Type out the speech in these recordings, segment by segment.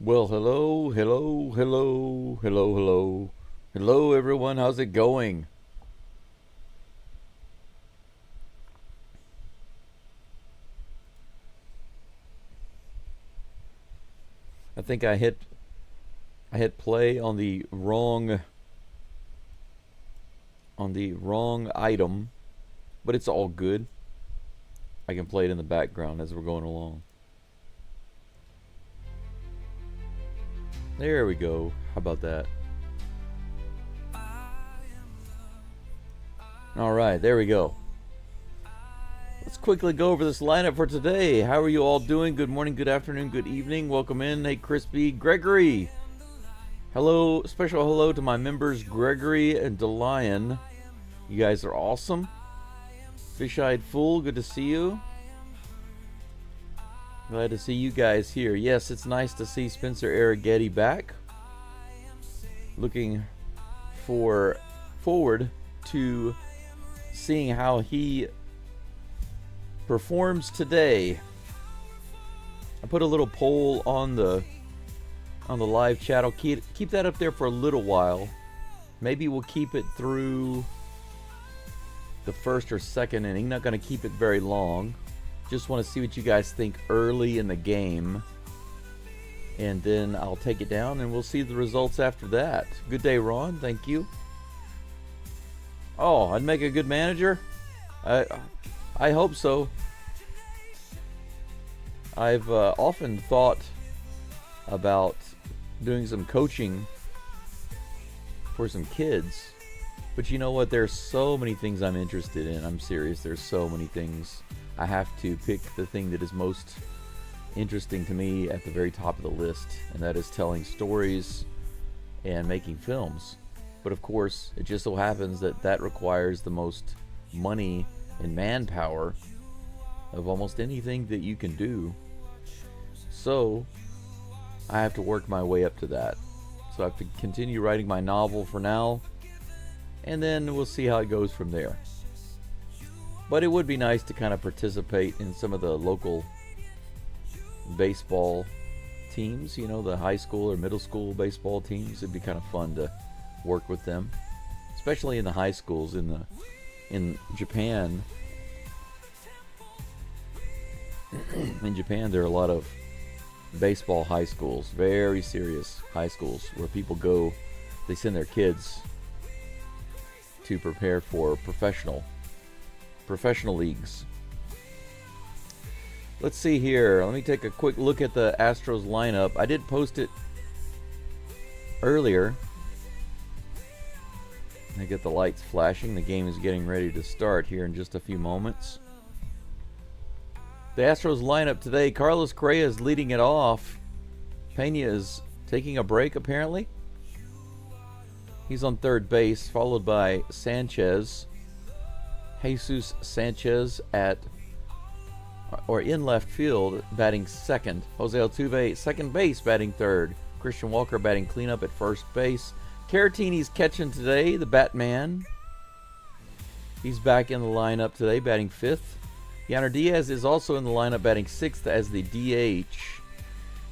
Well, hello, everyone. How's it going? I think I hit play on the wrong item, but it's all good. I can play it in the background as we're going along. There we go. How about that? All right, there we go. Let's quickly go over this lineup for today. How are you all doing? Good morning, good afternoon, good evening. Welcome in. Hey, Crispy, Gregory. Hello, special hello to my members, Gregory and DeLion. You guys are awesome. Fish-eyed Fool, good to see you. Glad to see you guys here. Yes, it's nice to see Spencer Arrighetti back. Looking forward to seeing how he performs today. I put a little poll on the live chat. I'll keep that up there for a little while. Maybe we'll keep it through the first or second inning. Not going to keep it very long. Just want to see what you guys think early in the game. And then I'll take it down and we'll see the results after that. Good day, Ron. Thank you. Oh, I'd make a good manager? I hope so. I've often thought about doing some coaching for some kids. But you know what? There's so many things I'm interested in. I'm serious. There's so many things. I have to pick the thing that is most interesting to me at the very top of the list, and that is telling stories and making films. But of course, it just so happens that that requires the most money and manpower of almost anything that you can do. So I have to work my way up to that. So I have to continue writing my novel for now, and then we'll see how it goes from there. But it would be nice to kind of participate in some of the local baseball teams, you know, the high school or middle school baseball teams. It'd be kind of fun to work with them, especially in the high schools in Japan. In Japan, there are a lot of baseball high schools, very serious high schools, where people go, they send their kids to prepare for professional leagues. Let's see here. Let me take a quick look at the Astros lineup. I did post it earlier. I get the lights flashing. The game is getting ready to start here in just a few moments. The Astros lineup today: Carlos Correa is leading it off. Pena is taking a break apparently. He's on third base, followed by Sanchez. Jesus Sanchez in left field, batting second. Jose Altuve, second base, batting third. Christian Walker batting cleanup at first base. Caratini's catching today, the Batman. He's back in the lineup today, batting fifth. Yainer Diaz is also in the lineup, batting sixth as the DH.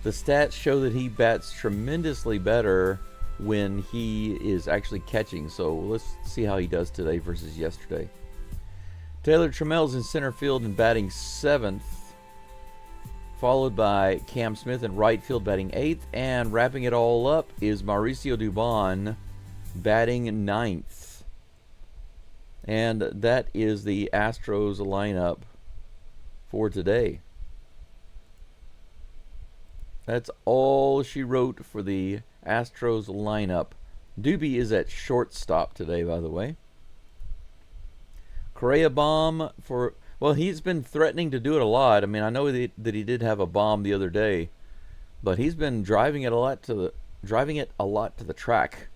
The stats show that he bats tremendously better when he is actually catching, so let's see how he does today versus yesterday. Taylor Trammell's in center field and batting seventh, followed by Cam Smith in right field batting eighth, and wrapping it all up is Mauricio Dubon batting ninth. And that is the Astros lineup for today. That's all she wrote for the Astros lineup. Doobie is at shortstop today, by the way. Correa bomb for, well, he's been threatening to do it a lot. I mean, I know that he did have a bomb the other day, but he's been driving it a lot to the track,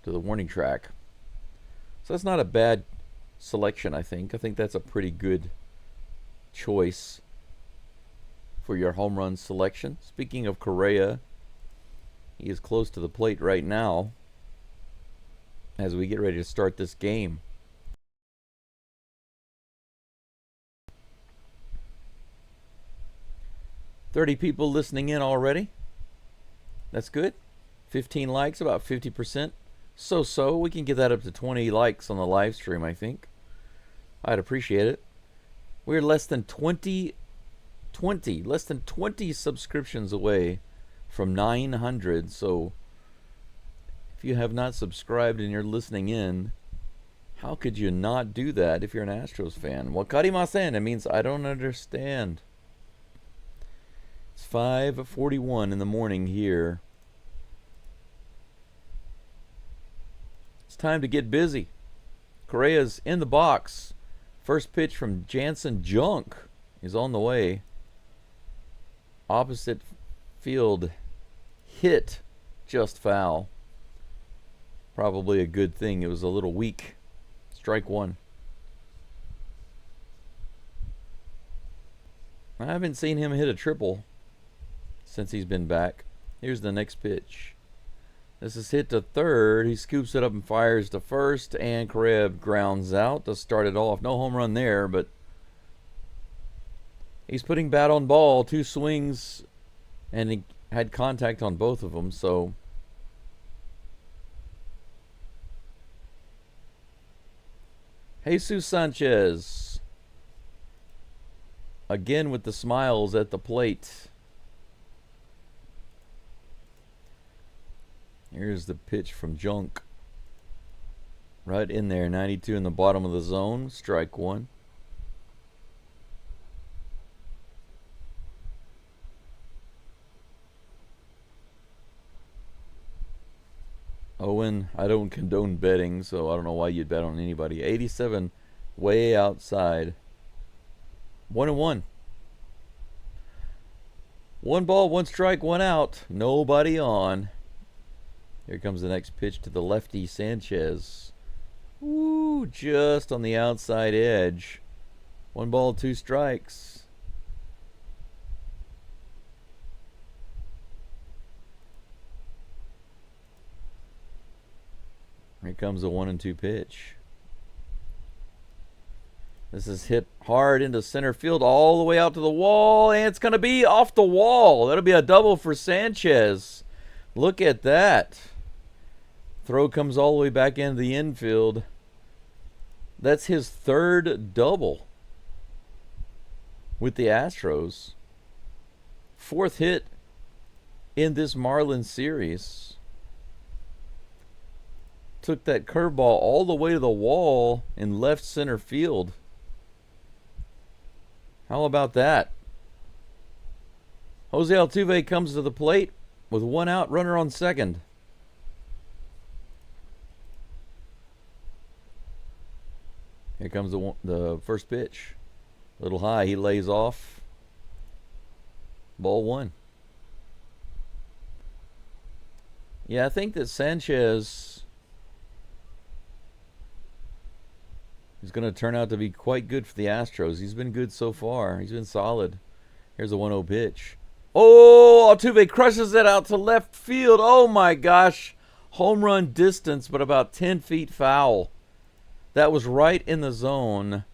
to the warning track. So that's not a bad selection, I think. I think that's a pretty good choice for your home run selection. Speaking of Correa, he is close to the plate right now as we get ready to start this game. "30 people listening in already. That's good. 15 likes, about 50%. So we can get that up to 20 likes on the live stream, I think. I'd appreciate it. We're less than 20 subscriptions away from 900. So if you have not subscribed and you're listening in, how could you not do that if you're an Astros fan? Wakarimasen, it means I don't understand. It's 5:41 in the morning here. It's time to get busy. Correa's in the box. First pitch from Jansen Junk is on the way. Opposite field hit, just foul. Probably a good thing. It was a little weak. Strike one. I haven't seen him hit a triple since he's been back. Here's the next pitch. This is hit to third. He scoops it up and fires to first, and Correa grounds out to start it off. No home run there, but he's putting bat on ball. 2 swings, and he had contact on both of them, so Jesus Sanchez again with the smiles at the plate. Here's the pitch from Junk. Right in there, 92 in the bottom of the zone. Strike one. Owen, I don't condone betting, so I don't know why you'd bet on anybody. 87, way outside. 1-1. 1 ball, 1 strike, 1 out. Nobody on. Here comes the next pitch to the lefty Sanchez. Ooh, just on the outside edge. 1 ball, 2 strikes. Here comes the 1-2 pitch. This is hit hard into center field, all the way out to the wall, and it's going to be off the wall. That'll be a double for Sanchez. Look at that. Throw comes all the way back into the infield. That's his 3rd double with the Astros. 4th hit in this Marlins series. Took that curveball all the way to the wall in left center field. How about that? Jose Altuve comes to the plate with 1 out, runner on second. Here comes the first pitch. A little high, he lays off. Ball 1. Yeah, I think that Sanchez is going to turn out to be quite good for the Astros. He's been good so far. He's been solid. Here's a 1-0 pitch. Oh, Altuve crushes it out to left field. Oh my gosh. Home run distance, but about 10 feet foul. That was right in the zone,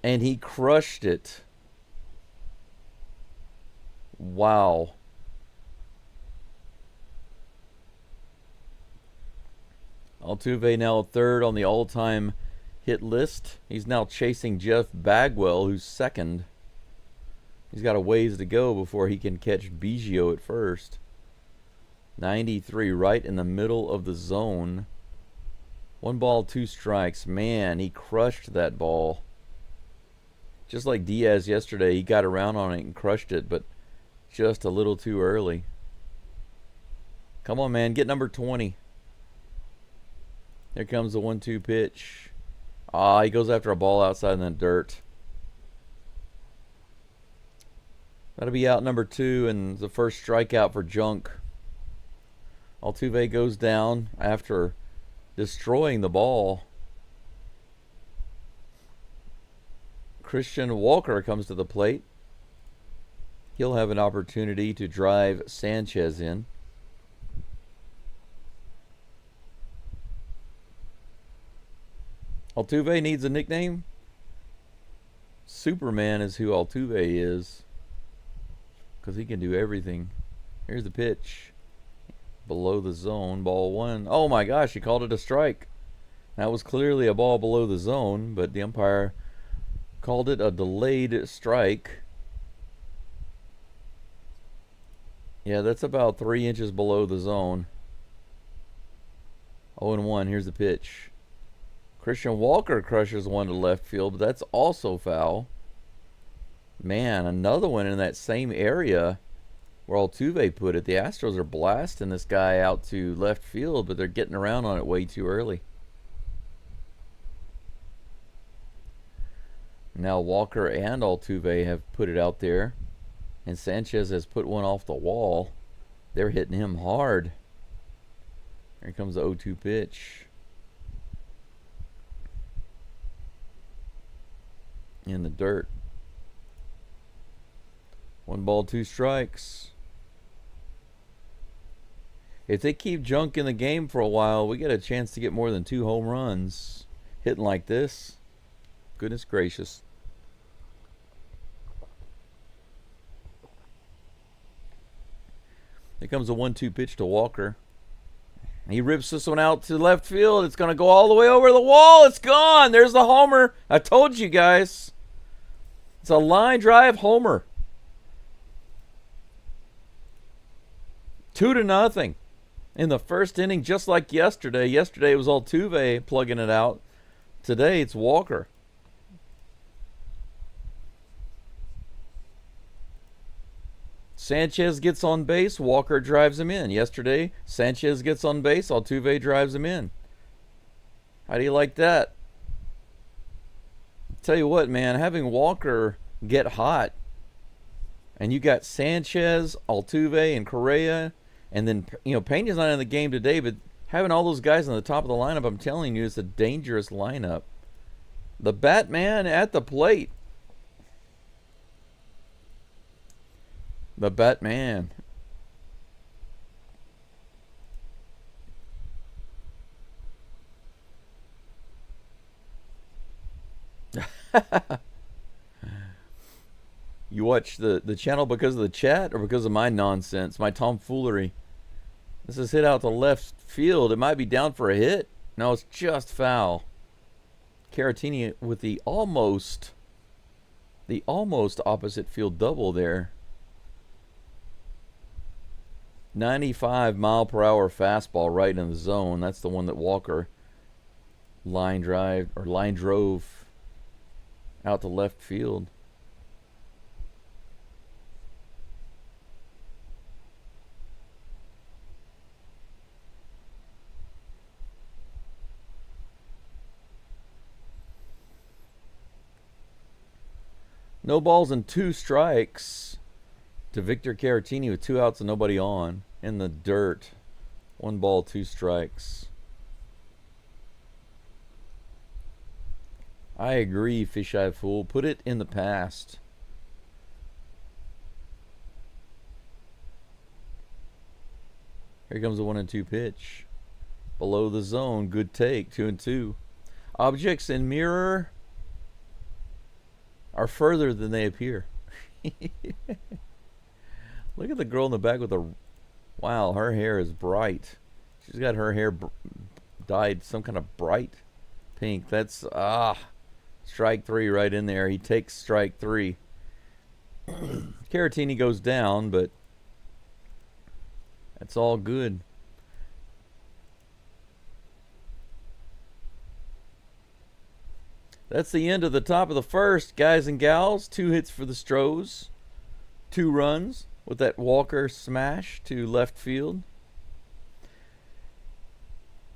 and he crushed it. Wow. Altuve now 3rd on the all-time hit list. He's now chasing Jeff Bagwell, who's 2nd. He's got a ways to go before he can catch Biggio at first. 93 right in the middle of the zone. 1 ball, 2 strikes. Man, he crushed that ball. Just like Diaz yesterday, he got around on it and crushed it, but just a little too early. Come on, man, get number 20. There comes the 1-2 pitch. Ah, he goes after a ball outside in the dirt. That'll be out number 2 and the first strikeout for Junk. Altuve goes down after destroying the ball. Christian Walker comes to the plate. He'll have an opportunity to drive Sanchez in. Altuve needs a nickname. Superman is who Altuve is, because he can do everything. Here's the pitch. Below the zone, ball one. Oh my gosh, he called it a strike. That was clearly a ball below the zone, but the umpire called it a delayed strike. Yeah, that's about 3 inches below the zone. 0-1, here's the pitch. Christian Walker crushes one to left field, but that's also foul. Man, another one in that same area where Altuve put it. The Astros are blasting this guy out to left field, but they're getting around on it way too early. Now Walker and Altuve have put it out there, and Sanchez has put one off the wall. They're hitting him hard. Here comes the 0-2 pitch. In the dirt. 1 ball, 2 strikes. If they keep junk in the game for a while, we get a chance to get more than 2 home runs. Hitting like this. Goodness gracious. Here comes a 1-2 pitch to Walker. He rips this one out to left field. It's going to go all the way over the wall. It's gone. There's the homer. I told you guys. It's a line drive homer. 2-0 in the first inning, just like yesterday. Yesterday it was Altuve plugging it out. Today it's Walker. Sanchez gets on base, Walker drives him in. Yesterday, Sanchez gets on base, Altuve drives him in. How do you like that? Tell you what, man, having Walker get hot, and you got Sanchez, Altuve, and Correa, and then, Pena's not in the game today, but having all those guys on the top of the lineup, I'm telling you, it's a dangerous lineup. The Batman at the plate. The Batman. You watch the channel because of the chat or because of my nonsense, my tomfoolery? This is hit out to left field. It might be down for a hit. No, it's just foul. Caratini with the almost opposite field double there. 95-mile-per-hour fastball right in the zone. That's the one that Walker line drove out to left field. No balls and 2 strikes to Victor Caratini with 2 outs and nobody on. In the dirt. 1 ball, 2 strikes. I agree, Fisheye Fool. Put it in the past. Here comes the 1-2 pitch. Below the zone. Good take. 2-2. Objects in mirror are further than they appear. Look at the girl in the back with the... Wow, her hair is bright. She's got her hair dyed some kind of bright pink. That's... strike 3 right in there. He takes strike 3. Caratini goes down, but that's all good. That's the end of the top of the first, guys and gals. 2 hits for the Stros. 2 runs with that Walker smash to left field.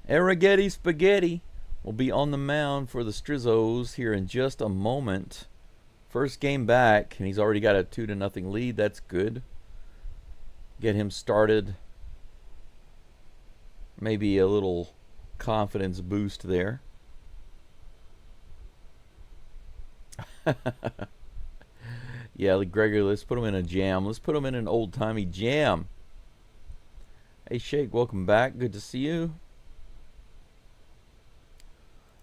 Arrighetti Spaghetti will be on the mound for the Strizos here in just a moment. First game back, and he's already got a 2-0 lead. That's good. Get him started. Maybe a little confidence boost there. Yeah, Gregory, let's put him in a jam. Let's put him in an old-timey jam. Hey, Shake, welcome back. Good to see you.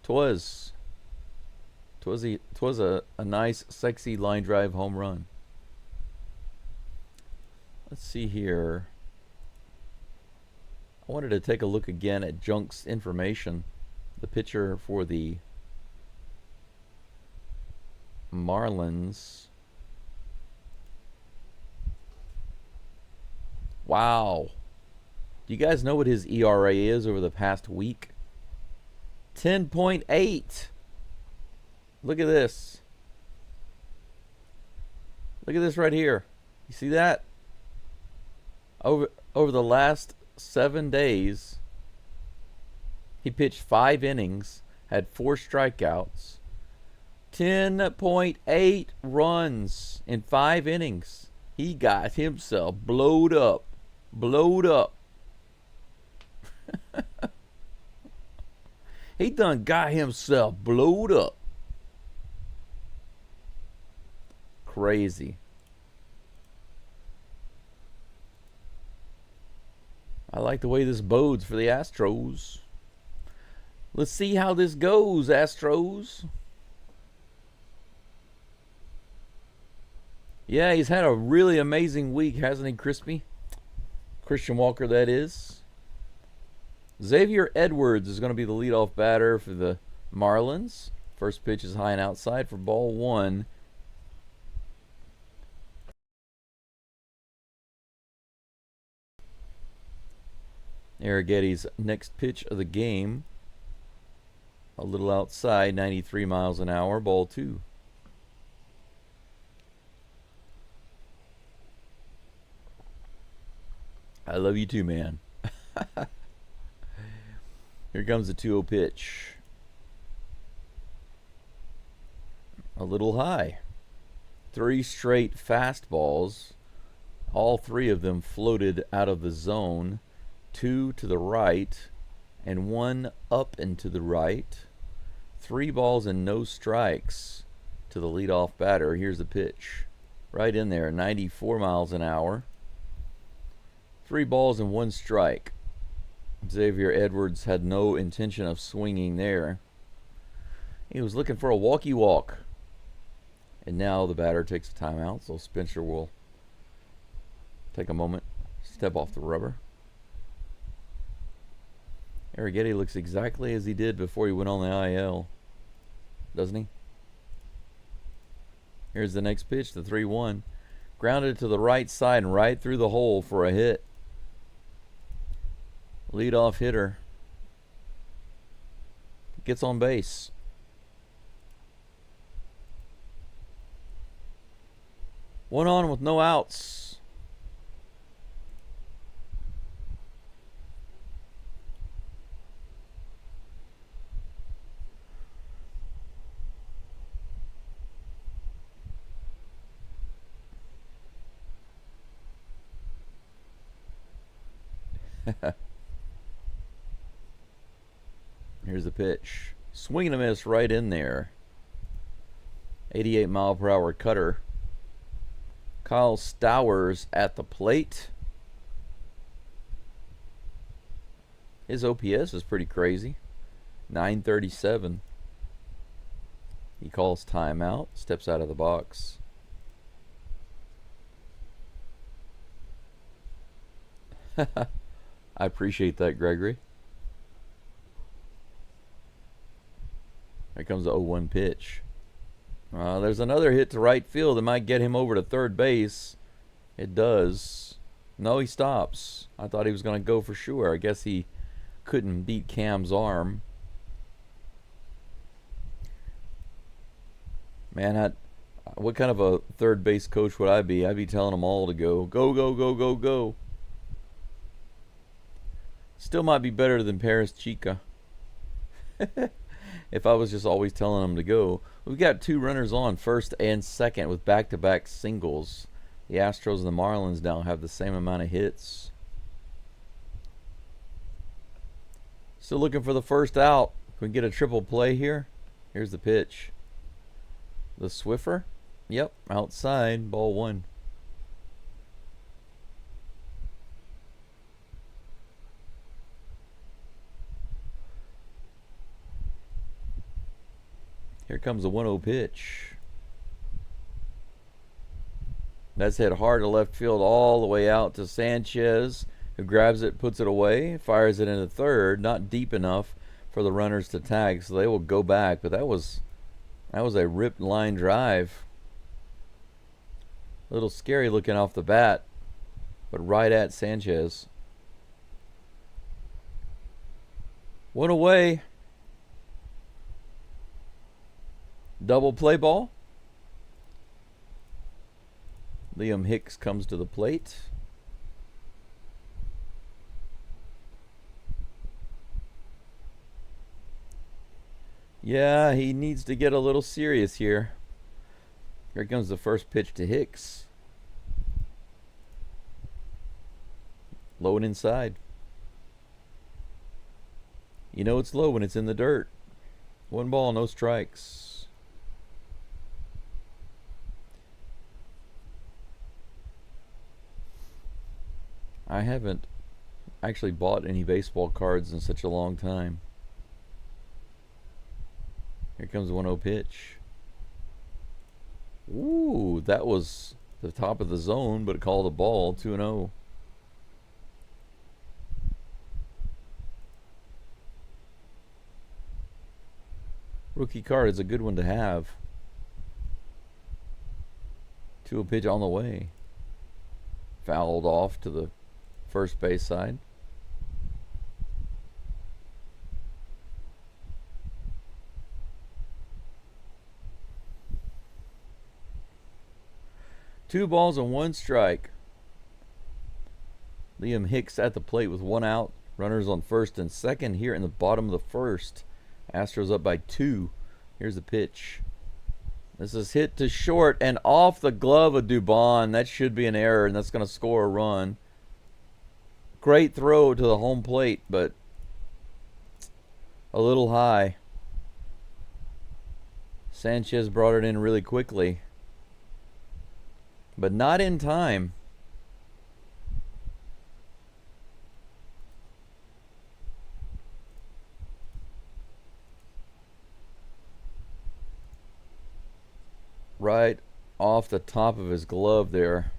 Twas a nice, sexy line drive home run. Let's see here. I wanted to take a look again at Junk's information. The pitcher for the Marlins. Wow. Do you guys know what his ERA is over the past week? 10.8. Look at this. Look at this right here. You see that? Over the last 7 days, he pitched 5 innings, had 4 strikeouts, 10.8 runs in 5 innings. He got himself blowed up. Blowed up. He done got himself blowed up. Crazy. I like the way this bodes for the Astros. Let's see how this goes, Astros. Yeah, he's had a really amazing week, hasn't he, Crispy? Christian Walker, that is. Xavier Edwards is going to be the leadoff batter for the Marlins. First pitch is high and outside for ball 1. Arrigetti's next pitch of the game. A little outside, 93 miles an hour, ball 2. I love you too, man. Here comes the 2-0 pitch. A little high. 3 straight fastballs. All 3 of them floated out of the zone. 2 to the right and 1 up and to the right. 3 balls and no strikes to the leadoff batter. Here's the pitch. Right in there, 94 miles an hour. 3 balls and 1 strike. Xavier Edwards had no intention of swinging there. He was looking for a walkie-walk. And now the batter takes a timeout, so Spencer will take a moment, step off the rubber. Arrigetti looks exactly as he did before he went on the IL, doesn't he? Here's the next pitch, the 3-1. Grounded to the right side and right through the hole for a hit. Leadoff hitter gets on base. One on with no outs. Here's the pitch. Swing and a miss right in there. 88 mile per hour cutter. Kyle Stowers at the plate. His OPS is pretty crazy. 937. He calls timeout, steps out of the box. I appreciate that, Gregory. Here comes the 0-1 pitch. There's another hit to right field that might get him over to third base. It does. No, he stops. I thought he was going to go for sure. I guess he couldn't beat Cam's arm. Man, what kind of a third base coach would I be? I'd be telling them all to go. Go, go, go, go, go. Still might be better than Paris Chica. If I was just always telling them to go. We've got 2 runners on, first and second, with back-to-back singles. The Astros and the Marlins now have the same amount of hits. Still looking for the first out. Can we get a triple play here? Here's the pitch. The Swiffer. Yep, outside, ball 1. Here comes the 1-0 pitch. That's hit hard to left field all the way out to Sanchez. who grabs it, puts it away, fires it into third. Not deep enough for the runners to tag, so they will go back. But that was a ripped line drive. A little scary looking off the bat, but right at Sanchez. One away. Double play ball. Liam Hicks comes to the plate. Yeah, he needs to get a little serious here. Here comes the first pitch to Hicks. Low and inside. You know it's low when it's in the dirt. 1 ball, no strikes. I haven't actually bought any baseball cards in such a long time. Here comes 1-0 pitch. Ooh, that was the top of the zone, but it called a ball. 2-0. Rookie card is a good one to have. 2-0 pitch on the way. Fouled off to the first base side. Two balls and 1 strike. Liam Hicks at the plate with 1 out. Runners on first and second here in the bottom of the first. Astros up by 2. Here's the pitch. This is hit to short and off the glove of Dubon. That should be an error, and that's going to score a run. Great throw to the home plate, but a little high. Sanchez brought it in really quickly, but not in time. Right off the top of his glove there.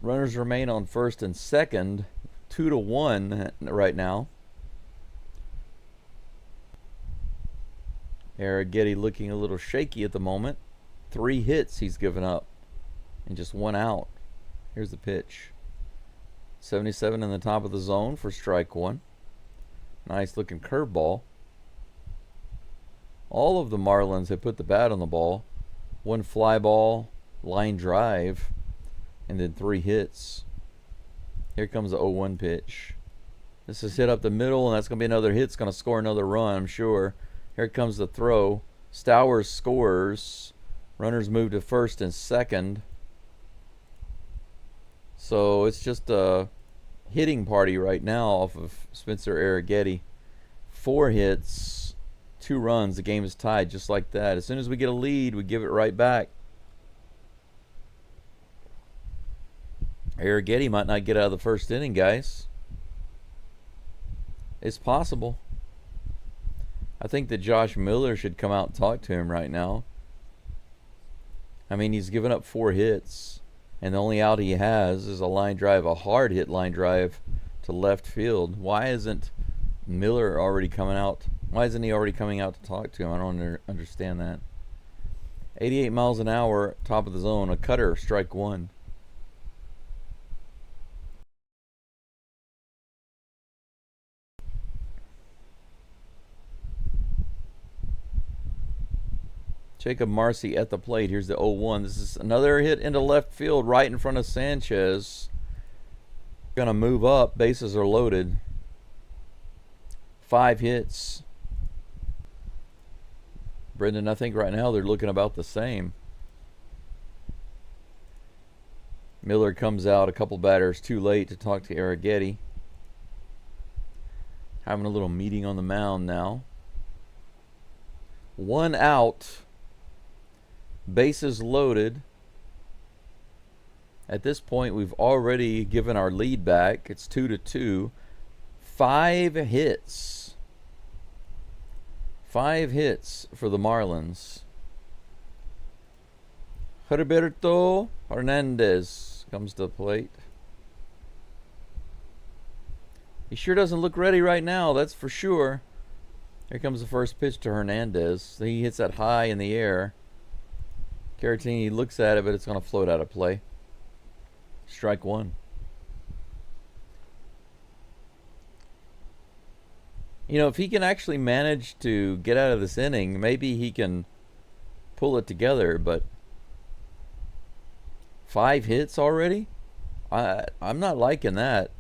Runners remain on first and second. 2-1 right now. Arrighetti looking a little shaky at the moment. 3 hits he's given up and just 1 out. Here's the pitch. 77 in the top of the zone for strike 1. Nice looking curveball. All of the Marlins have put the bat on the ball. 1 fly ball, line drive, and then 3 hits. Here comes the 0-1 pitch. This is hit up the middle, and that's going to be another hit. It's going to score another run, I'm sure. Here comes the throw. Stowers scores. Runners move to first and second. So it's just a hitting party right now off of Spencer Arrighetti. 4 hits, 2 runs. The game is tied just like that. As soon as we get a lead, we give it right back. Arrighetti might not get out of the first inning, guys. It's possible. I think that Josh Miller should come out and talk to him right now. I mean, he's given up 4 hits, and the only out he has is a line drive, a hard hit line drive to left field. Why isn't Miller already coming out? Why isn't he already coming out to talk to him? I don't understand that. 88 miles an hour, top of the zone, a cutter, strike 1. Jacob Marcy at the plate. Here's the 0-1. This is another hit into left field right in front of Sanchez. Gonna move up. Bases are loaded. 5 hits. Brendan, I think right now they're looking about the same. Miller comes out a couple batters too late to talk to Arrighetti. Having a little meeting on the mound now. 1 out. Bases loaded. At this point, we've already given our lead back. It's 2-2. 5 hits. 5 hits for the Marlins. Heriberto Hernandez comes to the plate. He sure doesn't look ready right now, that's for sure. Here comes the first pitch to Hernandez. He hits that high in the air. Caratini looks at it, but it's going to float out of play. Strike one. You know, if he can actually manage to get out of this inning, maybe he can pull it together, but 5 hits already? I'm not liking that.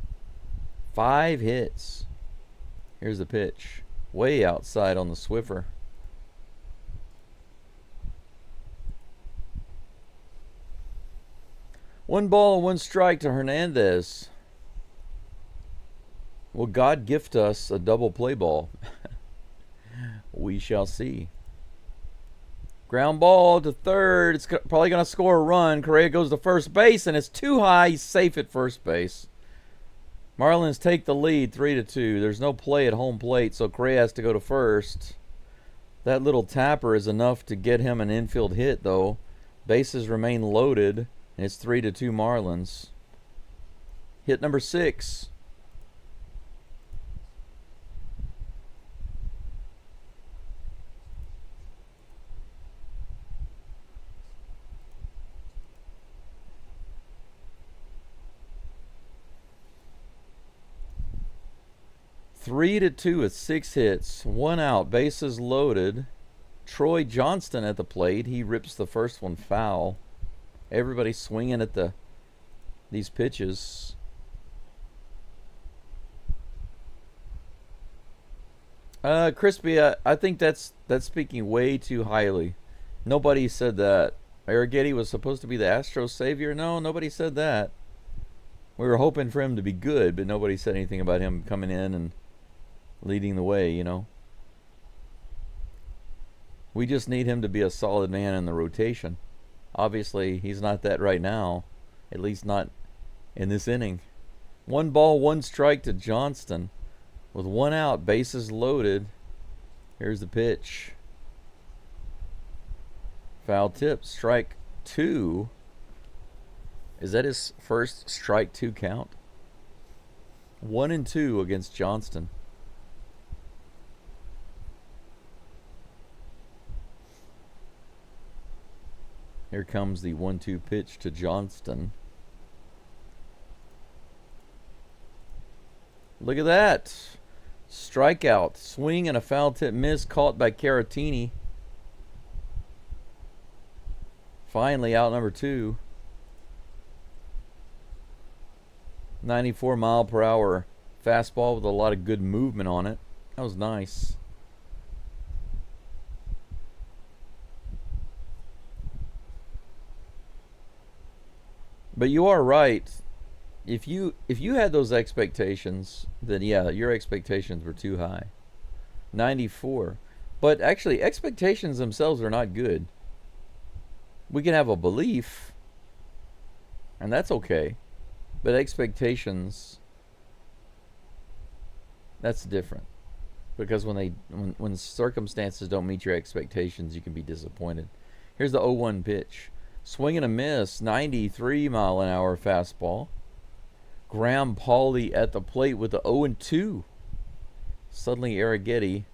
5 hits. Here's the pitch. Way outside on the Swiffer. One ball, one strike to Hernandez. Will God gift us a double play ball? We shall see. Ground ball to third. It's probably going to score a run. Correa goes to first base, and it's too high. He's safe at first base. Marlins take the lead 3-2. There's no play at home plate, so Correa has to go to first. That little tapper is enough to get him an infield hit, though. Bases remain loaded, and it's 3-2 Marlins. Hit number 6. Three to 2 with 6 hits, 1 out, bases loaded. Troy Johnston at the plate. He rips the first one foul. Everybody swinging at these pitches. Crispy, I think that's speaking way too highly. Nobody said that. Arrighetti was supposed to be the Astros savior. No, nobody said that. We were hoping for him to be good, but nobody said anything about him coming in and leading the way, you know. We just need him to be a solid man in the rotation. Obviously, he's not that right now. At least not in this inning. 1 ball, 1 strike to Johnston. With 1 out, bases loaded. Here's the pitch. Foul tip, strike 2. Is that his first strike 2 count? 1-2 against Johnston. Here comes the 1-2 pitch to Johnston. Look at that. Strikeout. Swing and a foul tip miss caught by Caratini. Finally out number 2. 94 mile per hour fastball with a lot of good movement on it. That was nice. But you are right. If you had those expectations, then yeah, your expectations were too high. 94. But actually, expectations themselves are not good. We can have a belief, and that's okay. But expectations, that's different. Because when circumstances don't meet your expectations, you can be disappointed. Here's the 0-1 pitch. Swing and a miss, 93 mile an hour fastball. Graham Pauley at the plate with the 0-2. Suddenly Arrighetti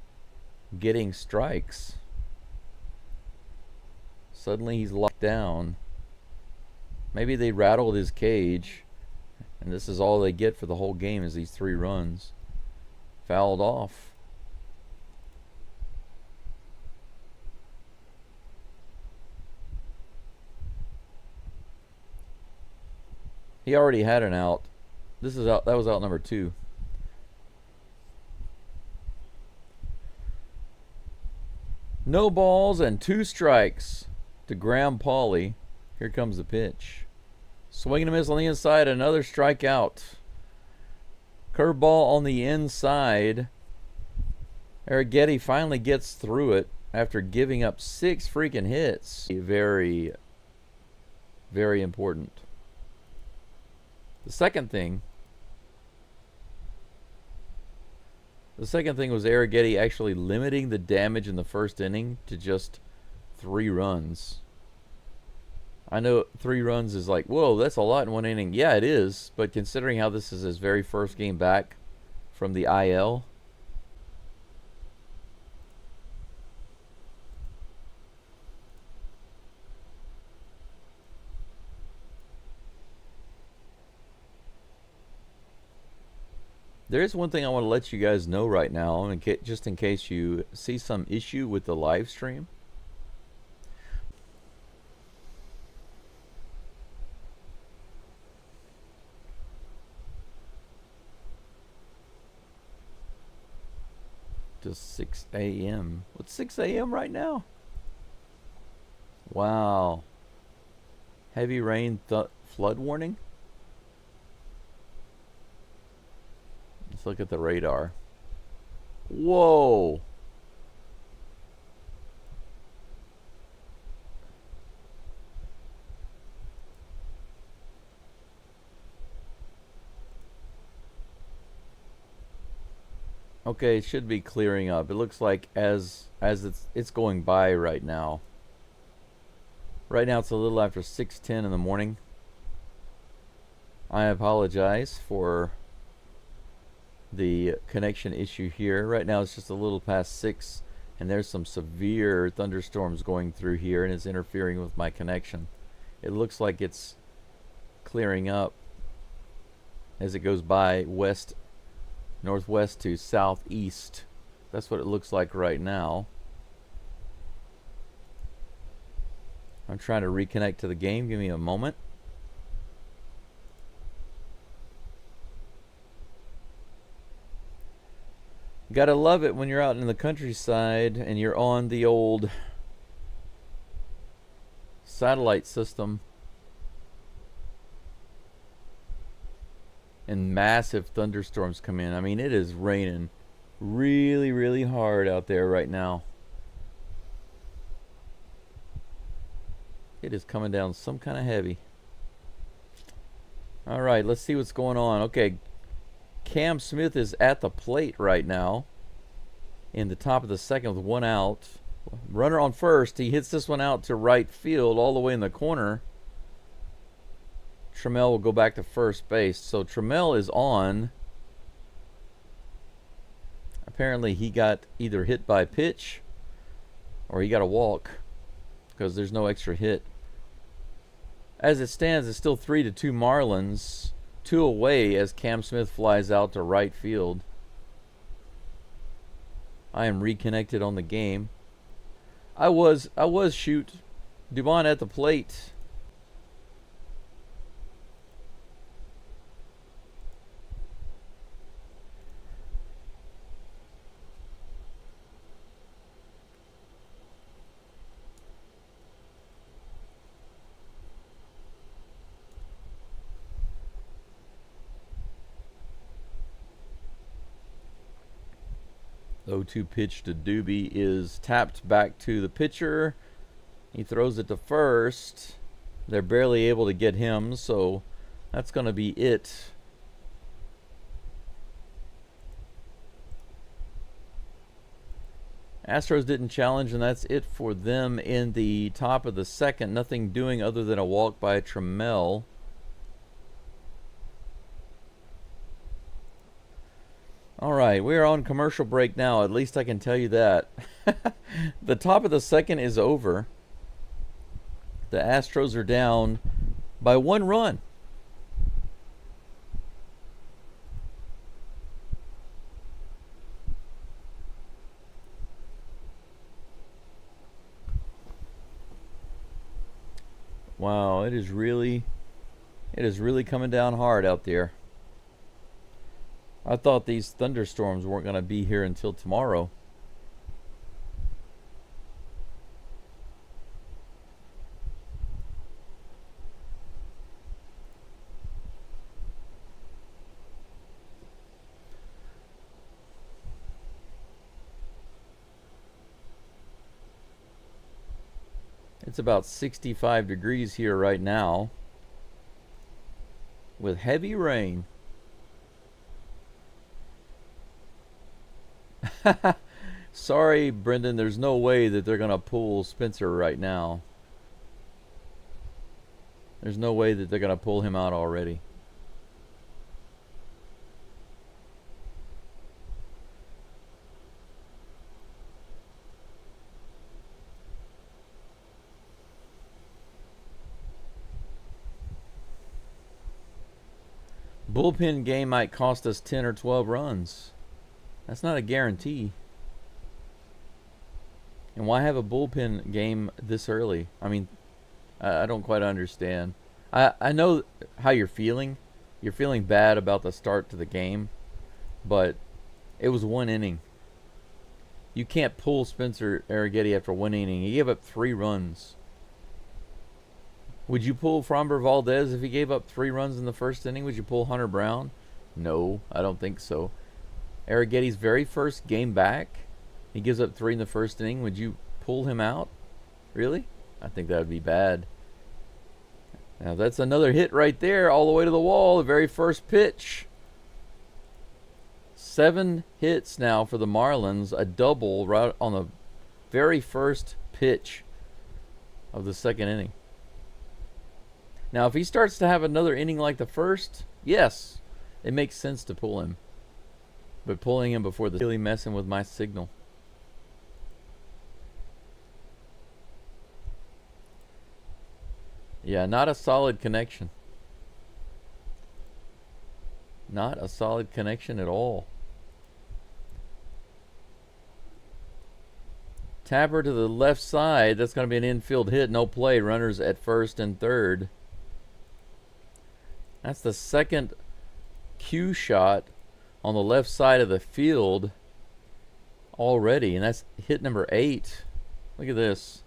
getting strikes. Suddenly he's locked down. Maybe they rattled his cage, and this is all they get for the whole game is these 3 runs. Fouled off. He already had an out. This is out. That was out number 2. No balls and 2 strikes to Graham Pauley. Here comes the pitch. Swing and a miss on the inside. Another strikeout. Curveball on the inside. Arrighetti finally gets through it after giving up 6 freaking hits. Very, very important. The second thing was Arrighetti actually limiting the damage in the first inning to just 3 runs. I know 3 runs is like, whoa, that's a lot in 1 inning. Yeah, it is. But considering how this is his very first game back from the IL, there is one thing I want to let you guys know right now, just in case you see some issue with the live stream. Just 6 a.m. What's 6 a.m. right now? Wow. Heavy rain flood warning? Let's look at the radar. Whoa. Okay, it should be clearing up. It looks like as it's going by right now. Right now it's a little after 6:10 in the morning. I apologize for the connection issue here. Right now it's just a little past 6, and there's some severe thunderstorms going through here, and it's interfering with my connection. It looks like it's clearing up as it goes by northwest to southeast. That's what it looks like right now. I'm trying to reconnect to the game. Give me a moment. Gotta love it when you're out in the countryside and you're on the old satellite system and massive thunderstorms come in. I mean, it is raining really, really hard out there right now. It is coming down some kind of heavy. All right, let's see what's going on. Okay, Cam Smith is at the plate right now in the top of the second with 1 out. Runner on first. He hits this one out to right field all the way in the corner. Trammell will go back to first base. So Trammell is on. Apparently he got either hit by pitch or he got a walk because there's no extra hit. As it stands, it's still 3-2 Marlins. 2 away as Cam Smith flies out to right field. I am reconnected on the game. I was shoot. Dubon at the plate. The 0-2 pitch to Doobie is tapped back to the pitcher. He throws it to first. They're barely able to get him, so that's going to be it. Astros didn't challenge, and that's it for them in the top of the second. Nothing doing other than a walk by Trammell. All right, we're on commercial break now. At least I can tell you that. The top of the second is over. The Astros are down by 1 run. Wow, it is really coming down hard out there. I thought these thunderstorms weren't going to be here until tomorrow. It's about 65 degrees here right now with heavy rain. Sorry, Brendan, there's no way that they're going to pull Spencer right now. There's no way that they're going to pull him out already. Bullpen game might cost us 10 or 12 runs. That's not a guarantee. And why have a bullpen game this early? I mean, I don't quite understand. I know how you're feeling. You're feeling bad about the start to the game, but it was 1 inning. You can't pull Spencer Arrighetti after 1 inning. He gave up 3 runs. Would you pull Framber Valdez if he gave up 3 runs in the first inning? Would you pull Hunter Brown? No, I don't think so. Arrighetti's very first game back, he gives up 3 in the first inning. Would you pull him out? Really? I think that would be bad. Now that's another hit right there, all the way to the wall, the very first pitch. 7 hits now for the Marlins, a double right on the very first pitch of the second inning. Now, if he starts to have another inning like the first, yes, it makes sense to pull him. But pulling him before the really messing with my signal. Yeah, not a solid connection. Not a solid connection at all. Tapper to the left side. That's going to be an infield hit. No play. Runners at first and third. That's the second cue shot on the left side of the field already. And that's hit number 8. Look at this.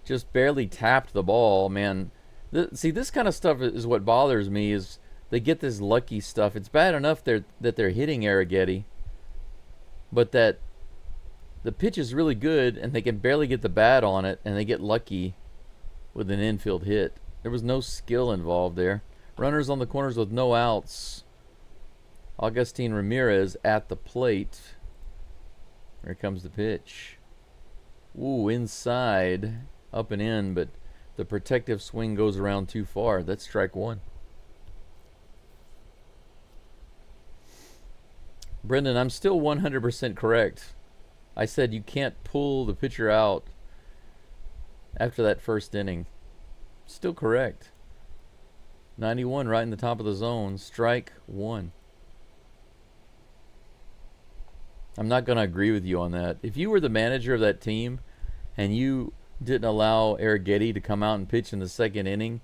Just barely tapped the ball, man. See, this kind of stuff is what bothers me, is they get this lucky stuff. It's bad enough that they're hitting Arrighetti, but that the pitch is really good and they can barely get the bat on it, and they get lucky with an infield hit. There was no skill involved there. Runners on the corners with no outs. Augustin Ramirez at the plate. Here comes the pitch. Ooh, inside, up and in, but the protective swing goes around too far. That's strike 1. Brendan, I'm still 100% correct. I said you can't pull the pitcher out after that first inning. Still correct. 91 right in the top of the zone. Strike 1. I'm not going to agree with you on that. If you were the manager of that team and you didn't allow Arrighetti to come out and pitch in the second inning,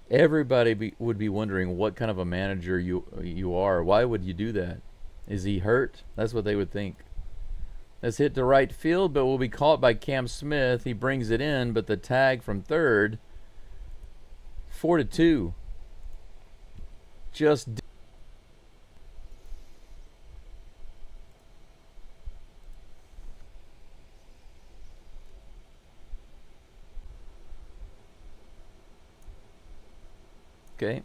everybody would be wondering what kind of a manager you are. Why would you do that? Is he hurt? That's what they would think. That's hit to right field, but will be caught by Cam Smith. He brings it in, but the tag from third. 4-2. Just okay.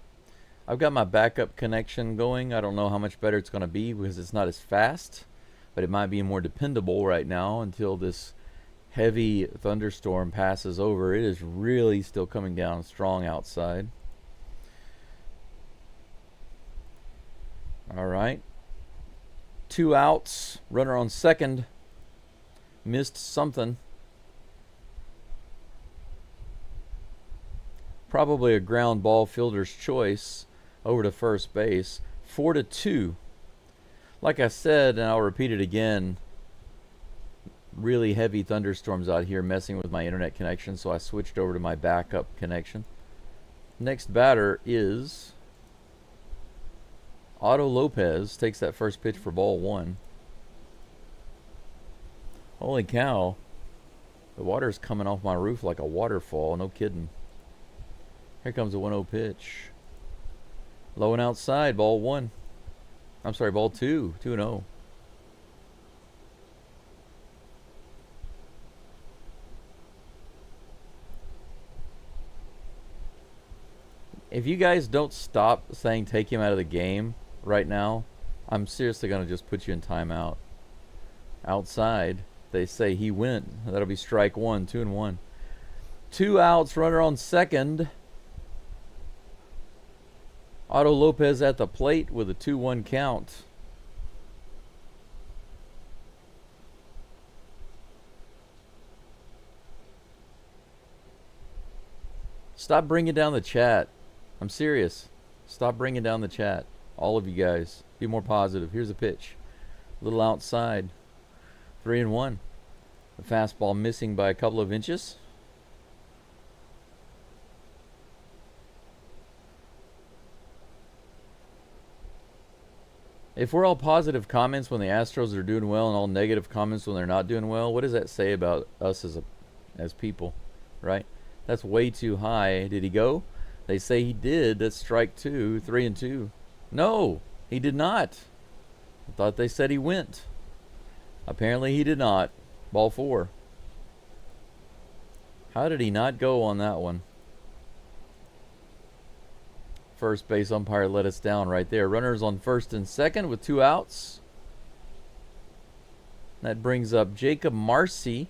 I've got my backup connection going. I don't know how much better it's going to be because it's not as fast, but it might be more dependable right now until this heavy thunderstorm passes over. It is really still coming down strong outside. All right. 2 outs. Runner on second. Missed something. Probably a ground ball, fielder's choice over to first base. 4-2. Like I said, and I'll repeat it again, really heavy thunderstorms out here messing with my internet connection, so I switched over to my backup connection. Next batter is Otto Lopez. Takes that first pitch for ball 1. Holy cow. The water's coming off my roof like a waterfall. No kidding. Here comes a 1-0 pitch. Low and outside, ball 1. I'm sorry, ball 2. 2-0. If you guys don't stop saying take him out of the game right now, I'm seriously going to just put you in timeout. Outside, they say he went. That'll be strike 1, 2-1. 2 outs, runner on second. Otto Lopez at the plate with a 2-1 count. Stop bringing down the chat. I'm serious. Stop bringing down the chat. All of you guys. Be more positive. Here's a pitch. A little outside. 3-1. The fastball missing by a couple of inches. If we're all positive comments when the Astros are doing well and all negative comments when they're not doing well, what does that say about us as people, right? That's way too high. Did he go? They say he did. That's strike 2, 3-2. No, he did not. I thought they said he went. Apparently he did not. Ball 4. How did he not go on that one? First base umpire let us down right there. Runners on first and second with 2 outs. That brings up Jacob Marcy.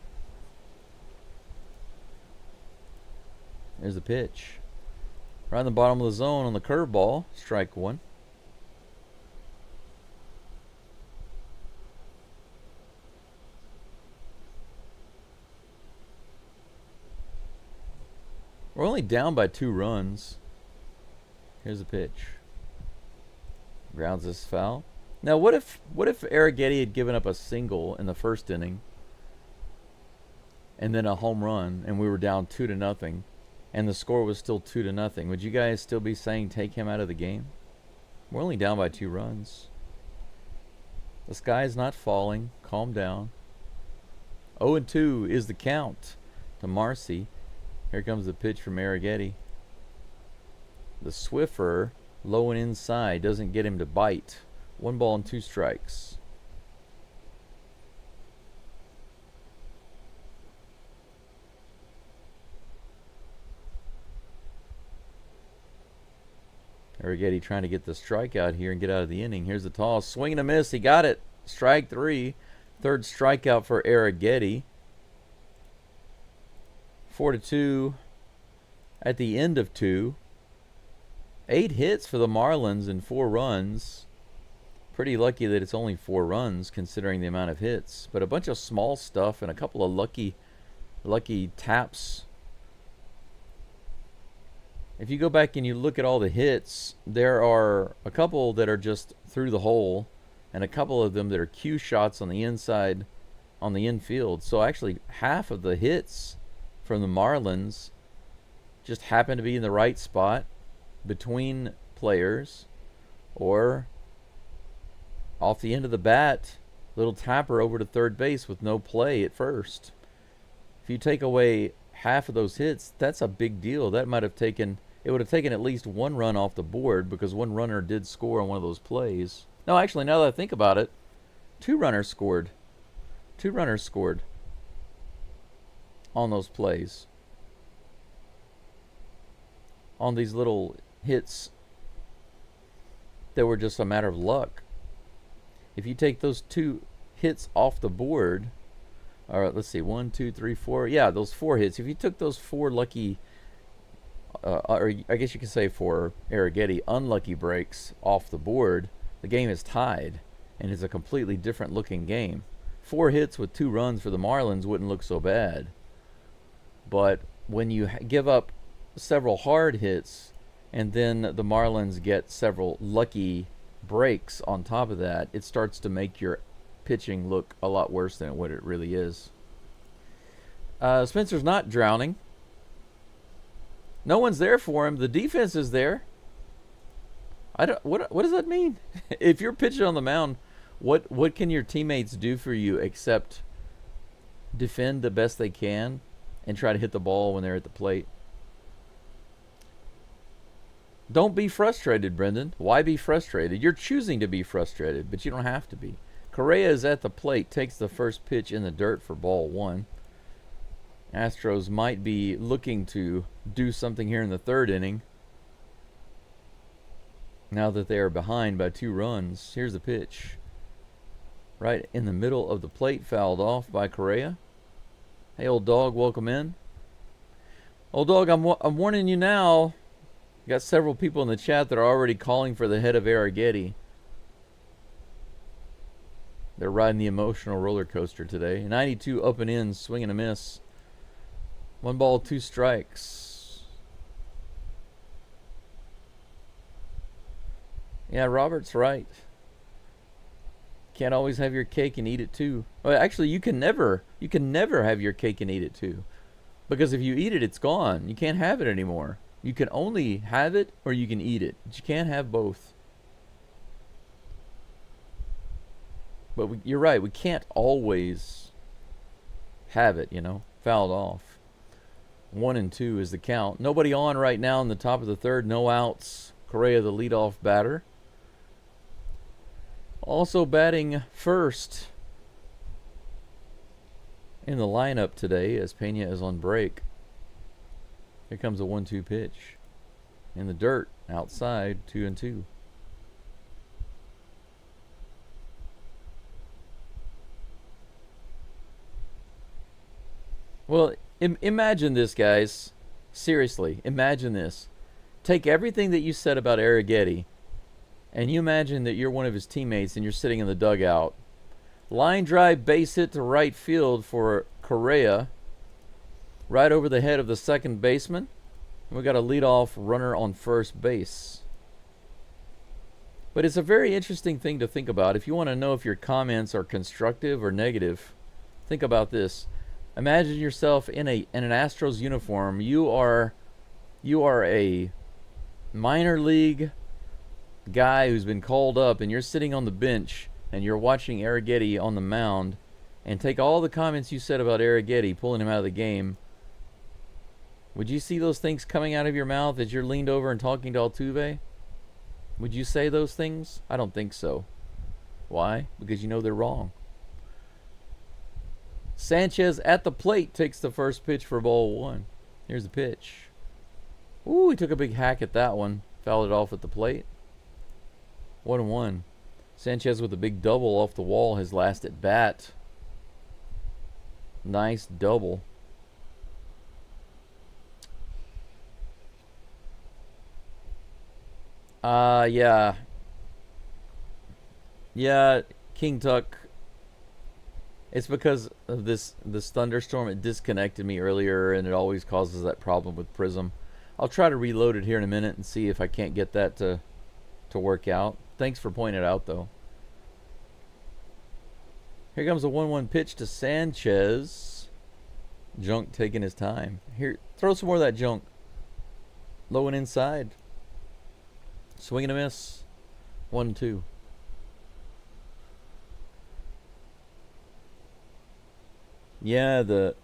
There's the pitch. Right in the bottom of the zone on the curveball. Strike 1. We're only down by 2 runs. Here's the pitch. Grounds this foul. Now, what if Arrighetti had given up a single in the first inning, and then a home run, and we were down 2-0, and the score was still 2-0? Would you guys still be saying take him out of the game? We're only down by 2 runs. The sky is not falling. Calm down. 0-2 is the count to Marcy. Here comes the pitch from Arrighetti. The Swiffer, low and inside, doesn't get him to bite. 1 ball and 2 strikes. Arrighetti trying to get the strikeout here and get out of the inning. Here's the toss. Swing and a miss. He got it. Strike 3. Third strikeout for Arrighetti. 4-2 at the end of 2. 8 hits for the Marlins and 4 runs. Pretty lucky that it's only 4 runs considering the amount of hits. But a bunch of small stuff and a couple of lucky taps. If you go back and you look at all the hits, there are a couple that are just through the hole and a couple of them that are cue shots on the inside, on the infield. So actually half of the hits from the Marlins just happen to be in the right spot between players or off the end of the bat, little tapper over to third base with no play at first. If you take away half of those hits, that's a big deal. That might have taken, it would have taken at least 1 run off the board because 1 runner did score on one of those plays. No, actually, now that I think about it, 2 runners scored. 2 runners scored on those plays. On these little hits that were just a matter of luck. If you take those 2 hits off the board, all right, let's see, 1, 2, 3, 4. Yeah, those 4 hits. If you took those 4 lucky, or I guess you could say for Arrighetti, unlucky breaks off the board, the game is tied, and it's a completely different looking game. 4 hits with 2 runs for the Marlins wouldn't look so bad. But when you give up several hard hits, and then the Marlins get several lucky breaks on top of that, it starts to make your pitching look a lot worse than what it really is. Spencer's not drowning. No one's there for him. The defense is there. What does that mean? If you're pitching on the mound, what can your teammates do for you except defend the best they can and try to hit the ball when they're at the plate? Don't be frustrated, Brendan. Why be frustrated? You're choosing to be frustrated, but you don't have to be. Correa is at the plate, takes the first pitch in the dirt for ball 1. Astros might be looking to do something here in the 3rd inning, now that they are behind by 2 runs. Here's the pitch. Right in the middle of the plate, fouled off by Correa. Hey, old dog, welcome in. Old dog, I'm warning you now. Got several people in the chat that are already calling for the head of Arrighetti. They're riding the emotional roller coaster today. 92 up and in, swing and a miss. 1 ball, 2 strikes. Yeah, Robert's right. Can't always have your cake and eat it too. Well, actually, you can never have your cake and eat it too. Because if you eat it, it's gone. You can't have it anymore. You can only have it or you can eat it. But you can't have both. But you're right. We can't always have it, you know. Fouled off. 1 and 2 is the count. Nobody on right now in the top of the third. No outs. Correa, the leadoff batter. Also batting first in the lineup today as Pena is on break. Here comes a 1-2 pitch. In the dirt, outside, 2 and 2. Well, imagine this, guys. Seriously, imagine this. Take everything that you said about Arrighetti, and you imagine that you're one of his teammates and you're sitting in the dugout. Line drive base hit to right field for Correa, right over the head of the second baseman. We got a leadoff runner on first base. But it's a very interesting thing to think about. If you want to know if your comments are constructive or negative, think about this. Imagine yourself in an Astros uniform. You are a minor league guy who's been called up, and you're sitting on the bench and you're watching Arrighetti on the mound, and take all the comments you said about Arrighetti, pulling him out of the game. Would you see those things coming out of your mouth as you're leaned over and talking to Altuve? Would you say those things? I don't think so. Why? Because you know they're wrong. Sanchez at the plate takes the first pitch for ball 1. Here's the pitch. Ooh, he took a big hack at that one. Fouled it off at the plate. 1-1. Sanchez with a big double off the wall his last at bat. Nice double. Yeah. Yeah, King Tuck. It's because of this thunderstorm. It disconnected me earlier, and it always causes that problem with Prism. I'll try to reload it here in a minute and see if I can't get that to work out. Thanks for pointing it out, though. Here comes a 1-1 pitch to Sanchez. Junk taking his time. Here, throw some more of that junk. Low and inside. Swing and a miss. 1-2. Yeah, the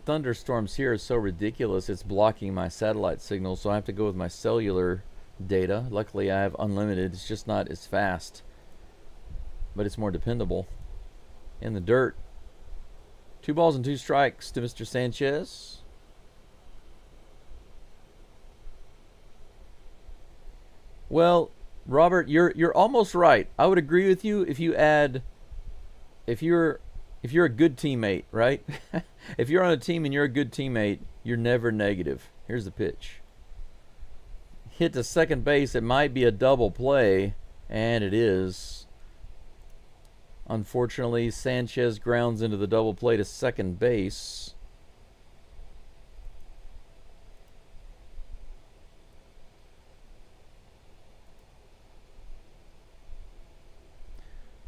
thunderstorms here are so ridiculous, it's blocking my satellite signal, so I have to go with my cellular data. Luckily, I have unlimited. It's just not as fast, but it's more dependable. In the dirt. 2 balls and 2 strikes to Mr. Sanchez. Well, Robert, you're almost right. I would agree with you if you add, if you're a good teammate, right? If you're on a team and you're a good teammate, you're never negative. Here's the pitch. Hit to second base. It might be a double play, and it is. Unfortunately, Sanchez grounds into the double play to second base.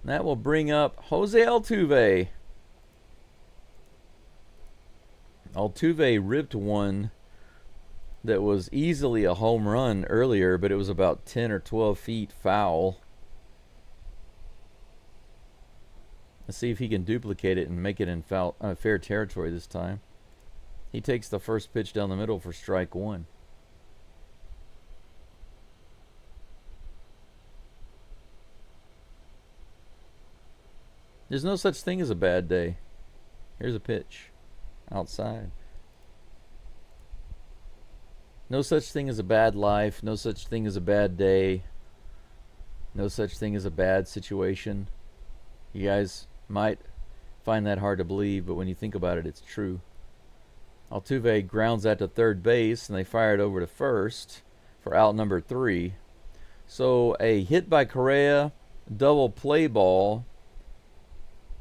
That will bring up Jose Altuve. Altuve ripped one that was easily a home run earlier, but it was about 10 or 12 feet foul. Let's see if he can duplicate it and make it in fair territory this time. He takes the first pitch down the middle for strike 1. There's no such thing as a bad day. Here's a pitch. Outside. No such thing as a bad life. No such thing as a bad day. No such thing as a bad situation. You guys might find that hard to believe, but when you think about it, it's true. Altuve grounds that to third base, and they fire it over to first for out number 3. So a hit by Correa, double play ball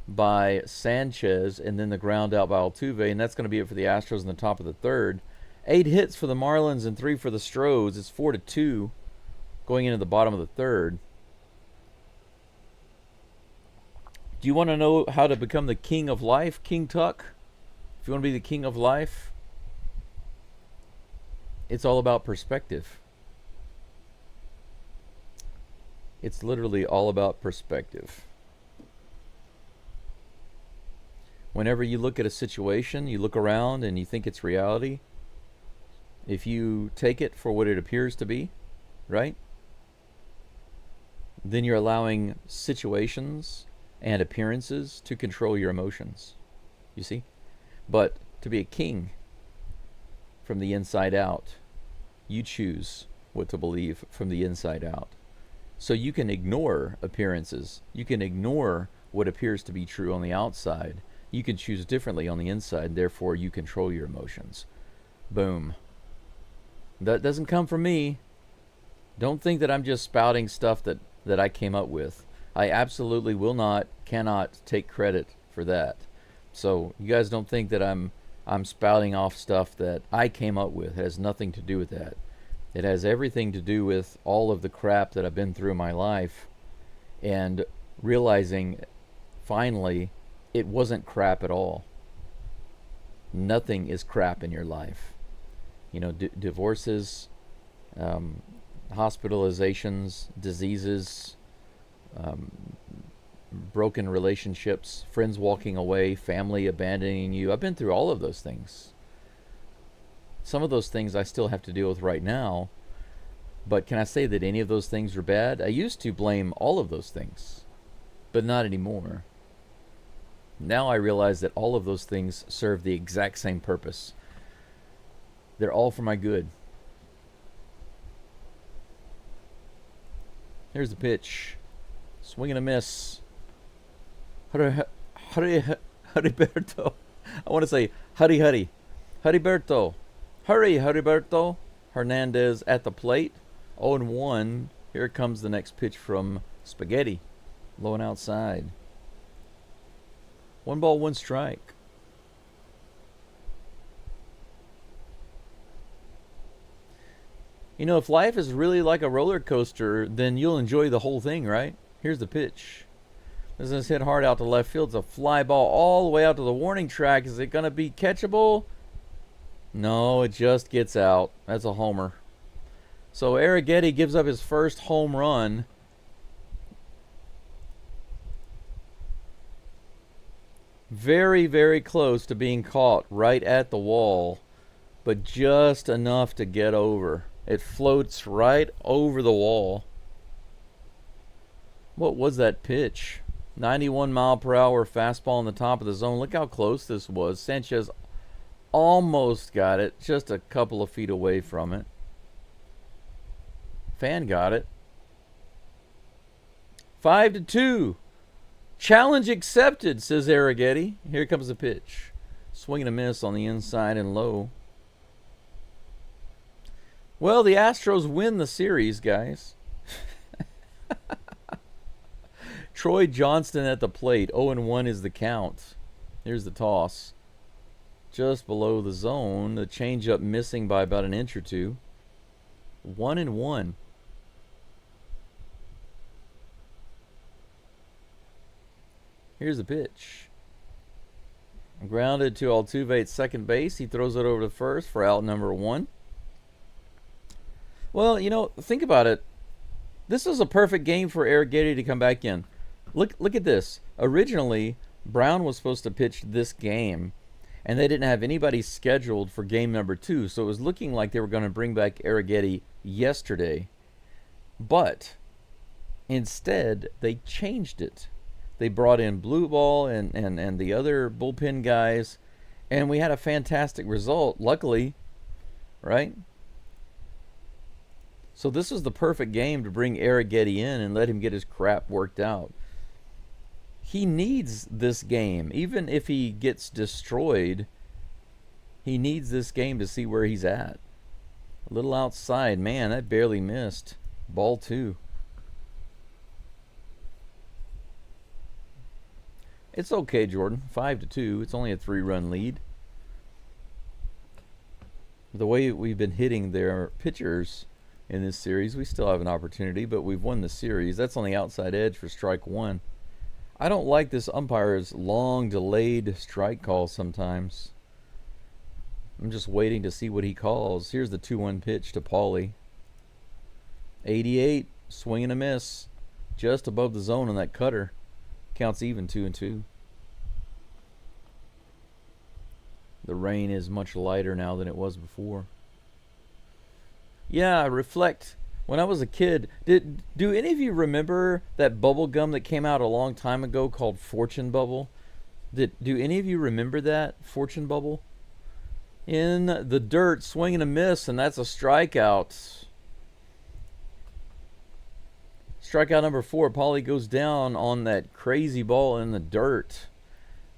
by Sanchez, and then the ground out by Altuve, and that's going to be it for the Astros in the top of the 3rd. 8 hits for the Marlins and 3 for the Stros. It's 4-2 going into the bottom of the 3rd. Do you want to know how to become the king of life, King Tuck? If you want to be the king of life, it's all about perspective. It's literally all about perspective. Whenever you look at a situation, you look around and you think it's reality, if you take it for what it appears to be, right? Then you're allowing situations and appearances to control your emotions. You see? But to be a king from the inside out, you choose what to believe from the inside out. So you can ignore appearances. You can ignore what appears to be true on the outside. You can choose differently on the inside. Therefore, you control your emotions. Boom. That doesn't come from me. Don't think that I'm just spouting stuff that I came up with. I absolutely will not, cannot take credit for that. So you guys don't think that I'm spouting off stuff that I came up with. It has nothing to do with that. It has everything to do with all of the crap that I've been through in my life and realizing finally it wasn't crap at all. Nothing is crap in your life. You know, divorces, hospitalizations, diseases, broken relationships, friends walking away, family abandoning you. I've been through all of those things. Some of those things I still have to deal with right now, but can I say that any of those things are bad? I used to blame all of those things, but not anymore. Now I realize that all of those things serve the exact same purpose. They're all for my good. Here's the pitch. Swing and a miss. Heriberto. I want to say Hurry. Heriberto. Hurry, Heriberto. Hernandez at the plate. 0-1. Here comes the next pitch from Spaghetti. Low and outside. 1 ball, 1 strike. You know, if life is really like a roller coaster, then you'll enjoy the whole thing, right? Here's the pitch. This is hit hard out to left field. It's a fly ball all the way out to the warning track. Is it going to be catchable? No, it just gets out. That's a homer. So Arrighetti gives up his first home run. Very, very close to being caught right at the wall, but just enough to get over. It floats right over the wall. What was that pitch? 91 mile per hour fastball in the top of the zone. Look how close this was. Sanchez almost got it, just a couple of feet away from it. Fan got it. 5-2. Challenge accepted, says Arrighetti. Here comes the pitch. Swing and a miss on the inside and low. Well, the Astros win the series, guys. Troy Johnston at the plate. 0-1 is the count. Here's the toss. Just below the zone. The changeup missing by about an inch or two. 1-1. Here's the pitch. Grounded to Altuve at second base. He throws it over to first for out number 1. Well, you know, think about it. This was a perfect game for Arrighetti to come back in. Look at this. Originally, Brown was supposed to pitch this game, and they didn't have anybody scheduled for game number 2, so it was looking like they were going to bring back Arrighetti yesterday. But instead, they changed it. They brought in Blue Ball and the other bullpen guys, and we had a fantastic result, luckily, right? So this was the perfect game to bring Arrighetti in and let him get his crap worked out. He needs this game. Even if he gets destroyed, he needs this game to see where he's at. A little outside. Man, that barely missed. Ball 2. It's okay, Jordan. 5-2. It's only a 3-run lead. The way we've been hitting their pitchers in this series, we still have an opportunity, but we've won the series. That's on the outside edge for strike 1. I don't like this umpire's long delayed strike call sometimes. I'm just waiting to see what he calls. Here's the 2-1 pitch to Paulie. 88, swing and a miss. Just above the zone on that cutter. Counts even, 2-2. The rain is much lighter now than it was before. Yeah, reflect. When I was a kid, do any of you remember that bubble gum that came out a long time ago called Fortune Bubble? Do any of you remember that, Fortune Bubble? In the dirt, swing and a miss, and that's a strikeout. Strikeout number 4. Paulie goes down on that crazy ball in the dirt.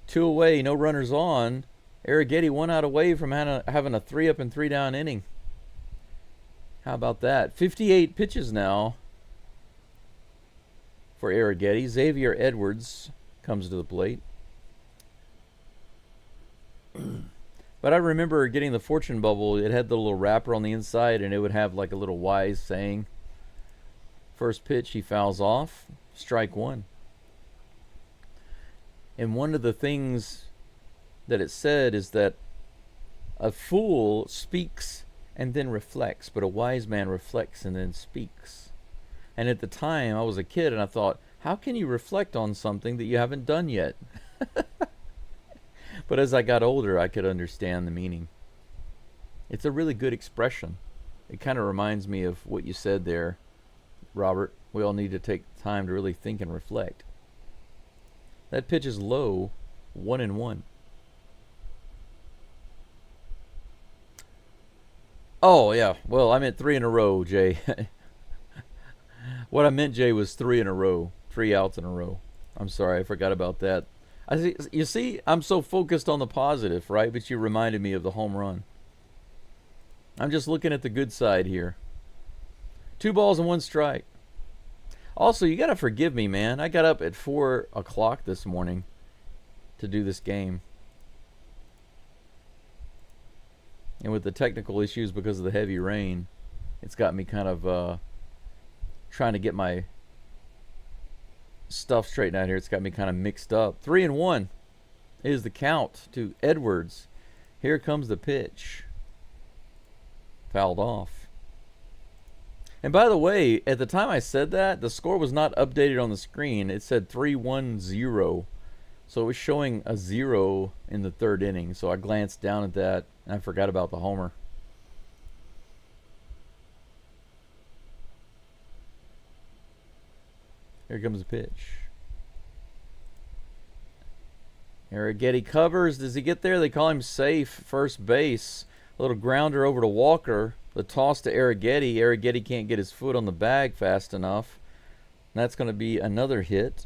2 away, no runners on. Arrighetti 1 out away from having a 3-up and 3-down inning. How about that? 58 pitches now for Arrighetti. Xavier Edwards comes to the plate. But I remember getting the Fortune Bubble. It had the little wrapper on the inside, and it would have like a little wise saying. First pitch, he fouls off. Strike 1. And one of the things that it said is that a fool speaks and then reflects, but a wise man reflects and then speaks. And at the time, I was a kid, and I thought, how can you reflect on something that you haven't done yet? But as I got older, I could understand the meaning. It's a really good expression. It kind of reminds me of what you said there, Robert. We all need to take time to really think and reflect. That pitch is low, 1-1. Oh, yeah. Well, I meant 3 in a row, Jay. What I meant, Jay, was 3 in a row. 3 outs in a row. I'm sorry, I forgot about that. You see, I'm so focused on the positive, right? But you reminded me of the home run. I'm just looking at the good side here. 2 balls and 1 strike. Also, you got to forgive me, man. I got up at 4 o'clock this morning to do this game. And with the technical issues because of the heavy rain, it's got me kind of trying to get my stuff straightened out here. It's got me kind of mixed up. 3-1 is the count to Edwards. Here comes the pitch. Fouled off. And by the way, at the time I said that, the score was not updated on the screen. It said 3-1-0. So it was showing a 0 in the 3rd inning. So I glanced down at that, and I forgot about the homer. Here comes the pitch. Arrighetti covers. Does he get there? They call him safe. First base. A little grounder over to Walker. The toss to Arrighetti. Arrighetti can't get his foot on the bag fast enough. And that's going to be another hit.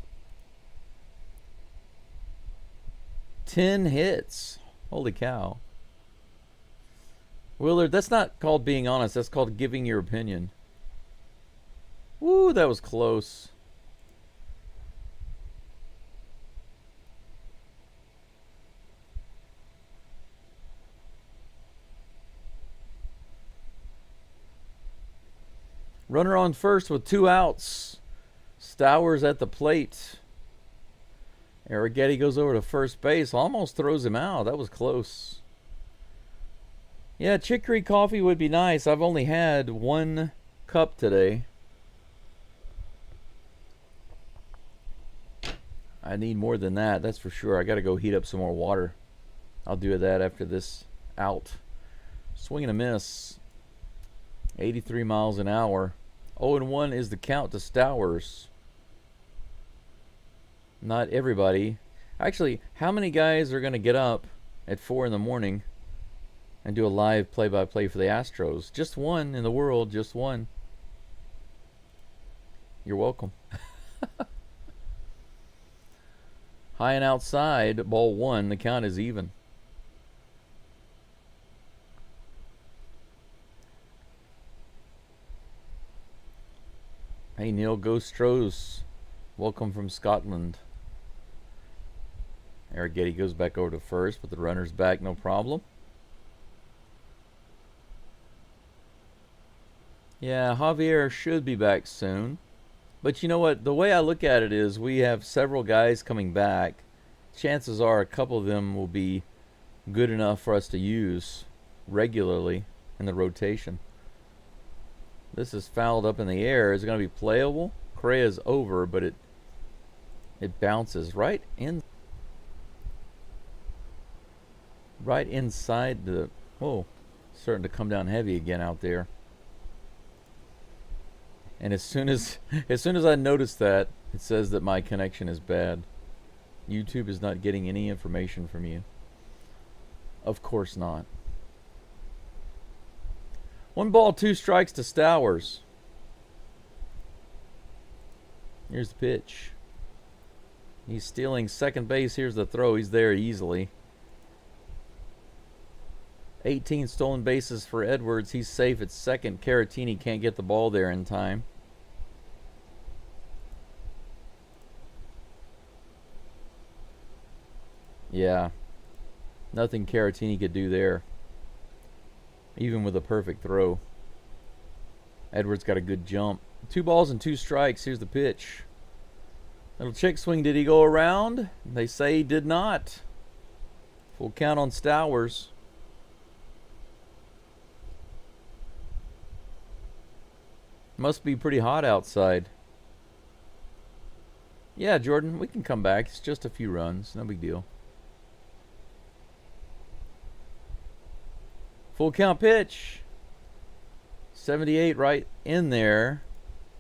10 hits. Holy cow. Willard, that's not called being honest. That's called giving your opinion. Woo, that was close. Runner on first with 2 outs. Stowers at the plate. Arrighetti goes over to first base. Almost throws him out. That was close. Yeah, chicory coffee would be nice. I've only had 1 cup today. I need more than that, that's for sure. I got to go heat up some more water. I'll do that after this out. Swing and a miss. 83 miles an hour. 0-1 is the count to Stowers. Not everybody. Actually, how many guys are going to get up at 4 in the morning and do a live play-by-play for the Astros? Just one in the world, just one. You're welcome. High and outside, ball 1. The count is even. Hey Neil, go Stros. Welcome from Scotland. Eric Getty goes back over to first, but the runner's back, no problem. Yeah, Javier should be back soon. But you know what? The way I look at it is we have several guys coming back. Chances are a couple of them will be good enough for us to use regularly in the rotation. This is fouled up in the air. Is it going to be playable? Correa's over, but it bounces right inside the... Whoa, starting to come down heavy again out there. And as soon as I notice that, it says that my connection is bad. YouTube is not getting any information from you. Of course not. 1 ball, 2 strikes to Stowers. Here's the pitch. He's stealing second base. Here's the throw. He's there easily. 18 stolen bases for Edwards. He's safe at second. Caratini can't get the ball there in time. Yeah. Nothing Caratini could do there. Even with a perfect throw. Edwards got a good jump. 2 balls and 2 strikes. Here's the pitch. Little check swing. Did he go around? They say he did not. Full count on Stowers. Must be pretty hot outside. Yeah, Jordan, we can come back. It's just a few runs. No big deal. Full count pitch. 78 right in there.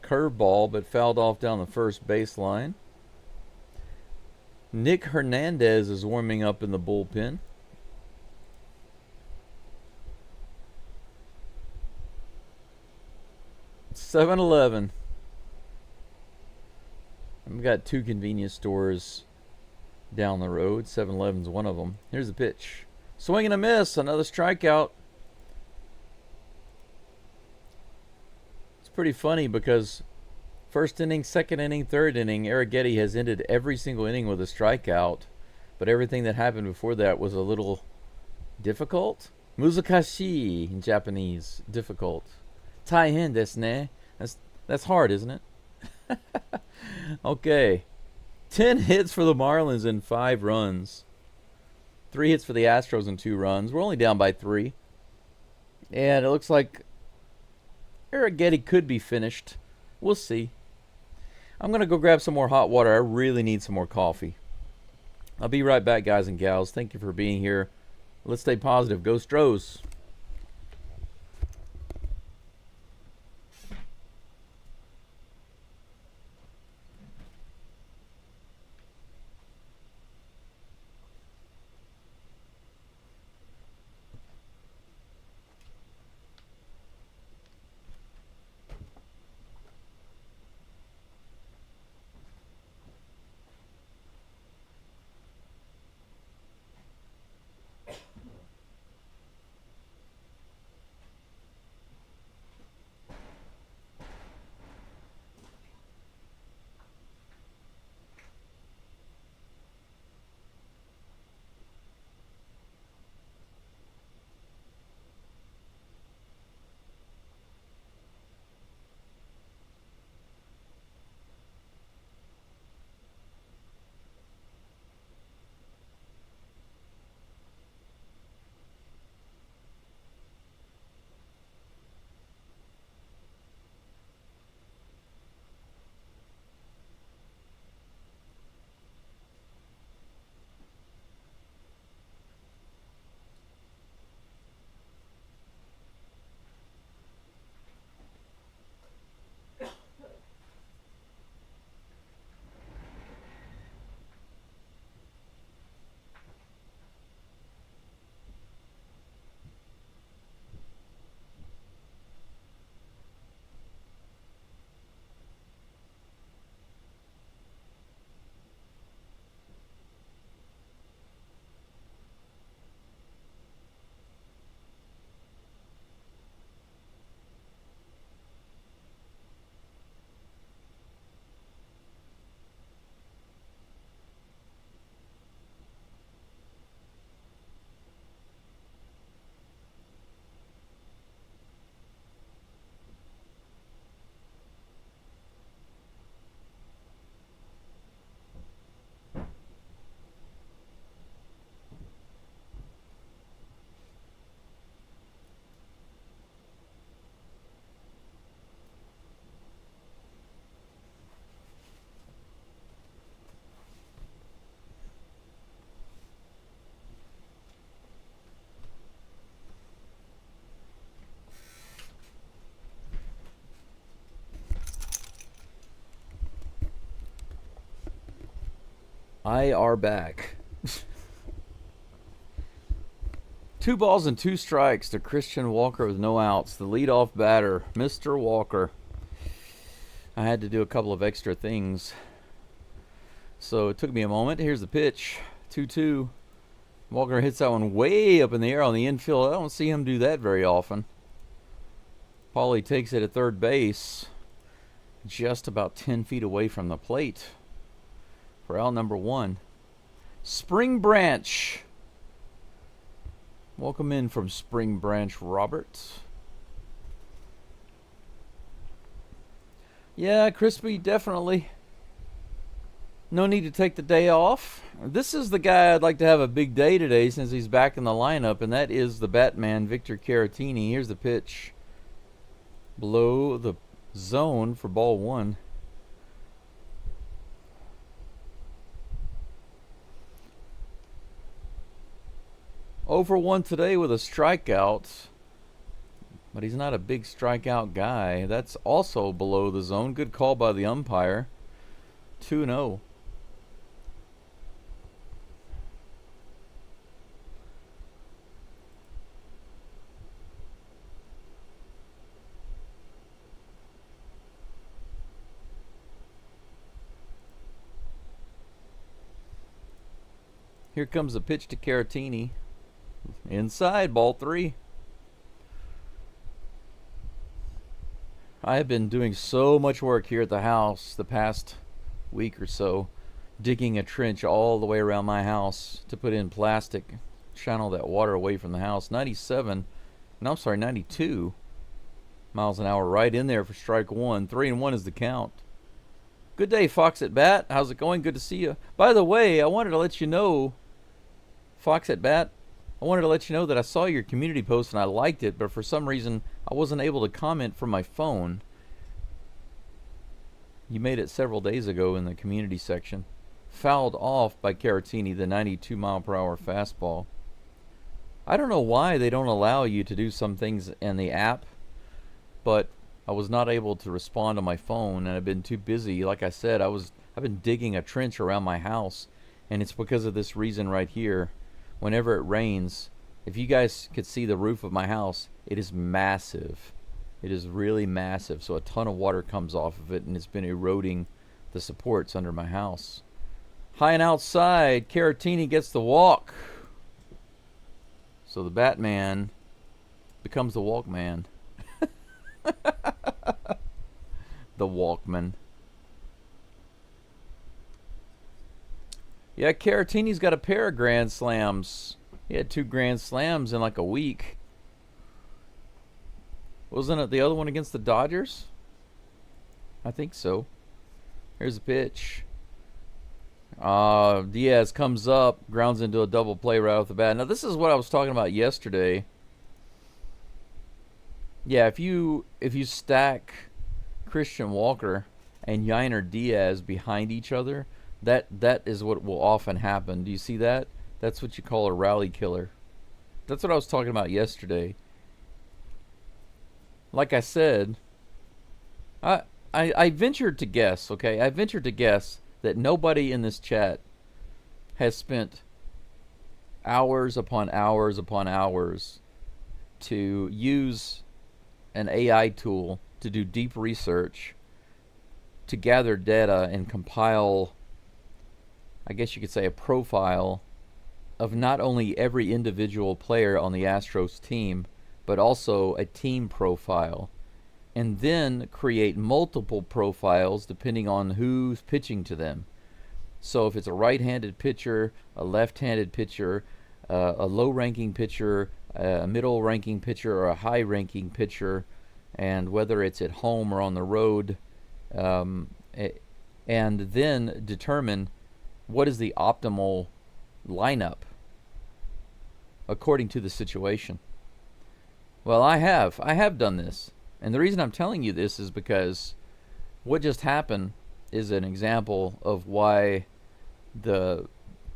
Curveball, but fouled off down the first baseline. Nick Hernandez is warming up in the bullpen. $7-11. We've got 2 convenience stores down the road. 7-Eleven's one of them. Here's the pitch. Swing and a miss. Another strikeout. It's pretty funny because first inning, second inning, third inning, Arrighetti has ended every single inning with a strikeout. But everything that happened before that was a little difficult. Muzakashi in Japanese. Difficult. Taihen desu ne. That's hard, isn't it? Okay. 10 hits for the Marlins and 5 runs. 3 hits for the Astros and 2 runs. We're only down by 3. And it looks like Arrighetti could be finished. We'll see. I'm going to go grab some more hot water. I really need some more coffee. I'll be right back, guys and gals. Thank you for being here. Let's stay positive. Go Stros. I are back. 2 balls and 2 strikes to Christian Walker with no outs. The leadoff batter, Mr. Walker. I had to do a couple of extra things, so it took me a moment. Here's the pitch, 2-2. Walker hits that one way up in the air on the infield. I don't see him do that very often. Paulie takes it at third base, just about 10 feet away from the plate for out number 1. Spring Branch. Welcome in from Spring Branch, Robert. Yeah, Crispy, definitely. No need to take the day off. This is the guy I'd like to have a big day today since he's back in the lineup, and that is the Batman, Victor Caratini. Here's the pitch. Below the zone for ball 1. Over 1 today with a strikeout, but he's not a big strikeout guy. That's also below the zone. Good call by the umpire. 2-0. Here comes the pitch to Caratini. Inside, ball 3. I have been doing so much work here at the house the past week or so, digging a trench all the way around my house to put in plastic, channel that water away from the house. 92 miles an hour right in there for strike 1. 3-1 is the count. Good day, Fox at Bat. How's it going? Good to see you. By the way, I wanted to let you know, Fox at Bat, I wanted to let you know that I saw your community post and I liked it, but for some reason I wasn't able to comment from my phone. You made it several days ago in the community section. Fouled off by Caratini, the 92 mile per hour fastball. I don't know why they don't allow you to do some things in the app, but I was not able to respond on my phone, and I've been too busy. Like I said, I've been digging a trench around my house, and it's because of this reason right here. Whenever it rains, if you guys could see the roof of my house, it is massive. It is really massive, so a ton of water comes off of it, and it's been eroding the supports under my house. High and outside, Caratini gets the walk. So the Batman becomes the Walkman. The Walkman. Yeah, Caratini's got a pair of grand slams. He had 2 grand slams in like a week. Wasn't it the other one against the Dodgers? I think so. Here's the pitch. Diaz comes up, grounds into a double play right off the bat. Now this is what I was talking about yesterday. Yeah, if you stack Christian Walker and Yainer Diaz behind each other, that is what will often happen. Do you see that? That's what you call a rally killer. That's what I was talking about yesterday. Like I said, I ventured to guess, okay? I ventured to guess that nobody in this chat has spent hours upon hours upon hours to use an AI tool to do deep research, to gather data and compile, I guess you could say, a profile of not only every individual player on the Astros team, but also a team profile, and then create multiple profiles depending on who's pitching to them. So if it's a right-handed pitcher, a left-handed pitcher, a low-ranking pitcher, a middle-ranking pitcher, or a high-ranking pitcher, and whether it's at home or on the road, and then determine what is the optimal lineup according to the situation. Well, I have done this, and the reason I'm telling you this is because what just happened is an example of why the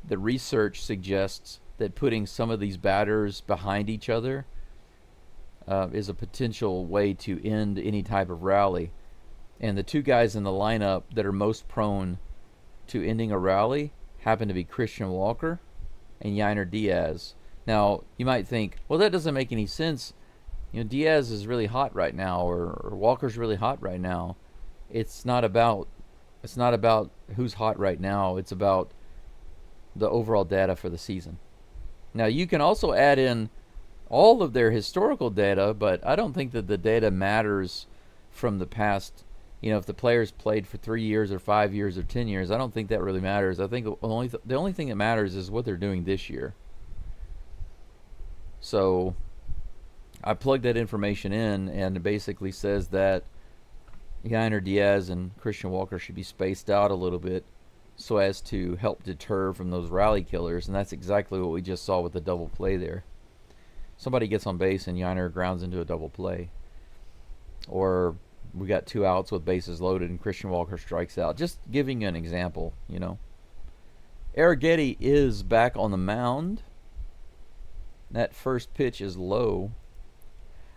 research suggests that putting some of these batters behind each other is a potential way to end any type of rally. And the 2 guys in the lineup that are most prone to ending a rally happened to be Christian Walker and Yainer Diaz. Now, you might think, well, that doesn't make any sense. You know, Diaz is really hot right now, or Walker's really hot right now. It's not about who's hot right now. It's about the overall data for the season. Now, you can also add in all of their historical data, but I don't think that the data matters from the past. You know, if the players played for 3 years or 5 years or 10 years, I don't think that really matters. I think the only thing that matters is what they're doing this year. So I plugged that information in, and it basically says that Yainer Diaz and Christian Walker should be spaced out a little bit so as to help deter from those rally killers, and that's exactly what we just saw with the double play there. Somebody gets on base and Yainer grounds into a double play. Or we got 2 outs with bases loaded and Christian Walker strikes out. Just giving you an example, you know. Arrighetti is back on the mound. That first pitch is low.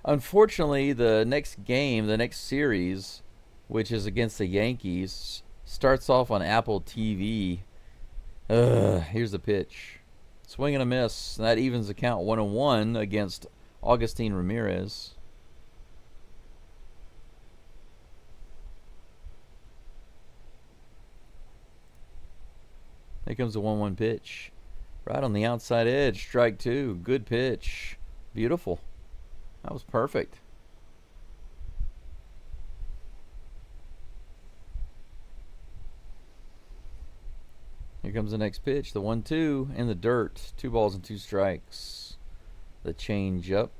Unfortunately, the next game, the next series, which is against the Yankees, starts off on Apple TV. Here's the pitch. Swing and a miss. That evens the count 1-1 against Augustin Ramirez. Here comes the 1-1 pitch. Right on the outside edge. Strike 2. Good pitch. Beautiful. That was perfect. Here comes the next pitch. The 1-2 in the dirt. 2 balls and 2 strikes. The change up.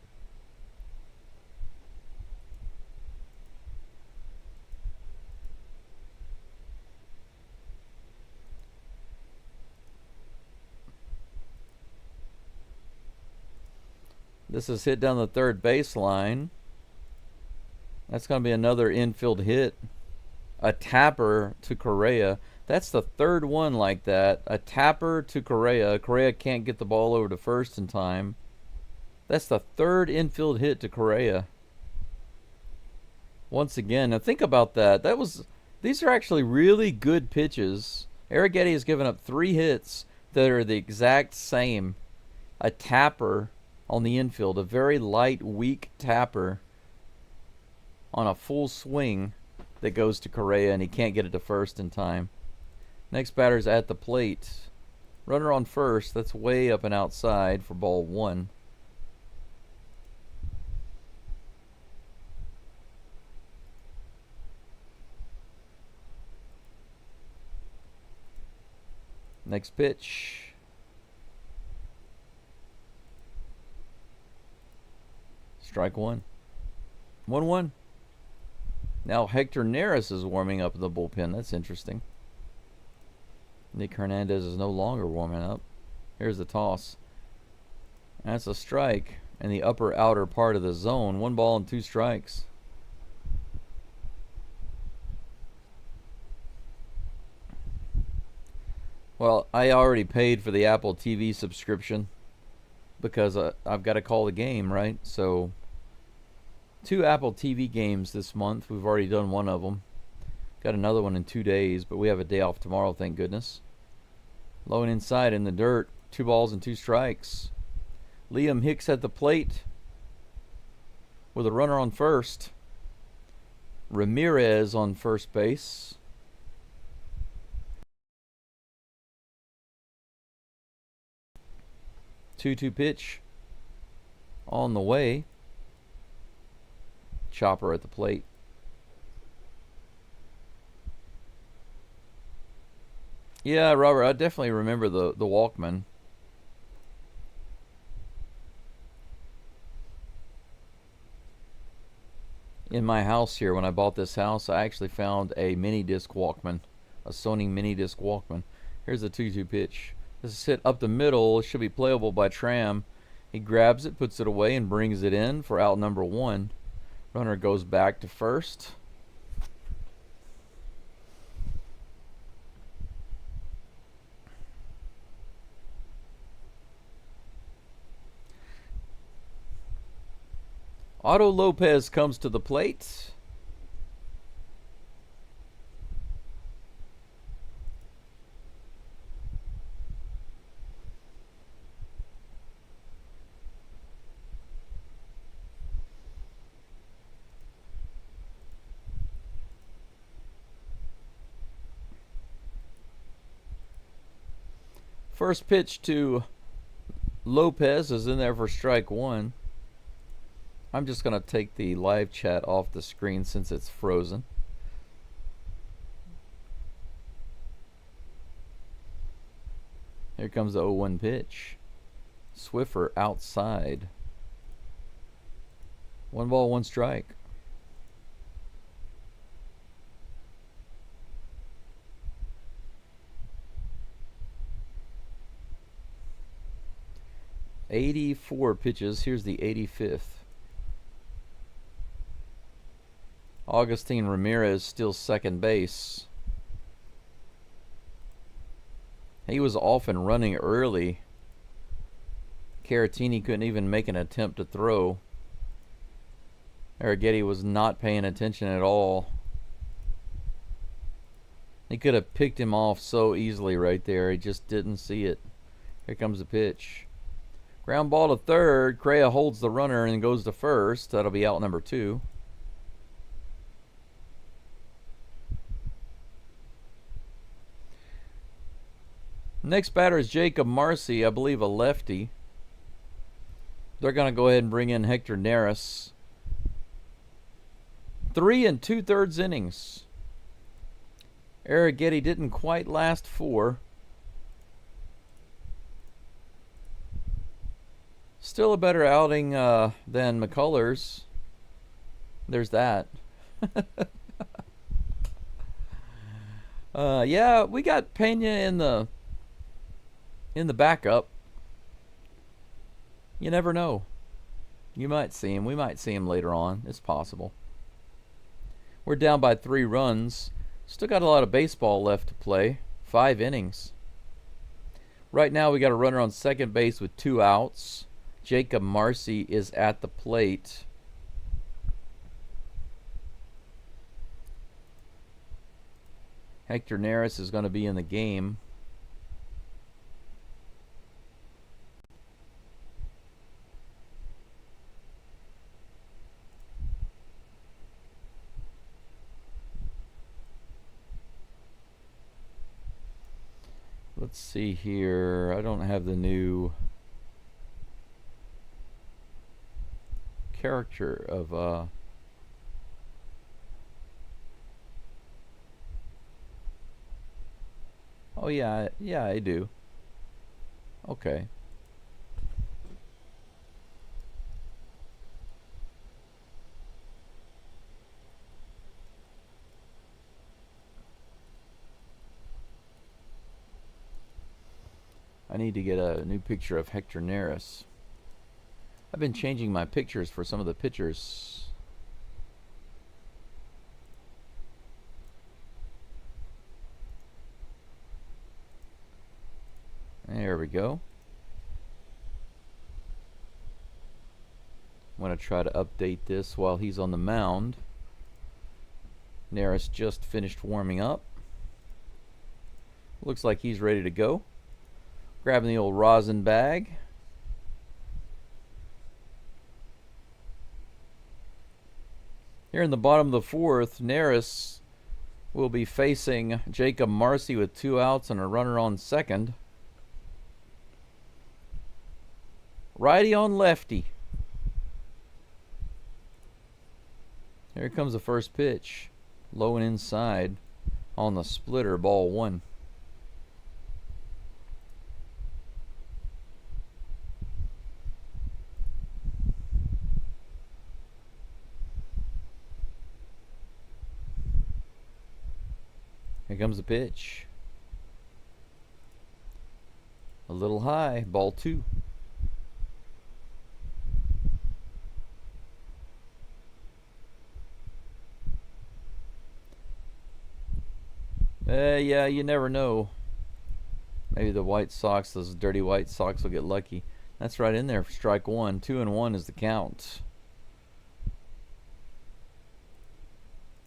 This is hit down the third baseline. That's going to be another infield hit. A tapper to Correa. That's the third one like that. A tapper to Correa. Correa can't get the ball over to first in time. That's the third infield hit to Correa. Once again, now think about that. These are actually really good pitches. Arrighetti has given up 3 hits that are the exact same. A tapper on the infield, a very light, weak tapper on a full swing that goes to Correa, and he can't get it to first in time. Next batter's at the plate. Runner on first. That's way up and outside for ball 1. Next pitch. Strike 1. 1-1. Now Hector Neris is warming up in the bullpen. That's interesting. Nick Hernandez is no longer warming up. Here's the toss. That's a strike in the upper outer part of the zone. 1 ball and 2 strikes. Well, I already paid for the Apple TV subscription because I've got to call the game, right? So 2 Apple TV games this month. We've already done one of them. Got another one in 2 days, but we have a day off tomorrow, thank goodness. Low and inside in the dirt. 2 balls and 2 strikes. Liam Hicks at the plate with a runner on first. Ramirez on first base. Two pitch on the way. Chopper at the plate. Yeah, Robert, I definitely remember the Walkman. In my house here, when I bought this house, I actually found a mini disc Walkman, a Sony mini disc Walkman. Here's the 2-2 pitch. This is hit up the middle. It should be playable by Tram. He grabs it, puts it away, and brings it in for out number 1. Runner goes back to first. Otto Lopez comes to the plate. First pitch to Lopez is in there for strike one. I'm just going to take the live chat off the screen since it's frozen. Here comes the 0-1 pitch. Swiffer outside. 1 ball, 1 strike. '84 pitches. Here's the 85th. Augustine Ramirez still second base. He was off and running early. Caratini couldn't even make an attempt to throw. Arrighetti was not paying attention at all. He could have picked him off so easily right there. He just didn't see it. Here comes the pitch. Ground ball to third. Correa holds the runner and goes to first. That'll be out number 2. Next batter is Jacob Marcy, I believe a lefty. They're going to go ahead and bring in Hector Neris. 3 2/3 innings. Arrighetti didn't quite last 4. Still a better outing than McCullers. There's that. Yeah, we got Pena in the backup. You never know. You might see him. We might see him later on. It's possible. We're down by 3 runs. Still got a lot of baseball left to play. 5 innings. Right now we got a runner on second base with 2 outs. Jacob Marcy is at the plate. Hector Neris is going to be in the game. Let's see here. I don't have the new character of oh yeah, I do. Okay. I need to get a new picture of Hector Neris. I've been changing my pictures for some of the pitchers. There we go. I'm going to try to update this while he's on the mound. Neris just finished warming up. Looks like he's ready to go. Grabbing the old rosin bag. Here in the bottom of the 4th, Neris will be facing Jacob Marcy with 2 outs and a runner on second. Righty on lefty. Here comes the first pitch. Low and inside on the splitter, ball 1. Here comes the pitch. A little high, ball 2. Yeah, you never know. Maybe the White Sox, those dirty White Sox, will get lucky. That's right in there for strike 1. 2-1 is the count.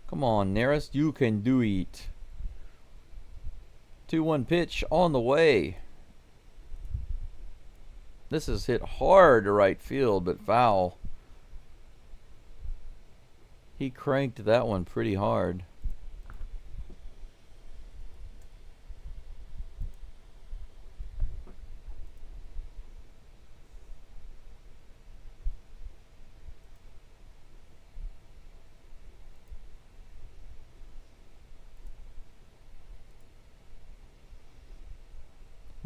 Come on, Neris, you can do it. 2-1 pitch on the way. This is hit hard to right field, but foul. He cranked that one pretty hard.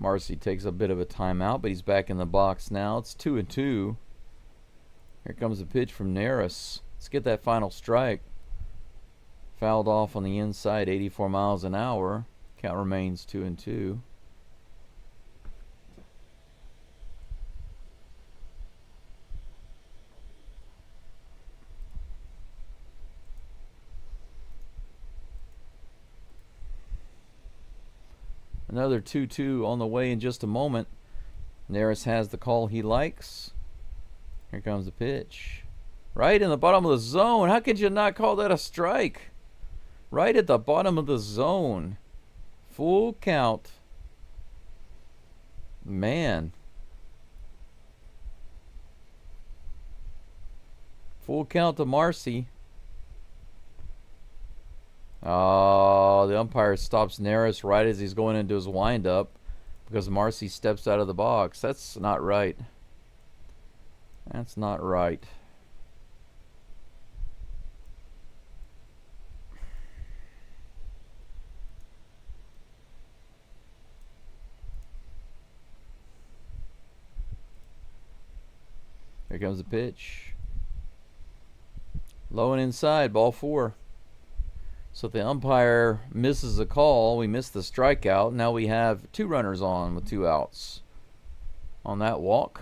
Marcy takes a bit of a timeout, but he's back in the box now. It's 2-2. Here comes a pitch from Neris. Let's get that final strike. Fouled off on the inside, 84 miles an hour. Count remains 2-2. Another 2-2 on the way in just a moment. Neris has the call he likes. Here comes the pitch. Right in the bottom of the zone. How could you not call that a strike? Right at the bottom of the zone. Full count. Man. Full count to Marcy. Oh, the umpire stops Neris right as he's going into his windup because Marcy steps out of the box. That's not right. That's not right. Here comes the pitch. Low and inside, ball 4. So if the umpire misses a call, we miss the strikeout. Now we have 2 runners on with 2 outs on that walk.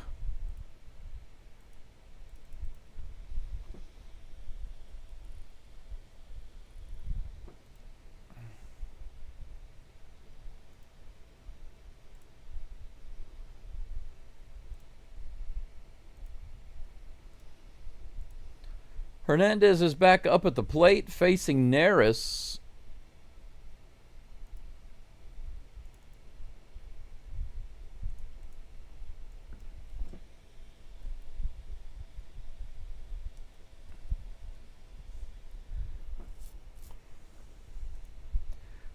Hernandez is back up at the plate facing Neris.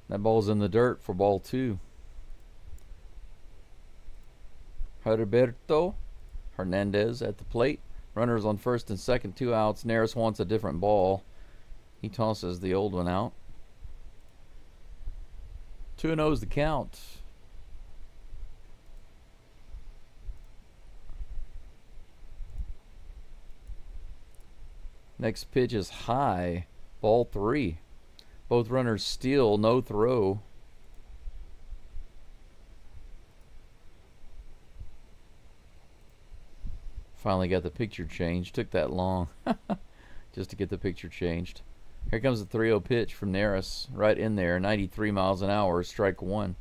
That ball's in the dirt for ball 2. Heriberto Hernandez at the plate. Runners on first and second, 2 outs. Neris wants a different ball. He tosses the old one out. 2-0 is the count. Next pitch is high. Ball 3. Both runners steal, no throw. Finally got the picture changed. Took that long just to get the picture changed. Here comes the 3-0 pitch from Neris. Right in there. 93 miles an hour. Strike 1.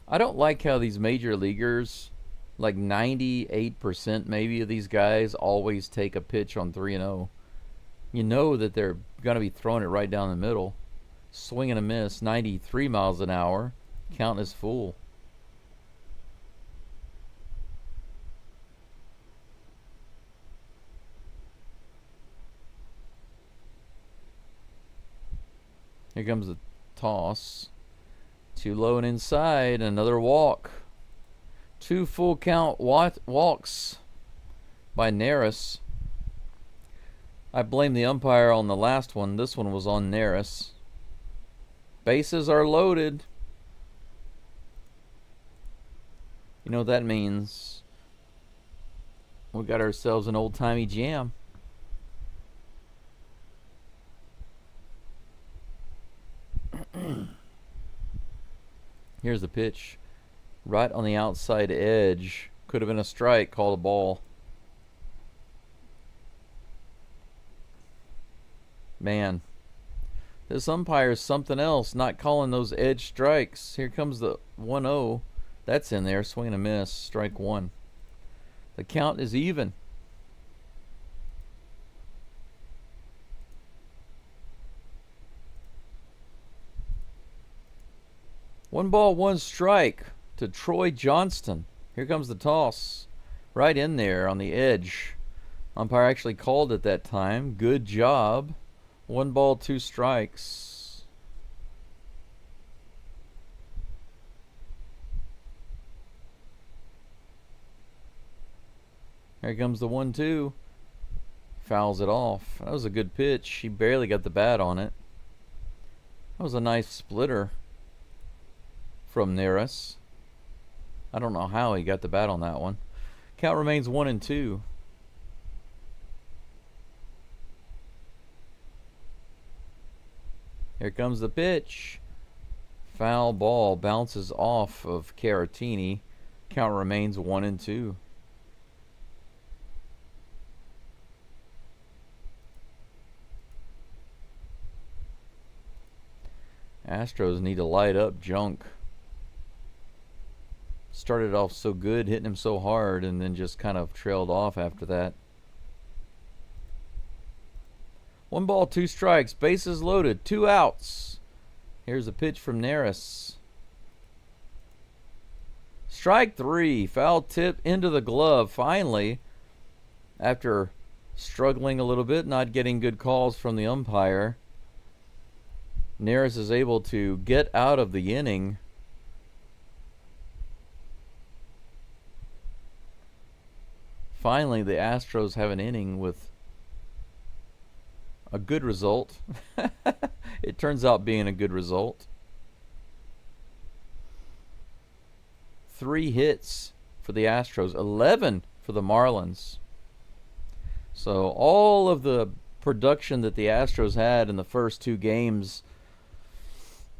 I don't like how these major leaguers, like 98% maybe of these guys, always take a pitch on 3-0. You know that they're going to be throwing it right down the middle. Swing and a miss. 93 miles an hour. Count is full. Here comes the toss. Too low and inside. Another walk. 2 full count walks by Neris. I blame the umpire on the last one. This one was on Neris. Bases are loaded. You know what that means? We got ourselves an old-timey jam. Here's the pitch. Right on the outside edge. Could have been a strike. Call a ball. Man. This umpire is something else. Not calling those edge strikes. Here comes the 1-0. That's in there. Swing and a miss. Strike 1. The count is even. One ball, one strike to Troy Johnston. Here comes the toss. Right in there on the edge. Umpire actually called it that time. Good job. 1 ball, 2 strikes. Here comes the 1-2. Fouls it off. That was a good pitch. He barely got the bat on it. That was a nice splitter from Neris. I don't know how he got the bat on that one. Count remains 1-2. Here comes the pitch. Foul ball bounces off of Caratini. Count remains 1-2. Astros need to light up Junk. Started off so good, hitting him so hard, and then just kind of trailed off after that. 1 ball, 2 strikes, bases loaded, 2 outs. Here's a pitch from Neris. Strike 3, foul tip into the glove. Finally, after struggling a little bit, not getting good calls from the umpire, Neris is able to get out of the inning. Finally, the Astros have an inning with a good result. It turns out being a good result. 3 hits for the Astros, 11 for the Marlins. So all of the production that the Astros had in the first 2 games,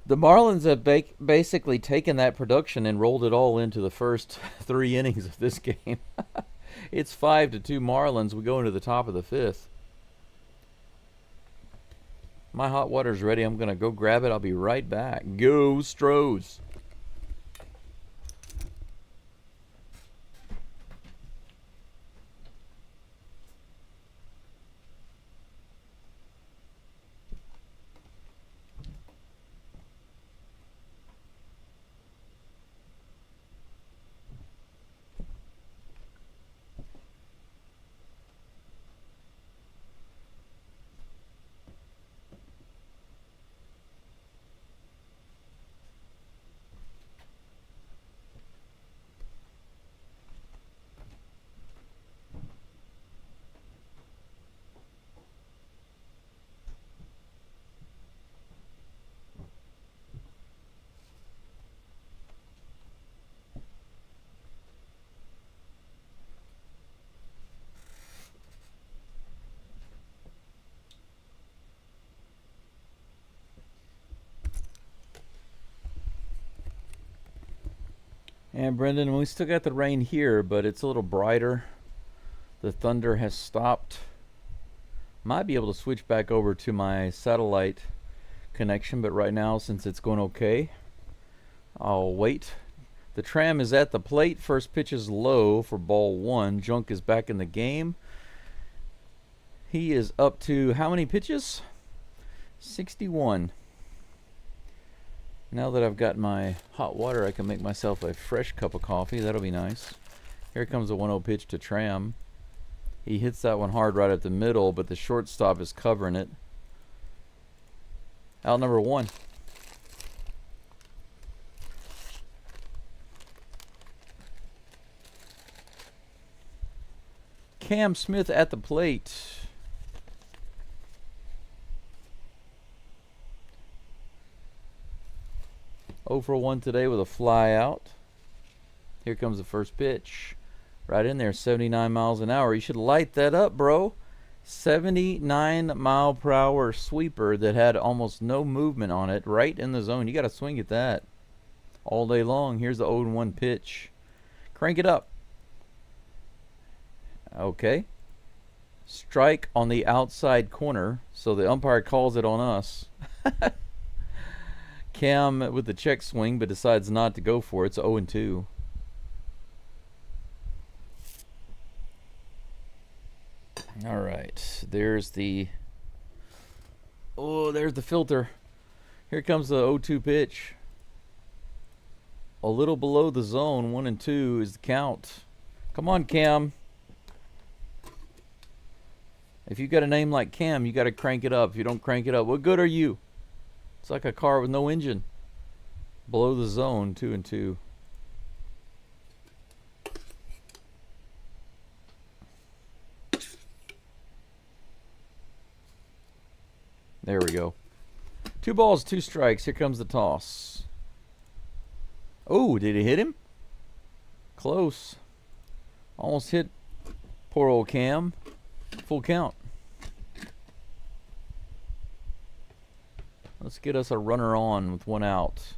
the Marlins have basically taken that production and rolled it all into the first 3 innings of this game. It's 5-2 Marlins. We go into the top of the 5th. My hot water's ready. I'm going to go grab it. I'll be right back. Go Stros. And Brendan, we still got the rain here, but it's a little brighter. The thunder has stopped. Might be able to switch back over to my satellite connection, but right now, since it's going okay, I'll wait. The Tram is at the plate. First pitch is low for ball 1. Junk is back in the game. He is up to how many pitches? 61. Now that I've got my hot water, I can make myself a fresh cup of coffee. That'll be nice. Here comes a 1-0 pitch to Tram. He hits that one hard right at the middle, but the shortstop is covering it. Out number 1. Cam Smith at the plate. For 1 today with a fly out. Here comes the first pitch. Right in there, 79 miles an hour. You should light that up, bro. 79 mile per hour sweeper that had almost no movement on it, right in the zone. You got to swing at that all day long. Here's the 0-1 pitch. Crank it up. Okay. Strike on the outside corner, so the umpire calls it on us. Cam with the check swing, but decides not to go for it. It's 0-2. All right. There's the filter. Here comes the 0-2 pitch. A little below the zone. 1-2 is the count. Come on, Cam. If you got a name like Cam, you got to crank it up. If you don't crank it up, what good are you? It's like a car with no engine. Below the zone, 2-2. There we go. 2 balls, 2 strikes. Here comes the toss. Oh, did he hit him? Close. Almost hit poor old Cam. Full count. Let's get us a runner on with one out.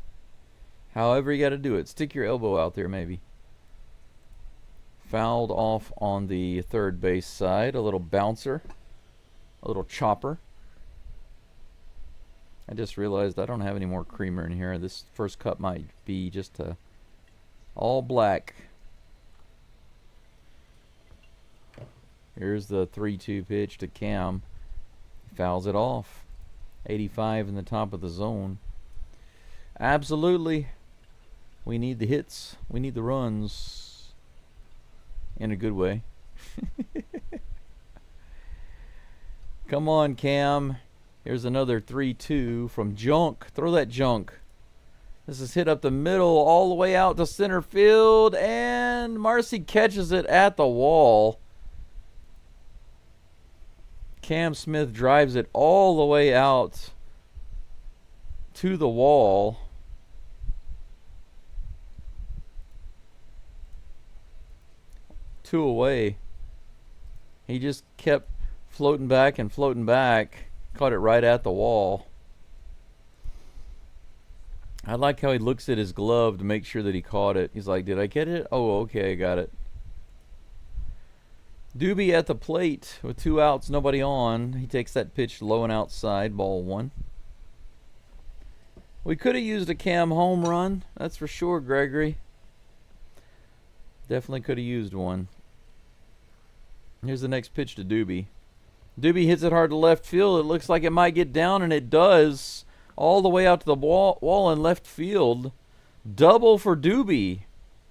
However you got to do it. Stick your elbow out there maybe. Fouled off on the third base side. A little bouncer. A little chopper. I just realized I don't have any more creamer in here. This first cup might be just all black. Here's the 3-2 pitch to Cam. Fouls it off. 85 in the top of the zone. Absolutely. We need the hits. We need the runs. In a good way. Come on, Cam. Here's another 3-2 from Junk. Throw that junk. This is hit up the middle all the way out to center field. And Marcy catches it at the wall. Cam Smith drives it all the way out to the wall. Two away. He just kept floating back and floating back. Caught it right at the wall. I like how he looks at his glove to make sure that he caught it. He's like, did I get it? Oh, okay, I got it. Doobie at the plate with 2 outs, nobody on. He takes that pitch low and outside, ball 1. We could have used a Cam home run, that's for sure, Gregory. Definitely could have used one. Here's the next pitch to Doobie. Doobie hits it hard to left field. It looks like it might get down, and it does. All the way out to the wall in left field. Double for Doobie.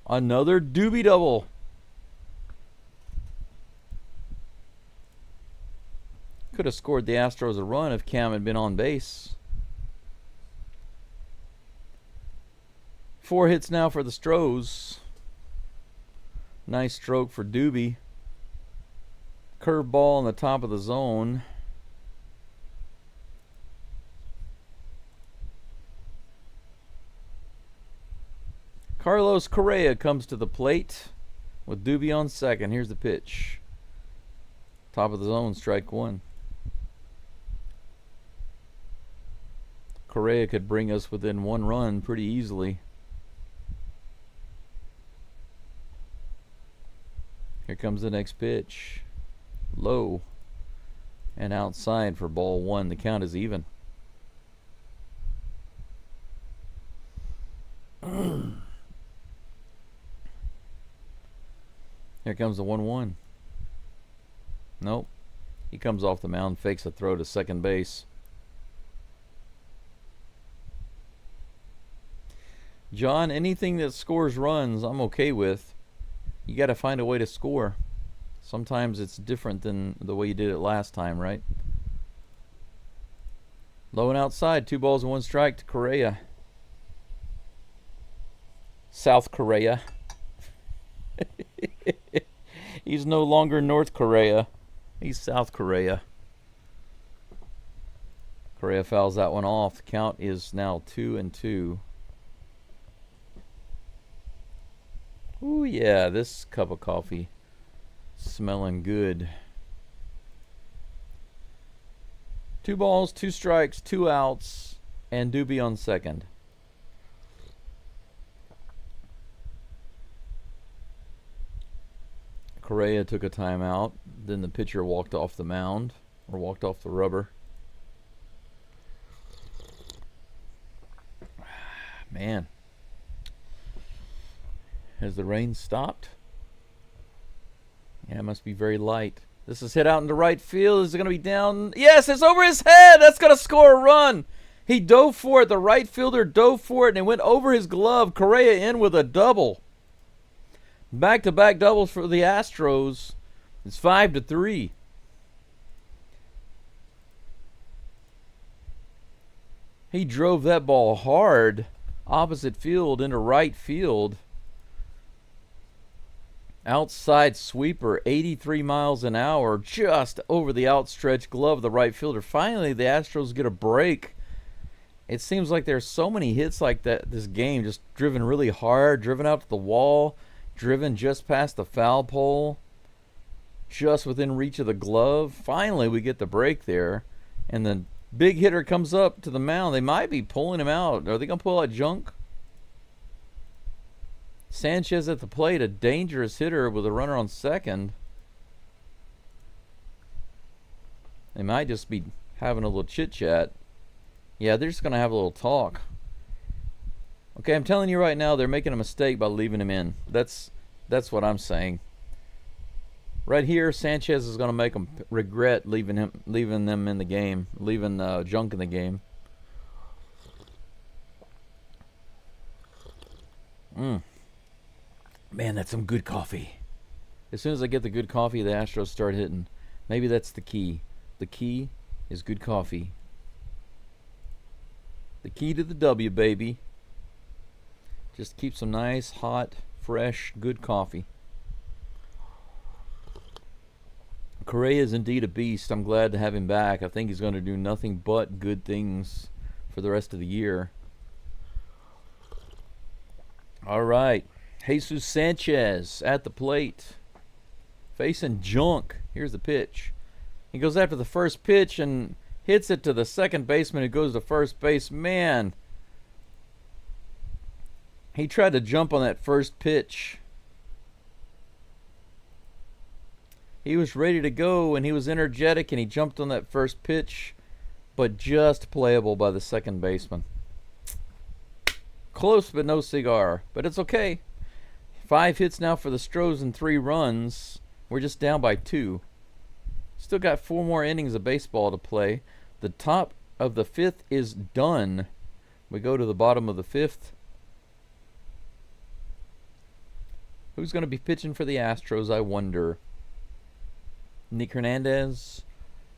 Another Doobie double. Could have scored the Astros a run if Cam had been on base. 4 hits now for the Stros. Nice stroke for Doobie. Curveball on the top of the zone. Carlos Correa comes to the plate with Doobie on second. Here's the pitch. Top of the zone, strike 1. Correa could bring us within 1 run pretty easily. Here comes the next pitch. Low and outside for ball 1. The count is even. Here comes the 1-1. Nope. He comes off the mound, fakes a throw to second base. John, anything that scores runs, I'm okay with. You got to find a way to score. Sometimes it's different than the way you did it last time, right? Low and outside, 2 balls and 1 strike to Correa. South Korea. He's no longer North Korea. He's South Korea. Correa fouls that one off. The count is now 2-2. Ooh, yeah, this cup of coffee smelling good. 2 balls, 2 strikes, 2 outs, and Doobie on second. Correa took a timeout. Then the pitcher walked off the mound, or walked off the rubber. Man. Has the rain stopped? Yeah, it must be very light. This is hit out into right field. Is it going to be down? Yes, it's over his head. That's going to score a run. He dove for it. The right fielder dove for it, and it went over his glove. Correa in with a double. Back-to-back doubles for the Astros. It's 5-3. He drove that ball hard opposite field into right field. Outside sweeper, 83 miles an hour, just over the outstretched glove of the right fielder. Finally, the Astros get a break. It seems like there's so many hits like that this game, just driven really hard, driven out to the wall. Driven just past the foul pole. Just within reach of the glove. Finally, we get the break there. And the big hitter comes up to the mound. They might be pulling him out. Are they going to pull out Junk? Sanchez at the plate, a dangerous hitter with a runner on second. They might just be having a little chit-chat. Yeah, they're just going to have a little talk. Okay, I'm telling you right now, they're making a mistake by leaving him in. That's what I'm saying. Right here, Sanchez is going to make them regret leaving them in the game, leaving Junk in the game. Man, that's some good coffee. As soon as I get the good coffee, the Astros start hitting. Maybe that's the key. The key is good coffee. The key to the W, baby. Just keep some nice, hot, fresh, good coffee. Correa is indeed a beast. I'm glad to have him back. I think he's going to do nothing but good things for the rest of the year. All right. Jesus Sanchez at the plate. Facing Junk. Here's the pitch. He goes after the first pitch and hits it to the second baseman who goes to first base. Man. He tried to jump on that first pitch. He was ready to go and he was energetic and he jumped on that first pitch, but just playable by the second baseman. Close but no cigar, but it's okay. 5 hits now for the Stros and 3 runs. We're just down by 2. Still got 4 more innings of baseball to play. The top of the 5th is done. We go to the bottom of the 5th. Who's going to be pitching for the Astros, I wonder? Nick Hernandez?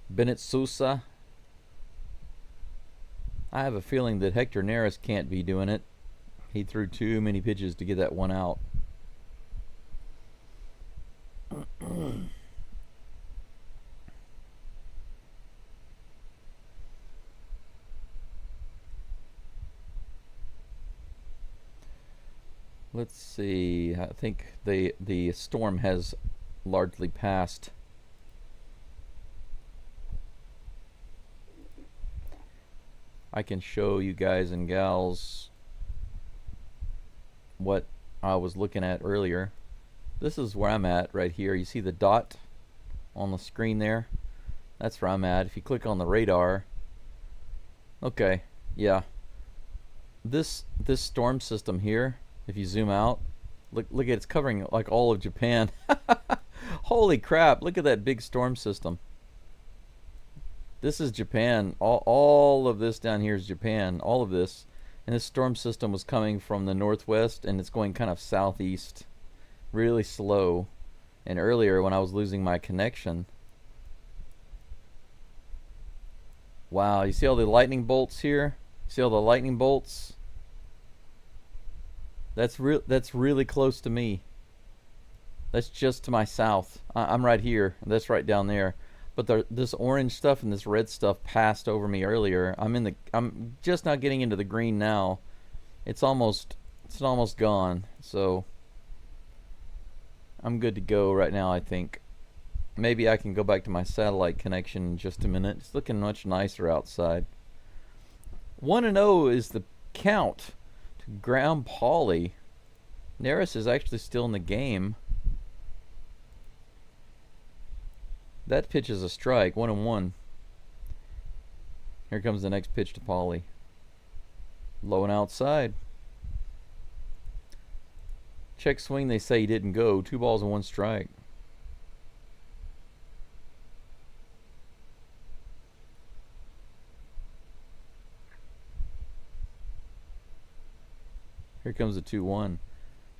Bennett Sousa? I have a feeling that Hector Neris can't be doing it. He threw too many pitches to get that one out. Let's see. I think the storm has largely passed. I can show you guys and gals what I was looking at earlier. This is where I'm at right here. You see the dot on the screen there? That's where I'm at. If you click on the radar. Okay, yeah. This storm system here, if you zoom out, look at it's covering like all of Japan. Holy crap, look at that big storm system. This is Japan. All of this down here is Japan. All of this. And this storm system was coming from the northwest and it's going kind of southeast. Really slow. And earlier when I was losing my connection. Wow, you see all the lightning bolts here? See all the lightning bolts? That's really close to me. That's just to my south. I'm right here. That's right down there. But this orange stuff and this red stuff passed over me earlier. I'm just not getting into the green now. It's almost gone. So I'm good to go right now, I think. Maybe I can go back to my satellite connection in just a minute. It's looking much nicer outside. 1-0 is the count to Graham Pauley. Neris is actually still in the game. That pitch is a strike, 1-1. Here comes the next pitch to Pauley. Low and outside. Check swing, they say he didn't go. 2 balls and 1 strike. Here comes the 2-1.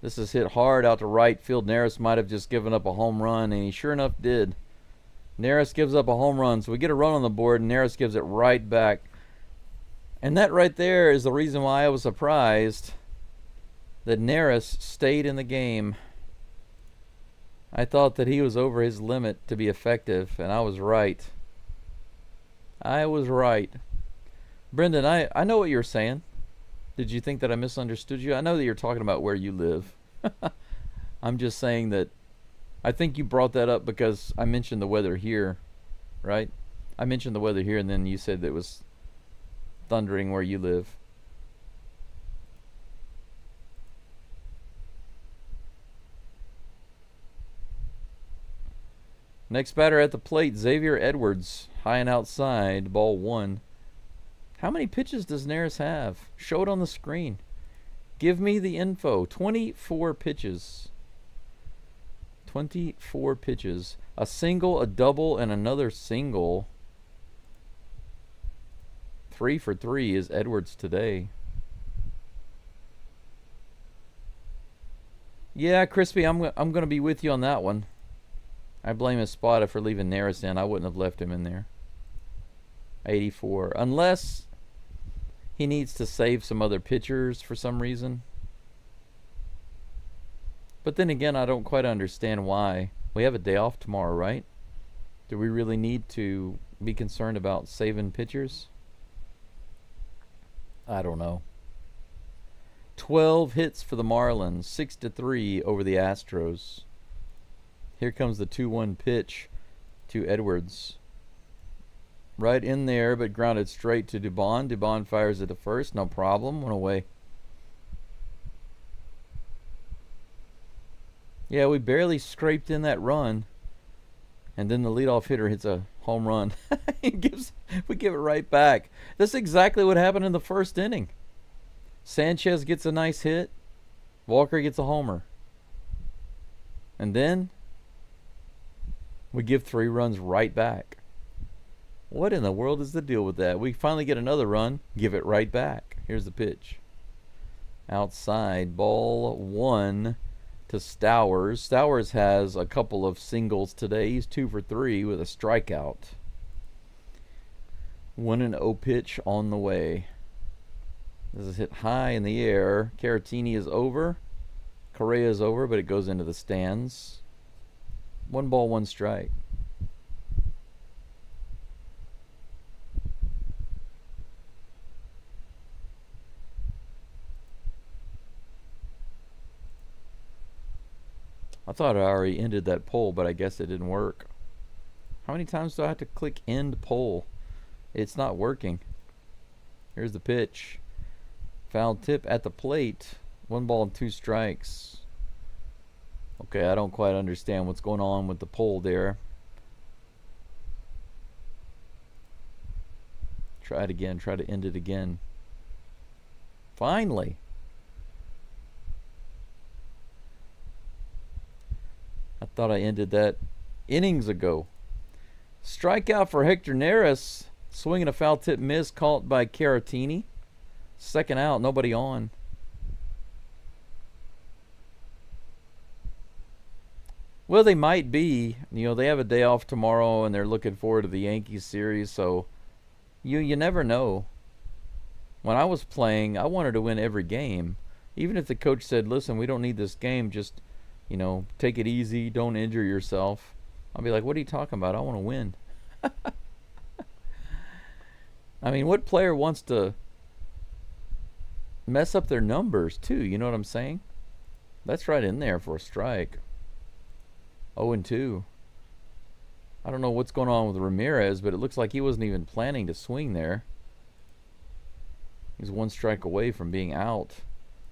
This is hit hard out to right field. Neris might have just given up a home run, and he sure enough did. Neris gives up a home run, so we get a run on the board, and Neris gives it right back. And that right there is the reason why I was surprised that Neris stayed in the game. I thought that he was over his limit to be effective, and I was right. I was right. Brendan, I know what you're saying. Did you think that I misunderstood you? I know that you're talking about where you live. I'm just saying that I think you brought that up because I mentioned the weather here, right? I mentioned the weather here, and then you said that it was thundering where you live. Next batter at the plate, Xavier Edwards, high and outside, ball 1. How many pitches does Neris have? Show it on the screen. Give me the info. 24 pitches. 24 pitches. A single, a double, and another single. 3 for 3 is Edwards today. Yeah, Crispy, I'm going to be with you on that one. I blame Espada for leaving Neris in. I wouldn't have left him in there. 84. Unless he needs to save some other pitchers for some reason. But then again, I don't quite understand why. We have a day off tomorrow, right? Do we really need to be concerned about saving pitchers? I don't know. 12 hits for the Marlins. 6-3 over the Astros. Here comes the 2-1 pitch to Edwards. Right in there, but grounded straight to Dubon. Dubon fires it to first. No problem. Went away. Yeah, we barely scraped in that run. And then the leadoff hitter hits a home run. We give it right back. That's exactly what happened in the first inning. Sanchez gets a nice hit. Walker gets a homer. And then we give 3 runs right back. What in the world is the deal with that? We finally get another run, give it right back. Here's the pitch. Outside, ball 1 to Stowers. Stowers has a couple of singles today. He's 2 for 3 with a strikeout. 1-0 pitch on the way. This is hit high in the air. Caratini is over. Correa is over, but it goes into the stands. 1 ball, 1 strike. I thought I already ended that poll, but I guess it didn't work. How many times do I have to click end poll? It's not working. Here's the pitch. Foul tip at the plate. 1 ball and 2 strikes. Okay, I don't quite understand what's going on with the poll there. Try it again. Try to end it again. Finally. I thought I ended that innings ago. Strikeout for Hector Neris. Swinging a foul tip miss caught by Caratini. Second out, nobody on. Well, they might be. You know, they have a day off tomorrow, and they're looking forward to the Yankees series, so you never know. When I was playing, I wanted to win every game. Even if the coach said, listen, we don't need this game, just, you know, take it easy, don't injure yourself. I'll be like, what are you talking about? I want to win. I mean, what player wants to mess up their numbers, too? You know what I'm saying? That's right in there for a strike. 0-2. I don't know what's going on with Ramirez, but it looks like he wasn't even planning to swing there. He's 1 strike away from being out.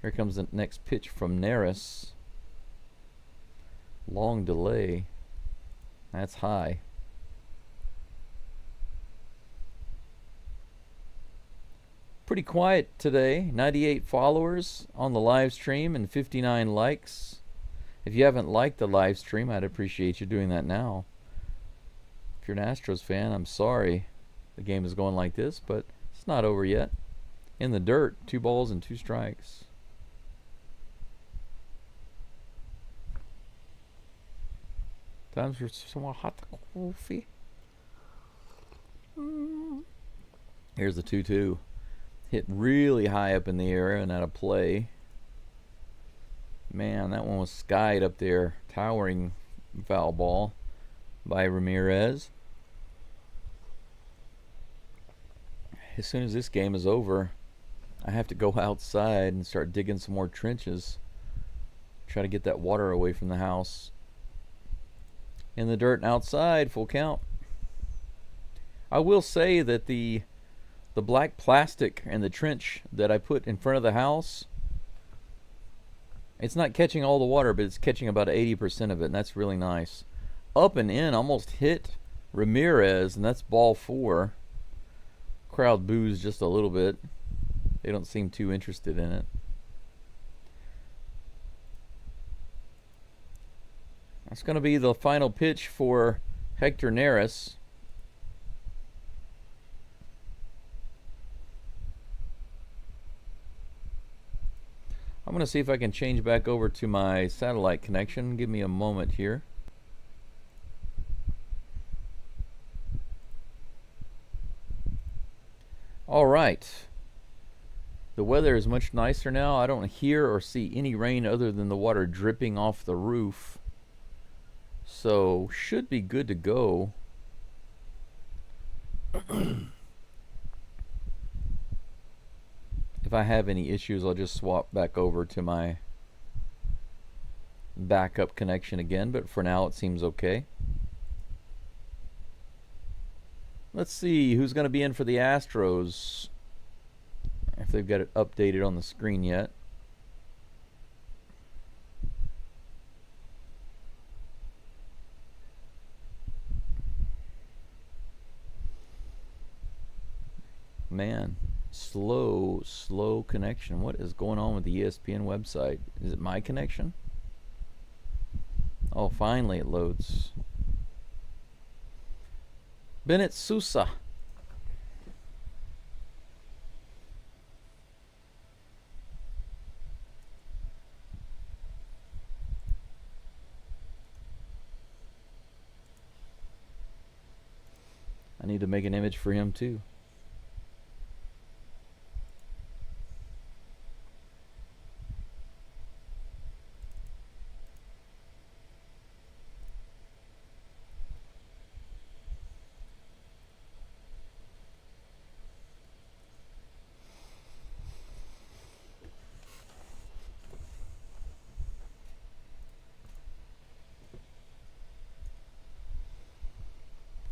Here comes the next pitch from Neris. Long delay. That's high. Pretty quiet today. 98 followers on the live stream and 59 likes. If you haven't liked the live stream, I'd appreciate you doing that now. If you're an Astros fan, I'm sorry the game is going like this, but it's not over yet. In the dirt, 2 balls and 2 strikes. Time for some hot coffee. Here's the 2-2. Hit really high up in the air and out of play. Man, that one was skied up there. Towering foul ball by Ramirez. As soon as this game is over, I have to go outside and start digging some more trenches. Try to get that water away from the house. In the dirt and outside, full count. I will say that the black plastic and the trench that I put in front of the house, it's not catching all the water, but it's catching about 80% of it, and that's really nice. Up and in, almost hit Ramirez, and that's ball 4. Crowd boos just a little bit. They don't seem too interested in it. That's going to be the final pitch for Hector Neris. I'm going to see if I can change back over to my satellite connection. Give me a moment here. All right. The weather is much nicer now. I don't hear or see any rain other than the water dripping off the roof. So, should be good to go. If I have any issues, I'll just swap back over to my backup connection again, but for now it seems okay. Let's see who's going to be in for the Astros, if they've got it updated on the screen yet. Man, slow connection. What is going on with the ESPN website? Is it my connection? Oh, finally it loads. Bennett Sousa. I need to make an image for him too.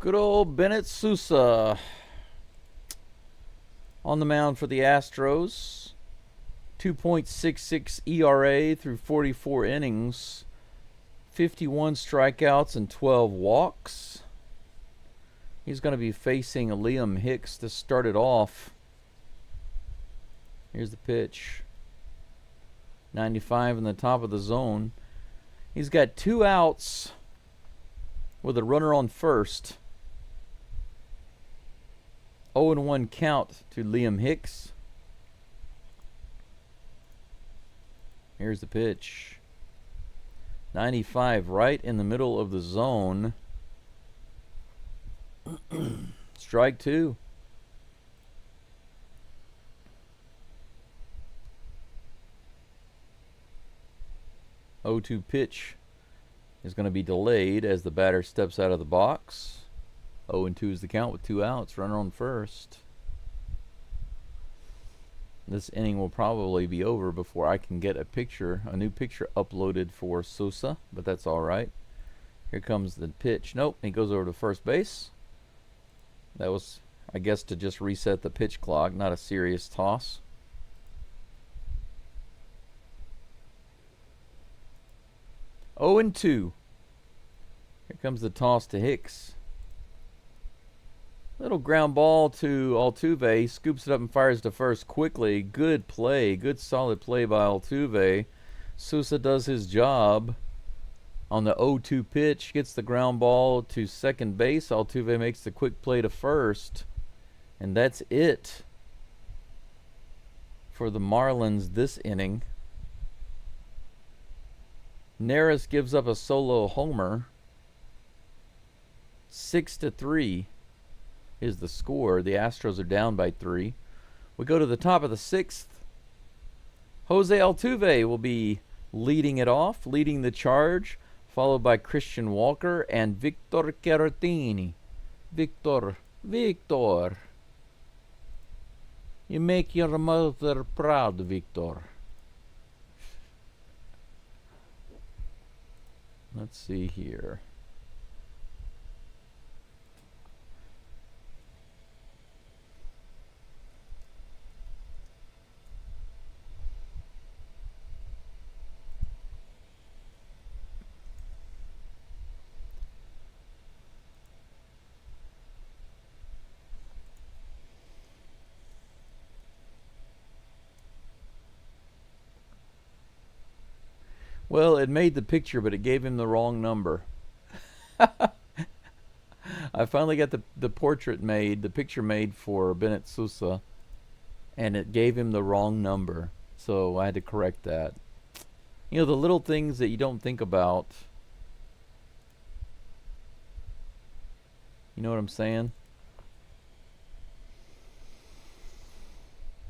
Good old Bennett Sousa on the mound for the Astros. 2.66 ERA through 44 innings. 51 strikeouts and 12 walks. He's going to be facing Liam Hicks to start it off. Here's the pitch. 95 in the top of the zone. He's got 2 outs with a runner on first. 0-1 count to Liam Hicks. Here's the pitch. 95 right in the middle of the zone. Strike 2. Oh, 2 pitch is going to be delayed as the batter steps out of the box. 0-2 is the count with 2 outs. Runner on first. This inning will probably be over before I can get a new picture uploaded for Sousa, but that's all right. Here comes the pitch. Nope, he goes over to first base. That was, I guess, to just reset the pitch clock, not a serious toss. Oh, and 2. Here comes the toss to Hicks. Little ground ball to Altuve. Scoops it up and fires to first quickly. Good play. Good solid play by Altuve. Sousa does his job on the 0-2 pitch. Gets the ground ball to second base. Altuve makes the quick play to first. And that's it for the Marlins this inning. Neris gives up a solo homer. 6-3 is the score. The Astros are down by 3. We go to the top of the 6th. Jose Altuve will be leading it off, leading the charge, followed by Christian Walker and Victor Caratini. Victor. You make your mother proud, Victor. Let's see here. Well, it made the picture, but it gave him the wrong number. I finally got the portrait made, the picture made for Bennett Sousa, and it gave him the wrong number. So I had to correct that. You know, the little things that you don't think about. You know what I'm saying?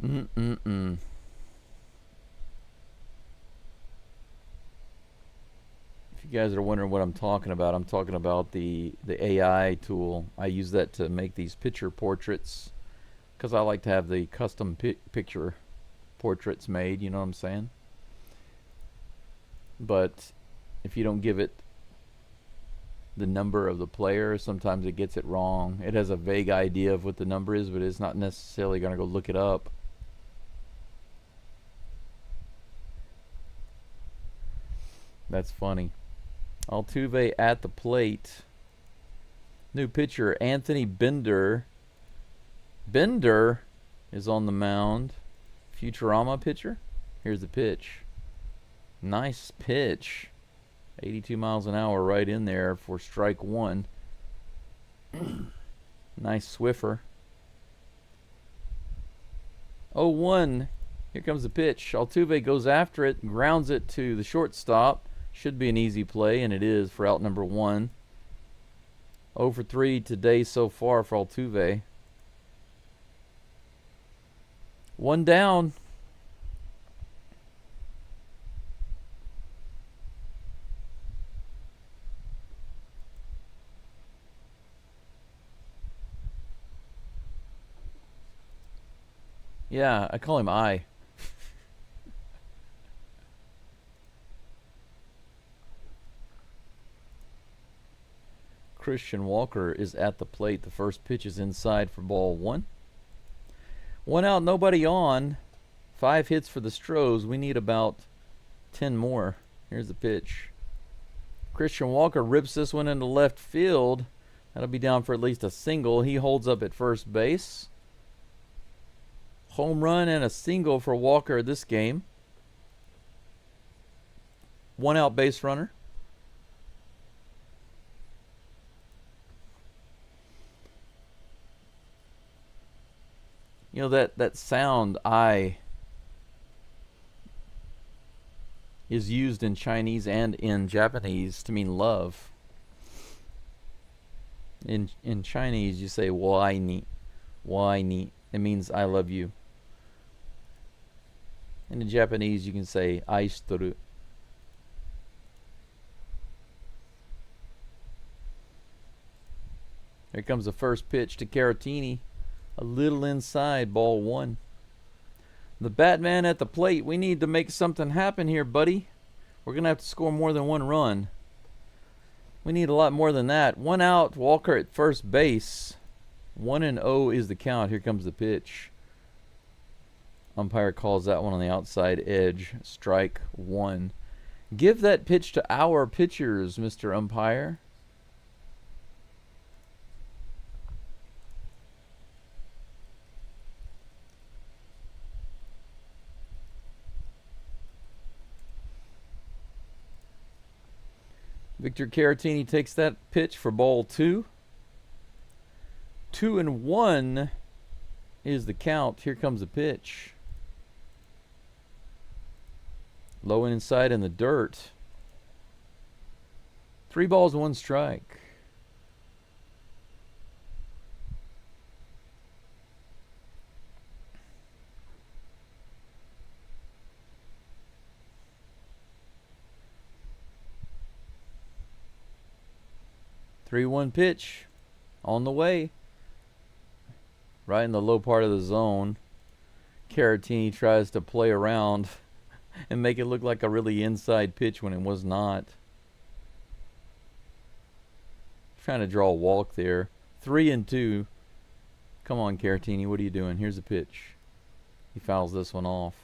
Mm-mm-mm. If you guys are wondering what I'm talking about the AI tool. I use that to make these picture portraits because I like to have the custom picture portraits made, you know what I'm saying? But if you don't give it the number of the player, sometimes it gets it wrong. It has a vague idea of what the number is, but it's not necessarily going to go look it up. That's funny. Altuve at the plate. New pitcher, Anthony Bender. Bender is on the mound. Futurama pitcher. Here's the pitch. Nice pitch. 82 miles an hour right in there for strike one. Nice Swiffer. 0-1. Here comes the pitch. Altuve goes after it, grounds it to the shortstop. Should be an easy play, and it is for out number 1. 0 for 3 today so far for Altuve. 1 down. Yeah, I call him I. Christian Walker is at the plate. The first pitch is inside for ball 1. 1 out, nobody on. 5 hits for the Stros. We need about 10 more. Here's the pitch. Christian Walker rips this one into left field. That'll be down for at least a single. He holds up at first base. Home run and a single for Walker this game. 1 out base runner. You know, that sound I is used in Chinese and in Japanese to mean love. In Chinese you say 我爱你, 我爱你. It means I love you. And in Japanese you can say 愛してる. Here comes the first pitch to Caratini. A little inside, ball 1. The Batman at the plate. We need to make something happen here, buddy. We're going to have to score more than 1 run. We need a lot more than that. 1 out, Walker at first base. 1-0 is the count. Here comes the pitch. Umpire calls that one on the outside edge. Strike 1. Give that pitch to our pitchers, Mr. Umpire. Victor Caratini takes that pitch for ball 2. 2-1 is the count. Here comes the pitch. Low inside in the dirt. 3 balls, 1 strike. Three-one pitch on the way. Right in the low part of the zone. Caratini tries to play around and make it look like a really inside pitch when it was not. Trying to draw a walk there. 3-2. Come on, Caratini. What are you doing? Here's a pitch. He fouls this one off.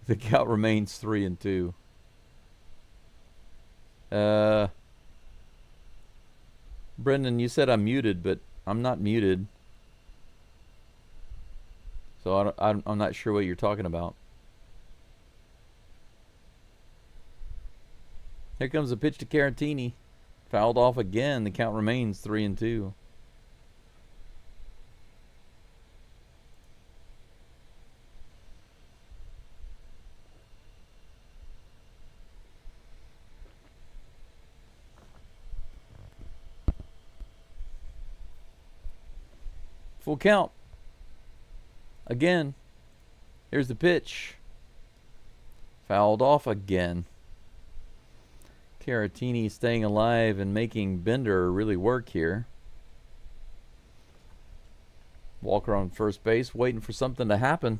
The count remains 3-2. Brendan, you said I'm muted, but I'm not muted. So I'm not sure what you're talking about. Here comes a pitch to Caratini. Fouled off again. The count remains 3-2. Full count. Again. Here's the pitch. Fouled off again. Caratini staying alive and making Bender really work here. Walker on first base, waiting for something to happen.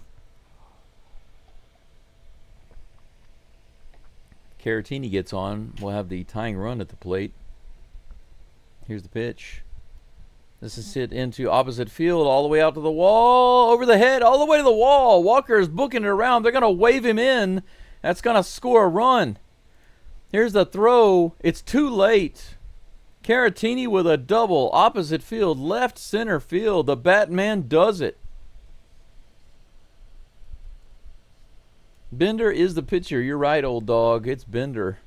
Caratini gets on. We'll have the tying run at the plate. Here's the pitch. This is hit into opposite field, all the way out to the wall, over the head, all the way to the wall. Walker is booking it around. They're going to wave him in. That's going to score a run. Here's the throw. It's too late. Caratini with a double, opposite field, left center field. The Batman does it. Bender is the pitcher. You're right, old dog. It's Bender.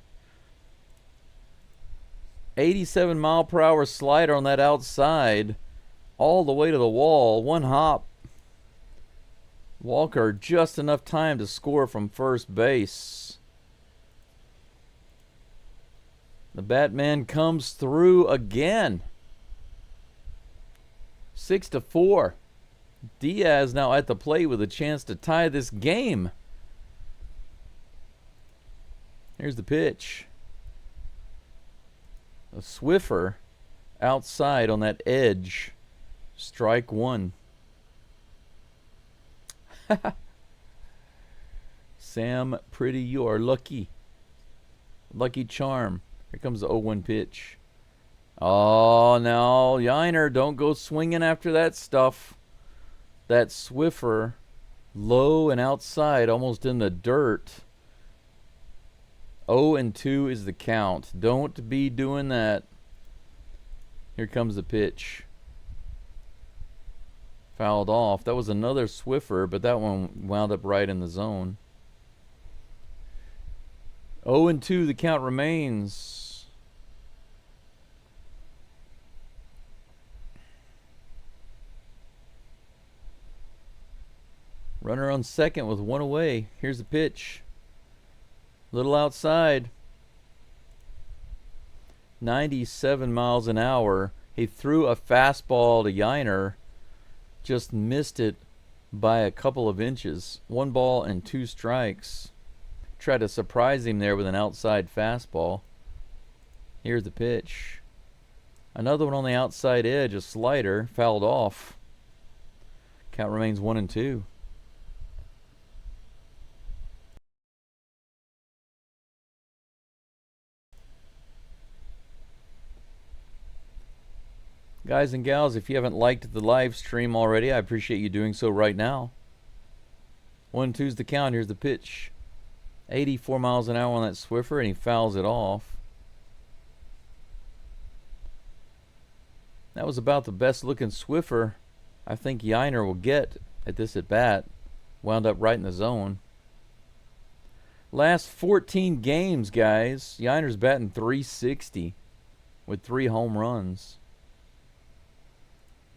87-mile-per-hour slider on that outside, all the way to the wall. One hop. Walker just enough time to score from first base. The Batman comes through again. 6-4. Diaz now at the plate with a chance to tie this game. Here's the pitch. A Swiffer outside on that edge. Strike one. Sam Pretty, you are lucky. Lucky charm. Here comes the 0-1 pitch. Oh, no. Yiner, don't go swinging after that stuff. That Swiffer low and outside, almost in the dirt. 0-2 is the count. Don't be doing that. Here comes the pitch. Fouled off. That was another Swiffer, but that one wound up right in the zone. 0-2, the count remains. Runner on second with one away. Here's the pitch. Little outside. 97 miles an hour. He threw a fastball to Yiner. Just missed it by a couple of inches. 1 ball and 2 strikes. Tried to surprise him there with an outside fastball. Here's the pitch. Another one on the outside edge, a slider, fouled off. Count remains 1-2. Guys and gals, if you haven't liked the live stream already, I appreciate you doing so right now. 1-2's the count. Here's the pitch. 84 miles an hour on that Swiffer, and he fouls it off. That was about the best looking Swiffer I think Yiner will get at this at bat. Wound up right in the zone. Last 14 games, guys, Yiner's batting .360 with 3 home runs.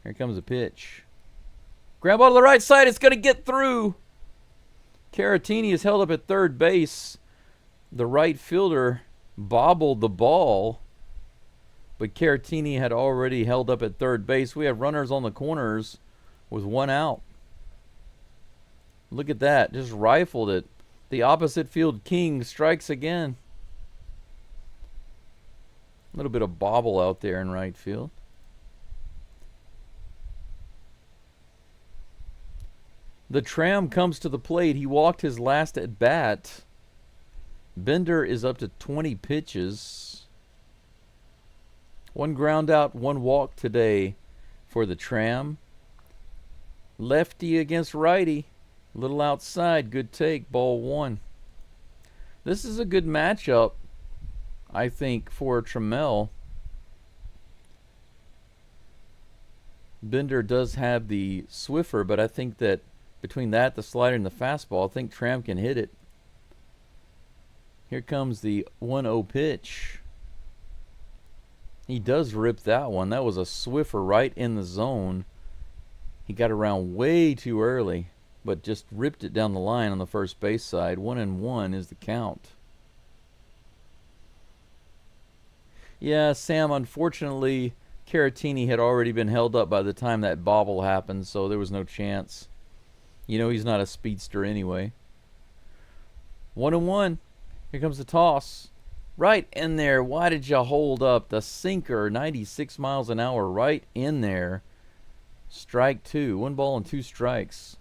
Here comes a pitch. Grab ball to the right side. It's going to get through. Caratini is held up at third base. The right fielder bobbled the ball, but Caratini had already held up at third base. We have runners on the corners with 1 out. Look at that. Just rifled it. The opposite field king strikes again. A little bit of bobble out there in right field. The Tram comes to the plate. He walked his last at bat. Bender is up to 20 pitches. One ground out, one walk today for the Tram. Lefty against righty. A little outside. Good take. Ball one. This is a good matchup, I think, for Trammell. Bender does have the Swiffer, but I think that between that, the slider, and the fastball, I think Tram can hit it. Here comes the 1-0 pitch. He does rip that one. That was a Swiffer right in the zone. He got around way too early, but just ripped it down the line on the first base side. 1-1 is the count. Yeah, Sam, unfortunately, Caratini had already been held up by the time that bobble happened, so there was no chance. You know he's not a speedster anyway. 1-1. Here comes the toss. Right in there. Why did you hold up? The sinker, 96 miles an hour, right in there. Strike two. 1 ball and 2 strikes.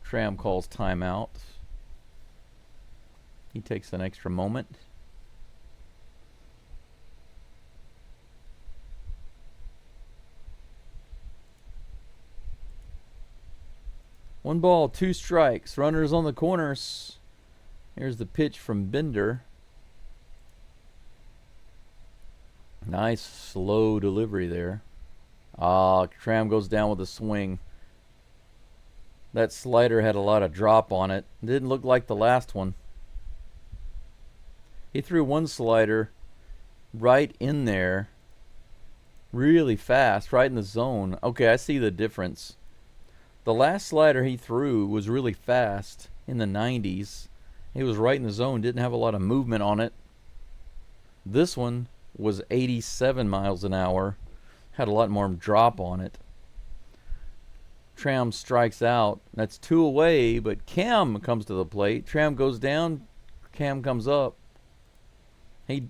Tram calls timeout. He takes an extra moment. One ball, 2 strikes. Runners on the corners. Here's the pitch from Bender. Nice slow delivery there. Tram goes down with a swing. That slider had a lot of drop on it. Didn't look like the last one. He threw one slider right in there. Really fast, right in the zone. Okay, I see the difference. The last slider he threw was really fast in the 90s. It was right in the zone, didn't have a lot of movement on it. This one was 87 miles an hour, had a lot more drop on it. Tram strikes out. That's 2 away, but Cam comes to the plate. Tram goes down, Cam comes up. He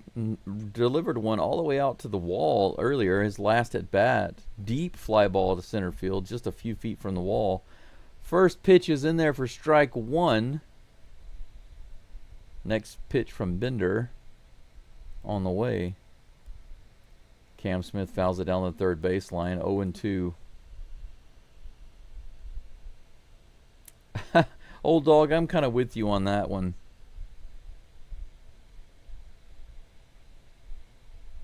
delivered one all the way out to the wall earlier, his last at bat. Deep fly ball to center field, just a few feet from the wall. First pitch is in there for strike 1. Next pitch from Bender on the way. Cam Smith fouls it down the third baseline. 0-2. Old dog, I'm kind of with you on that one.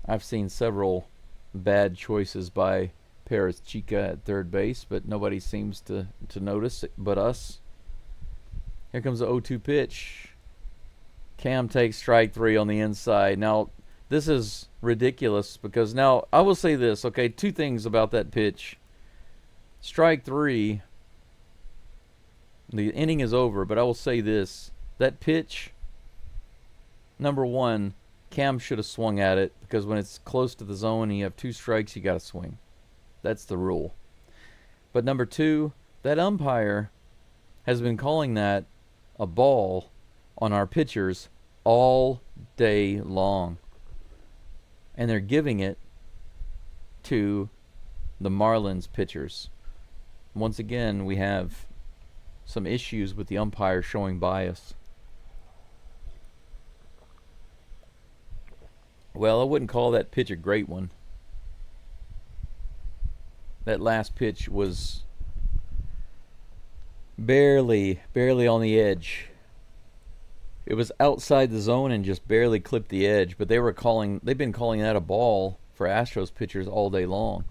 I've seen several bad choices by Perez Chica at third base, but nobody seems to notice it but us. Here comes the 0-2 pitch. Cam takes strike 3 on the inside. Now, this is ridiculous because now, I will say this, okay, 2 things about that pitch. Strike 3, the inning is over, but I will say this. That pitch, number 1, Cam should have swung at it because when it's close to the zone and you have 2 strikes, you got to swing. That's the rule. But number 2, that umpire has been calling that a ball on our pitchers all day long. And they're giving it to the Marlins pitchers. Once again, we have some issues with the umpire showing bias. Well, I wouldn't call that pitch a great one. That last pitch was barely on the edge. It was outside the zone and just barely clipped the edge, but they've been calling that a ball for Astros pitchers all day long,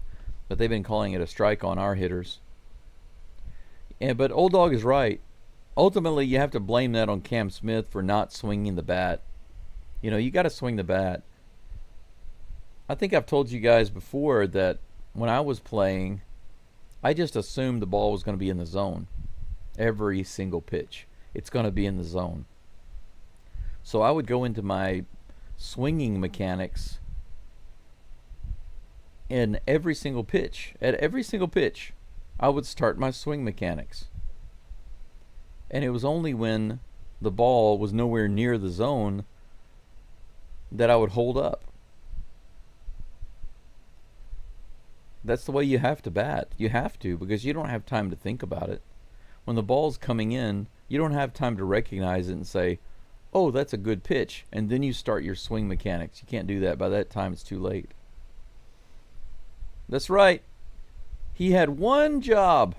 but they've been calling it a strike on our hitters. But Old Dog is right. Ultimately, you have to blame that on Cam Smith for not swinging the bat. You know, you got to swing the bat. I think I've told you guys before that when I was playing, I just assumed the ball was going to be in the zone. Every single pitch, it's going to be in the zone. So I would go into my swinging mechanics in every single pitch. At every single pitch, I would start my swing mechanics. And it was only when the ball was nowhere near the zone that I would hold up. That's the way you have to bat. You have to, because you don't have time to think about it. When the ball's coming in, you don't have time to recognize it and say, oh, that's a good pitch, and then you start your swing mechanics. You can't do that. By that time, it's too late. That's right. He had one job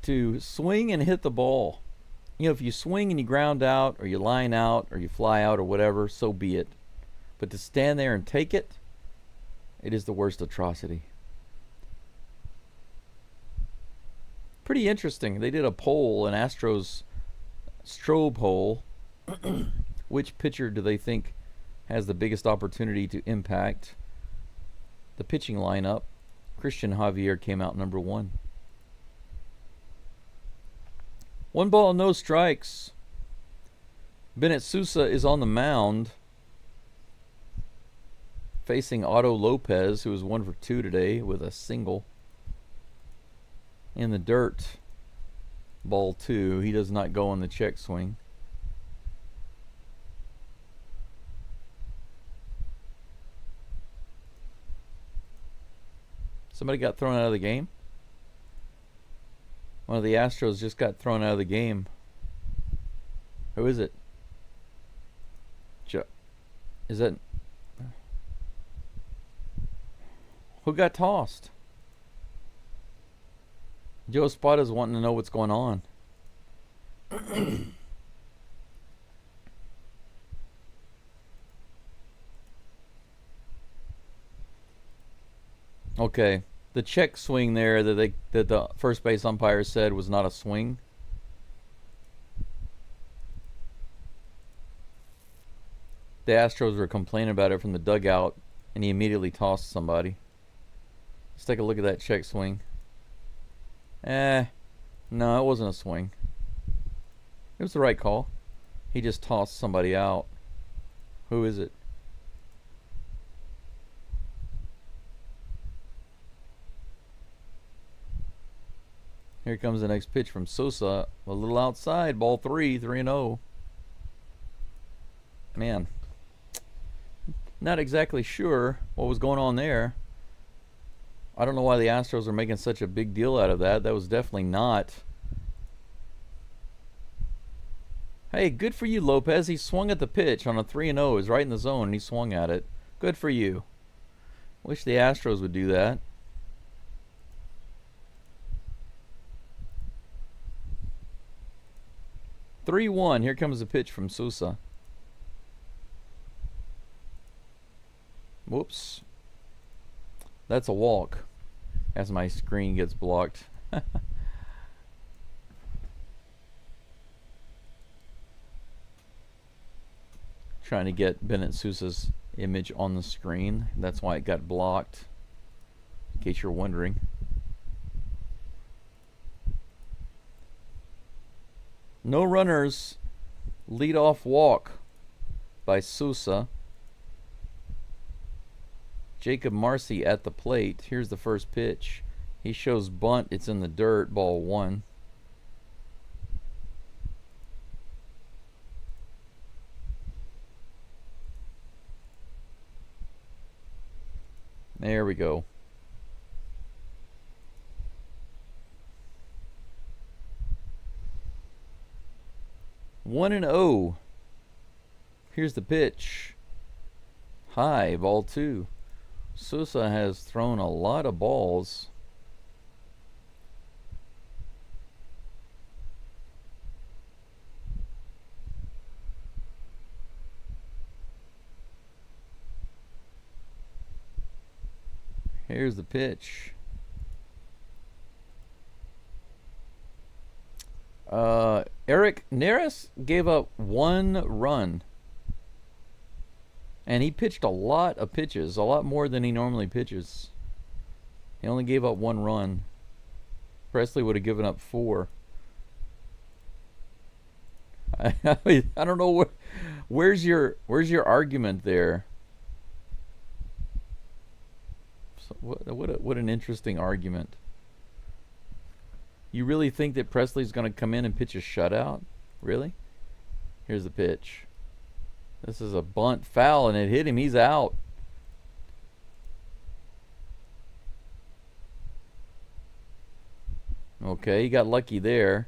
to swing and hit the ball. You know, if you swing and you ground out, or you line out, or you fly out, or whatever, so be it. But to stand there and take it, it is the worst atrocity. Pretty interesting. They did a poll, an Astros strobe poll. Which pitcher do they think has the biggest opportunity to impact the pitching lineup? Christian Javier came out number 1. 1 ball, no strikes. Bennett Sousa is on the mound, facing Otto Lopez, who was 1 for 2 today with a single. In the dirt, ball 2. He does not go on the check swing. Somebody got thrown out of the game. One of the Astros just got thrown out of the game. Who is it? Is that... Who got tossed? Joe Spada's wanting to know what's going on. Okay. The check swing there that the first base umpire said was not a swing. The Astros were complaining about it from the dugout, and he immediately tossed somebody. Let's take a look at that check swing. No, it wasn't a swing. It was the right call. He just tossed somebody out. Who is it? Here comes the next pitch from Sosa. A little outside. Ball 3, 3-0. Man. Not exactly sure what was going on there. I don't know why the Astros are making such a big deal out of that. That was definitely not. Hey, good for you, Lopez. He swung at the pitch on a 3-0. It was right in the zone, and he swung at it. Good for you. Wish the Astros would do that. (3-1). Here comes the pitch from Sousa. Whoops. That's a walk. As my screen gets blocked. Trying to get Bennett Sousa's image on the screen. That's why it got blocked. In case you're wondering. No runners. Leadoff walk by Sousa. Jacob Marcy at the plate. Here's the first pitch. He shows bunt. It's in the dirt. Ball 1. There we go. One and 0. Here's the pitch. High, ball 2. Sousa has thrown a lot of balls. Here's the pitch. Eric Neris gave up 1 run. And he pitched a lot of pitches, a lot more than he normally pitches. He only gave up 1 run. Presley would have given up 4. I don't know where's your argument there. So what an interesting argument. You really think that Presley's going to come in and pitch a shutout? Really? Here's the pitch. This is a bunt foul, and it hit him. He's out. Okay, he got lucky there.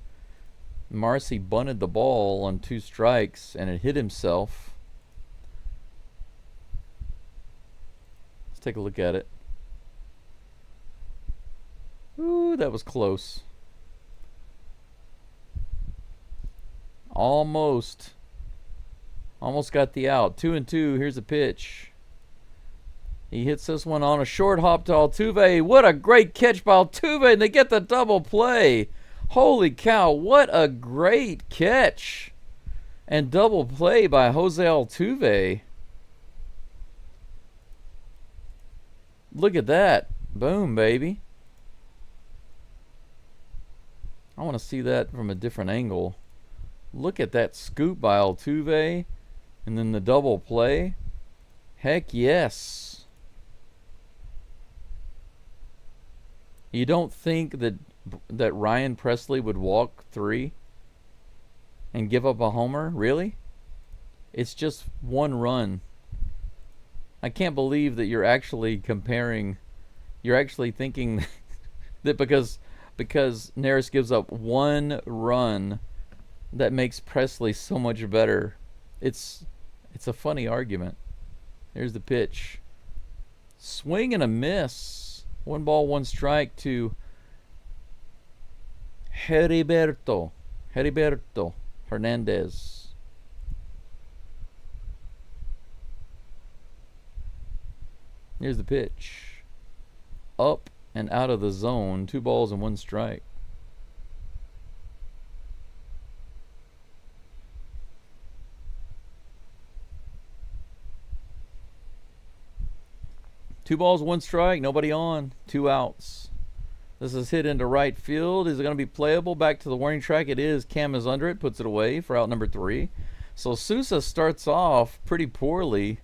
Marcy bunted the ball on 2 strikes and it hit himself. Let's take a look at it. Ooh, that was close. Almost got the out. 2-2. Here's a pitch. He hits this one on a short hop to Altuve. What a great catch by Altuve, and they get the double play. Holy cow, what a great catch and double play by Jose Altuve. Look at that. Boom, baby. I want to see that from a different angle. Look at that scoop by Altuve, and then the double play. Heck yes. You don't think that Ryan Presley would walk 3 and give up a homer? Really? It's just 1 run. I can't believe that you're actually comparing. You're actually thinking that because Neris gives up 1 run, that makes Presley so much better. It's a funny argument. Here's the pitch. Swing and a miss. 1 ball, 1 strike to Heriberto Hernandez. Here's the pitch. Up and out of the zone. 2 balls and 1 strike. Two balls, 1 strike, nobody on, 2 outs. This is hit into right field. Is it going to be playable? Back to the warning track. It is. Cam is under it, puts it away for out number 3. So Sousa starts off pretty poorly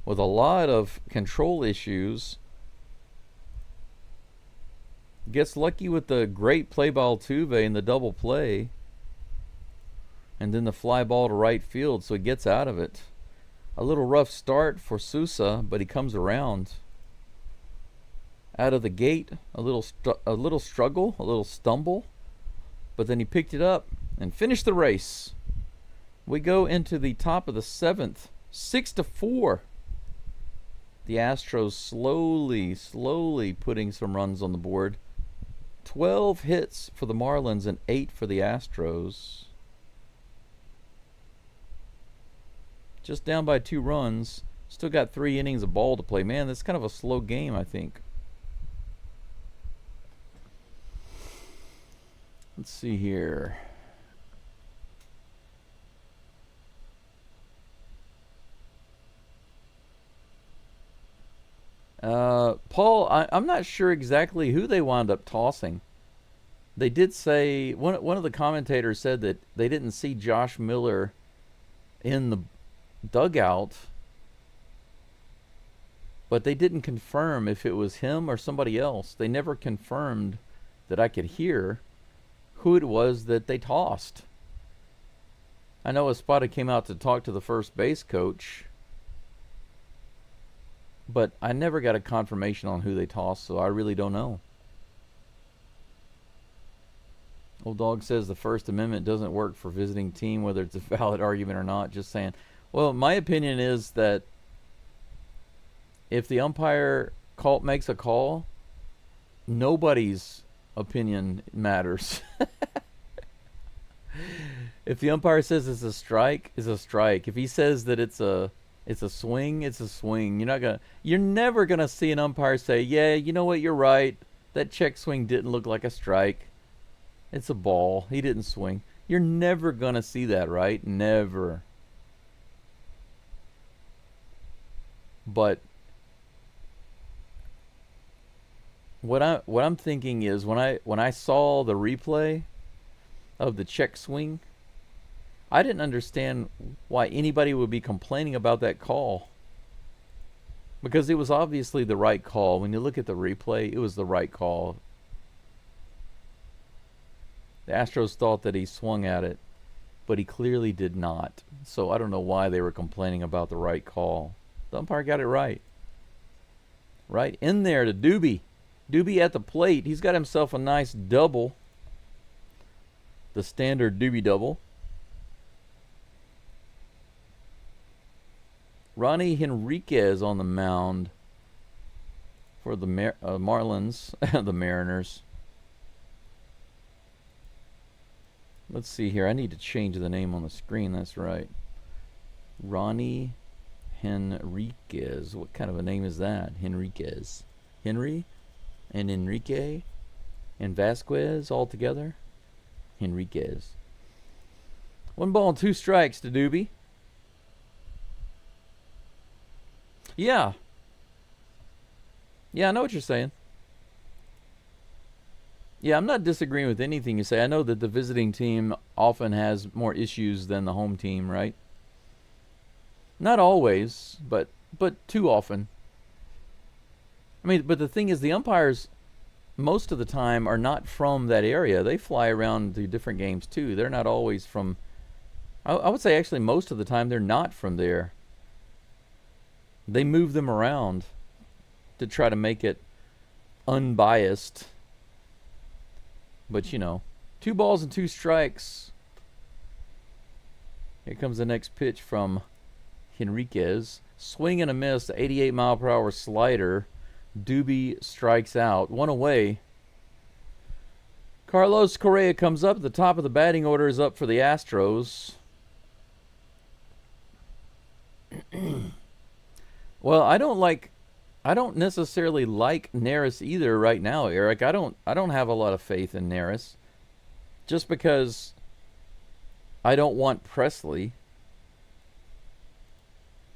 with a lot of control issues. Gets lucky with the great play by Altuve and the double play. And then the fly ball to right field, so he gets out of it. A little rough start for Sousa, but he comes around. Out of the gate, a little struggle, a little stumble, but then he picked it up and finished the race. We go into the top of the 7th, 6-4. The Astros slowly putting some runs on the board. 12 hits for the Marlins and 8 for the Astros. Just down by 2 runs. Still got 3 innings of ball to play. Man, that's kind of a slow game, I think. Let's see here. Paul, I'm not sure exactly who they wound up tossing. They did say, one of the commentators said that they didn't see Josh Miller in the dugout, but they didn't confirm if it was him or somebody else. They never confirmed that I could hear who it was that they tossed. I know Espada came out to talk to the first base coach, but I never got a confirmation on who they tossed, so I really don't know. Old Dog says the First Amendment doesn't work for visiting team, whether it's a valid argument or not. Just saying. Well, my opinion is that if the umpire makes a call, nobody's opinion matters. If the umpire says it's a strike, it's a strike. If he says that it's a swing, it's a swing. You're never gonna see an umpire say, yeah, you know what, you're right. That check swing didn't look like a strike. It's a ball. He didn't swing. You're never gonna see that, right? Never. But what I'm thinking is when I saw the replay of the check swing, I didn't understand why anybody would be complaining about that call. Because it was obviously the right call. When you look at the replay, it was the right call. The Astros thought that he swung at it, but he clearly did not. So I don't know why they were complaining about the right call. The umpire got it right. Right in there to Doobie. Doobie at the plate. He's got himself a nice double. the standard doobie double. Ronnie Henriquez on the mound for the Marlins, the Mariners. Let's see here. I need to change the name on the screen. That's right. Ronnie Henriquez. What kind of a name is that? Henriquez. Henry and Enrique and Vasquez all together? Henriquez. 1 ball and 2 strikes to Doobie. Yeah. Yeah, I know what you're saying. Yeah, I'm not disagreeing with anything you say. I know that the visiting team often has more issues than the home team, right? Not always, but too often. I mean, but the thing is, the umpires, most of the time, are not from that area. They fly around to different games, too. They're not always from... I would say, actually, most of the time, they're not from there. They move them around to try to make it unbiased. But, you know, 2 balls and 2 strikes. Here comes the next pitch from Henriquez. Swing and a miss, 88-mile-per-hour slider. Doobie strikes out. 1 away. Carlos Correa comes up. The top of the batting order is up for the Astros. Well, I don't necessarily like Neris either right now, Eric. I don't have a lot of faith in Neris. Just because I don't want Presley.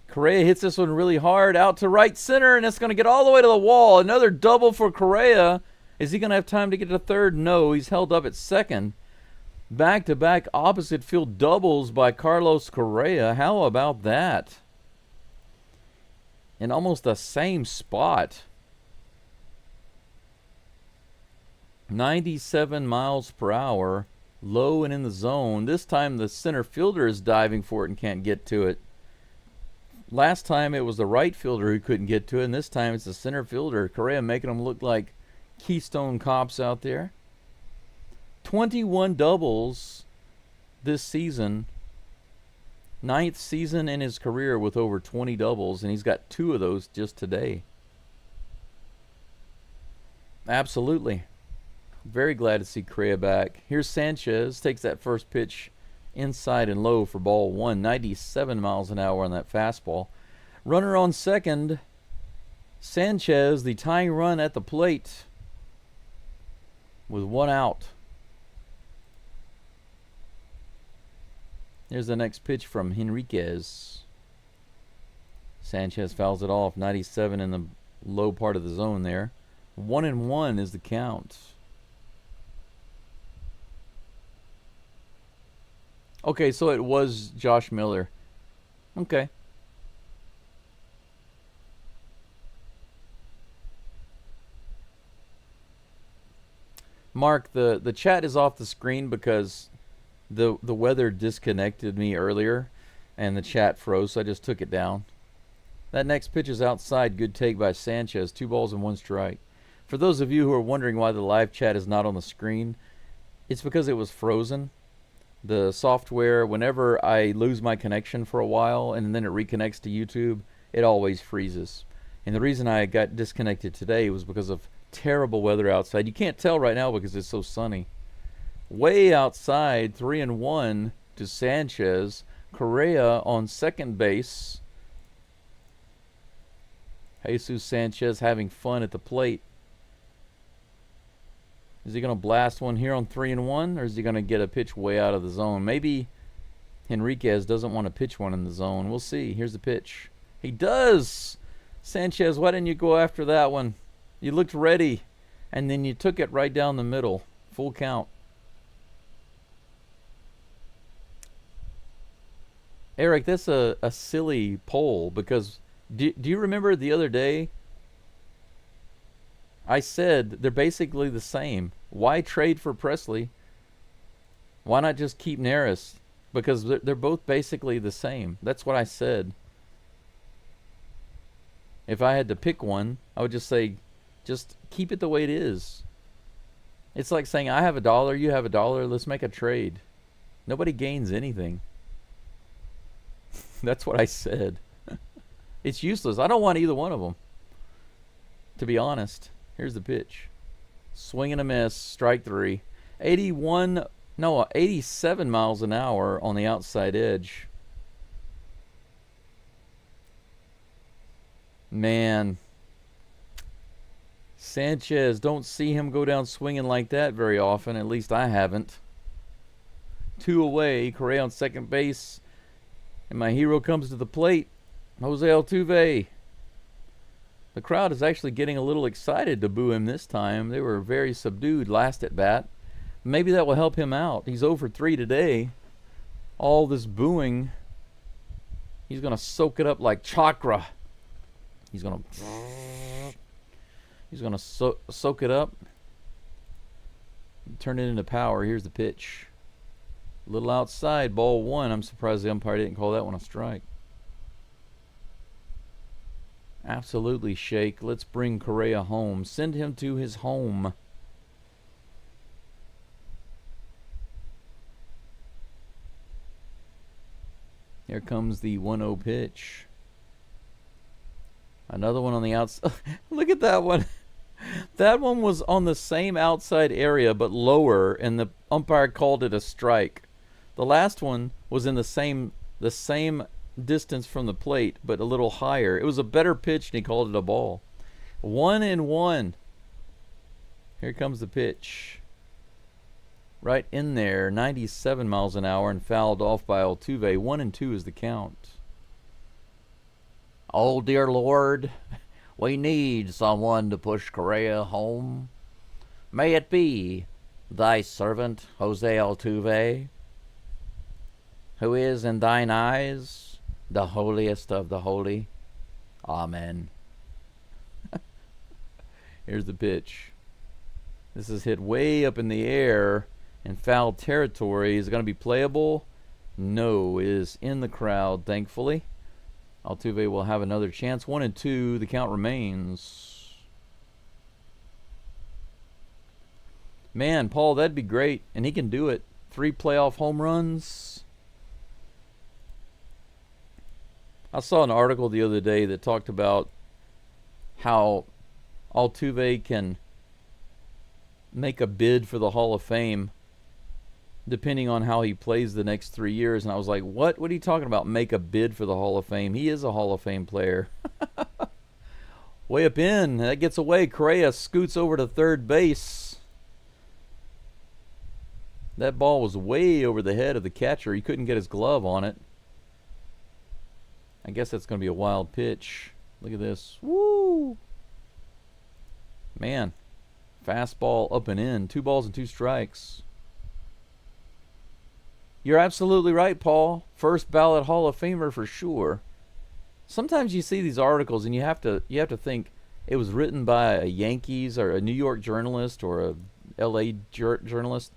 Correa hits this one really hard out to right center, and it's going to get all the way to the wall. Another double for Correa. Is he going to have time to get to third? No, he's held up at second. Back-to-back opposite field doubles by Carlos Correa. How about that? In almost the same spot. 97 miles per hour, low and in the zone. This time the center fielder is diving for it and can't get to it. Last time it was the right fielder who couldn't get to it, and this time it's the center fielder. Correa making them look like Keystone Cops out there. 21 doubles this season. 9th season in his career with over 20 doubles, and he's got 2 of those just today. Absolutely. Very glad to see Correa back. Here's Sanchez. Takes that first pitch inside and low for ball 1. 97 miles an hour on that fastball. Runner on second. Sanchez, the tying run at the plate with 1 out. Here's the next pitch from Henriquez. Sanchez fouls it off. 97 in the low part of the zone there. 1-1 is the count. Okay, so it was Josh Miller. Okay. Mark, the chat is off the screen because the weather disconnected me earlier and the chat froze, so I just took it down. That next pitch is outside. Good take by Sanchez. 2 balls and 1 strike. For those of you who are wondering why the live chat is not on the screen, it's because it was frozen. The software, whenever I lose my connection for a while and then it reconnects to YouTube, it always freezes. And the reason I got disconnected today was because of terrible weather outside. You can't tell right now because it's so sunny. Way outside, 3-1 to Sanchez. Correa on second base. Jesus Sanchez having fun at the plate. Is he going to blast one here on 3-1, or is he going to get a pitch way out of the zone? Maybe Henriquez doesn't want to pitch one in the zone. We'll see. Here's the pitch. He does! Sanchez, why didn't you go after that one? You looked ready, and then you took it right down the middle. Full count. Eric, that's a silly poll because do you remember the other day I said they're basically the same. Why trade for Presley? Why not just keep Neris? Because they're both basically the same. That's what I said. If I had to pick one, I would just say, just keep it the way it is. It's like saying, I have a dollar, you have a dollar, let's make a trade. Nobody gains anything. That's what I said. It's useless. I don't want either one of them, to be honest. Here's the pitch. Swing and a miss, strike 3. 87 miles an hour on the outside edge. Man. Sanchez, don't see him go down swinging like that very often. At least I haven't. 2 away. Correa on second base. And my hero comes to the plate. Jose Altuve. The crowd is actually getting a little excited to boo him this time. They were very subdued last at bat. Maybe that will help him out. He's 0 for 3 today. All this booing. He's going to soak it up like chakra. He's going to soak it up. Turn it into power. Here's the pitch. A little outside, ball 1. I'm surprised the umpire didn't call that one a strike. Absolutely shake. Let's bring Correa home. Send him to his home. Here comes the 1-0 pitch. Another one on the outside. Look at that one. That one was on the same outside area but lower, and the umpire called it a strike. The last one was in the same distance from the plate, but a little higher. It was a better pitch, and he called it a ball. 1-1. Here comes the pitch. Right in there, 97 miles an hour, and fouled off by Altuve. 1-2 is the count. Oh, dear Lord, we need someone to push Correa home. May it be thy servant, Jose Altuve, who is in thine eyes the holiest of the holy. Amen. Here's the pitch. This is hit way up in the air in foul territory. Is it going to be playable? No, it is in the crowd, thankfully. Altuve will have another chance. 1-2, the count remains. Man, Paul, that'd be great, and he can do it. 3 playoff home runs. I saw an article the other day that talked about how Altuve can make a bid for the Hall of Fame depending on how he plays the next 3 years. And I was like, what are you talking about, make a bid for the Hall of Fame? He is a Hall of Fame player. Way up in. That gets away. Correa scoots over to third base. That ball was way over the head of the catcher. He couldn't get his glove on it. I guess that's going to be a wild pitch. Look at this. Woo! Man. Fastball up and in. 2 balls and 2 strikes. You're absolutely right, Paul. First ballot Hall of Famer for sure. Sometimes you see these articles and you have to think it was written by a Yankees or a New York journalist or a LA journalist.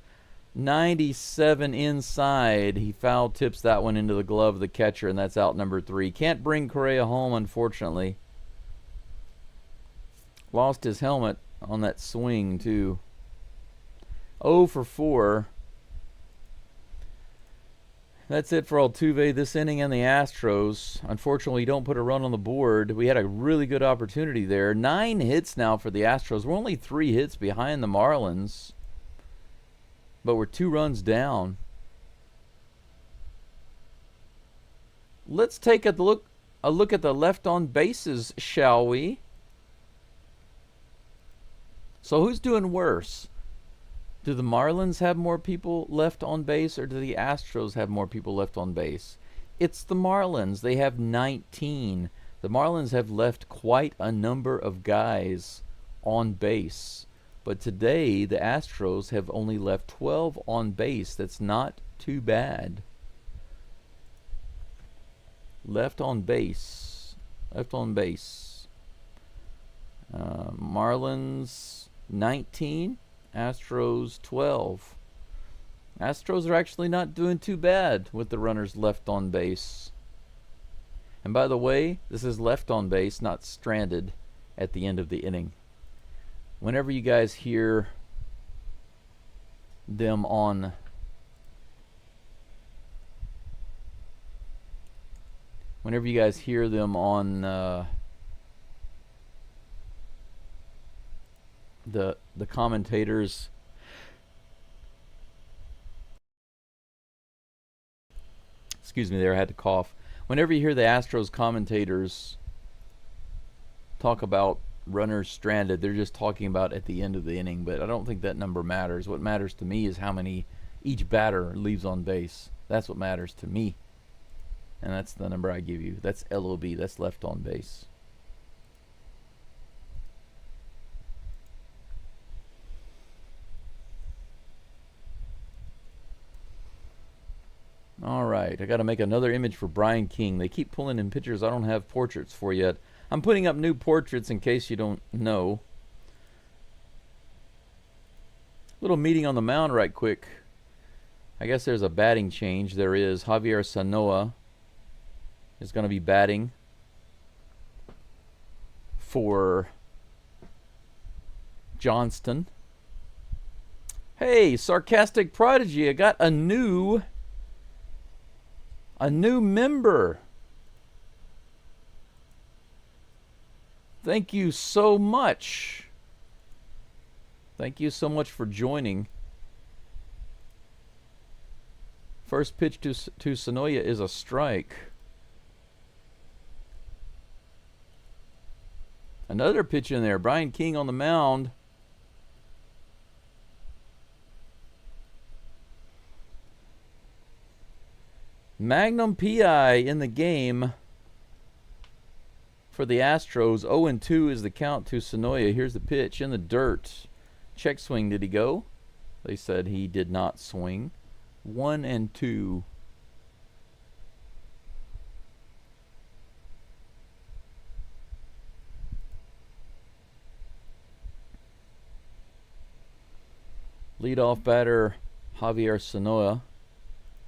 97 inside. He foul tips that one into the glove of the catcher, and that's out number 3. Can't bring Correa home, unfortunately. Lost his helmet on that swing, too. 0 for 4. That's it for Altuve this inning and the Astros. Unfortunately, don't put a run on the board. We had a really good opportunity there. 9 hits now for the Astros. We're only 3 hits behind the Marlins, but we're 2 runs down. Let's take a look at the left on bases, shall we? So who's doing worse? Do the Marlins have more people left on base, or do the Astros have more people left on base? It's the Marlins. They have 19. The Marlins have left quite a number of guys on base. But today, the Astros have only left 12 on base. That's not too bad. Left on base. Left on base. Marlins 19. Astros 12. Astros are actually not doing too bad with the runners left on base. And by the way, this is left on base, not stranded at the end of the inning. Whenever you guys hear them on whenever you guys hear them on the commentators, excuse me there, I had to cough. Whenever you hear the Astros commentators talk about runners stranded, they're just talking about at the end of the inning, but I don't think that number matters. What matters to me is how many each batter leaves on base. That's what matters to me. And that's the number I give you. That's LOB. That's left on base. All right. I got to make another image for Brian King. They keep pulling in pictures I don't have portraits for yet. I'm putting up new portraits in case you don't know. Little meeting on the mound right quick. I guess there's a batting change. There is. Javier Sanoa is going to be batting for Johnston. Hey, Sarcastic Prodigy, I got a new member. Thank you so much. Thank you so much for joining. First pitch to Sonoya is a strike. Another pitch in there. Brian King on the mound. Magnum PI in the game for the Astros. 0-2 is the count to Sonoya. Here's the pitch in the dirt. Check swing. Did he go? They said he did not swing. 1-2. Leadoff batter Javier Sanoa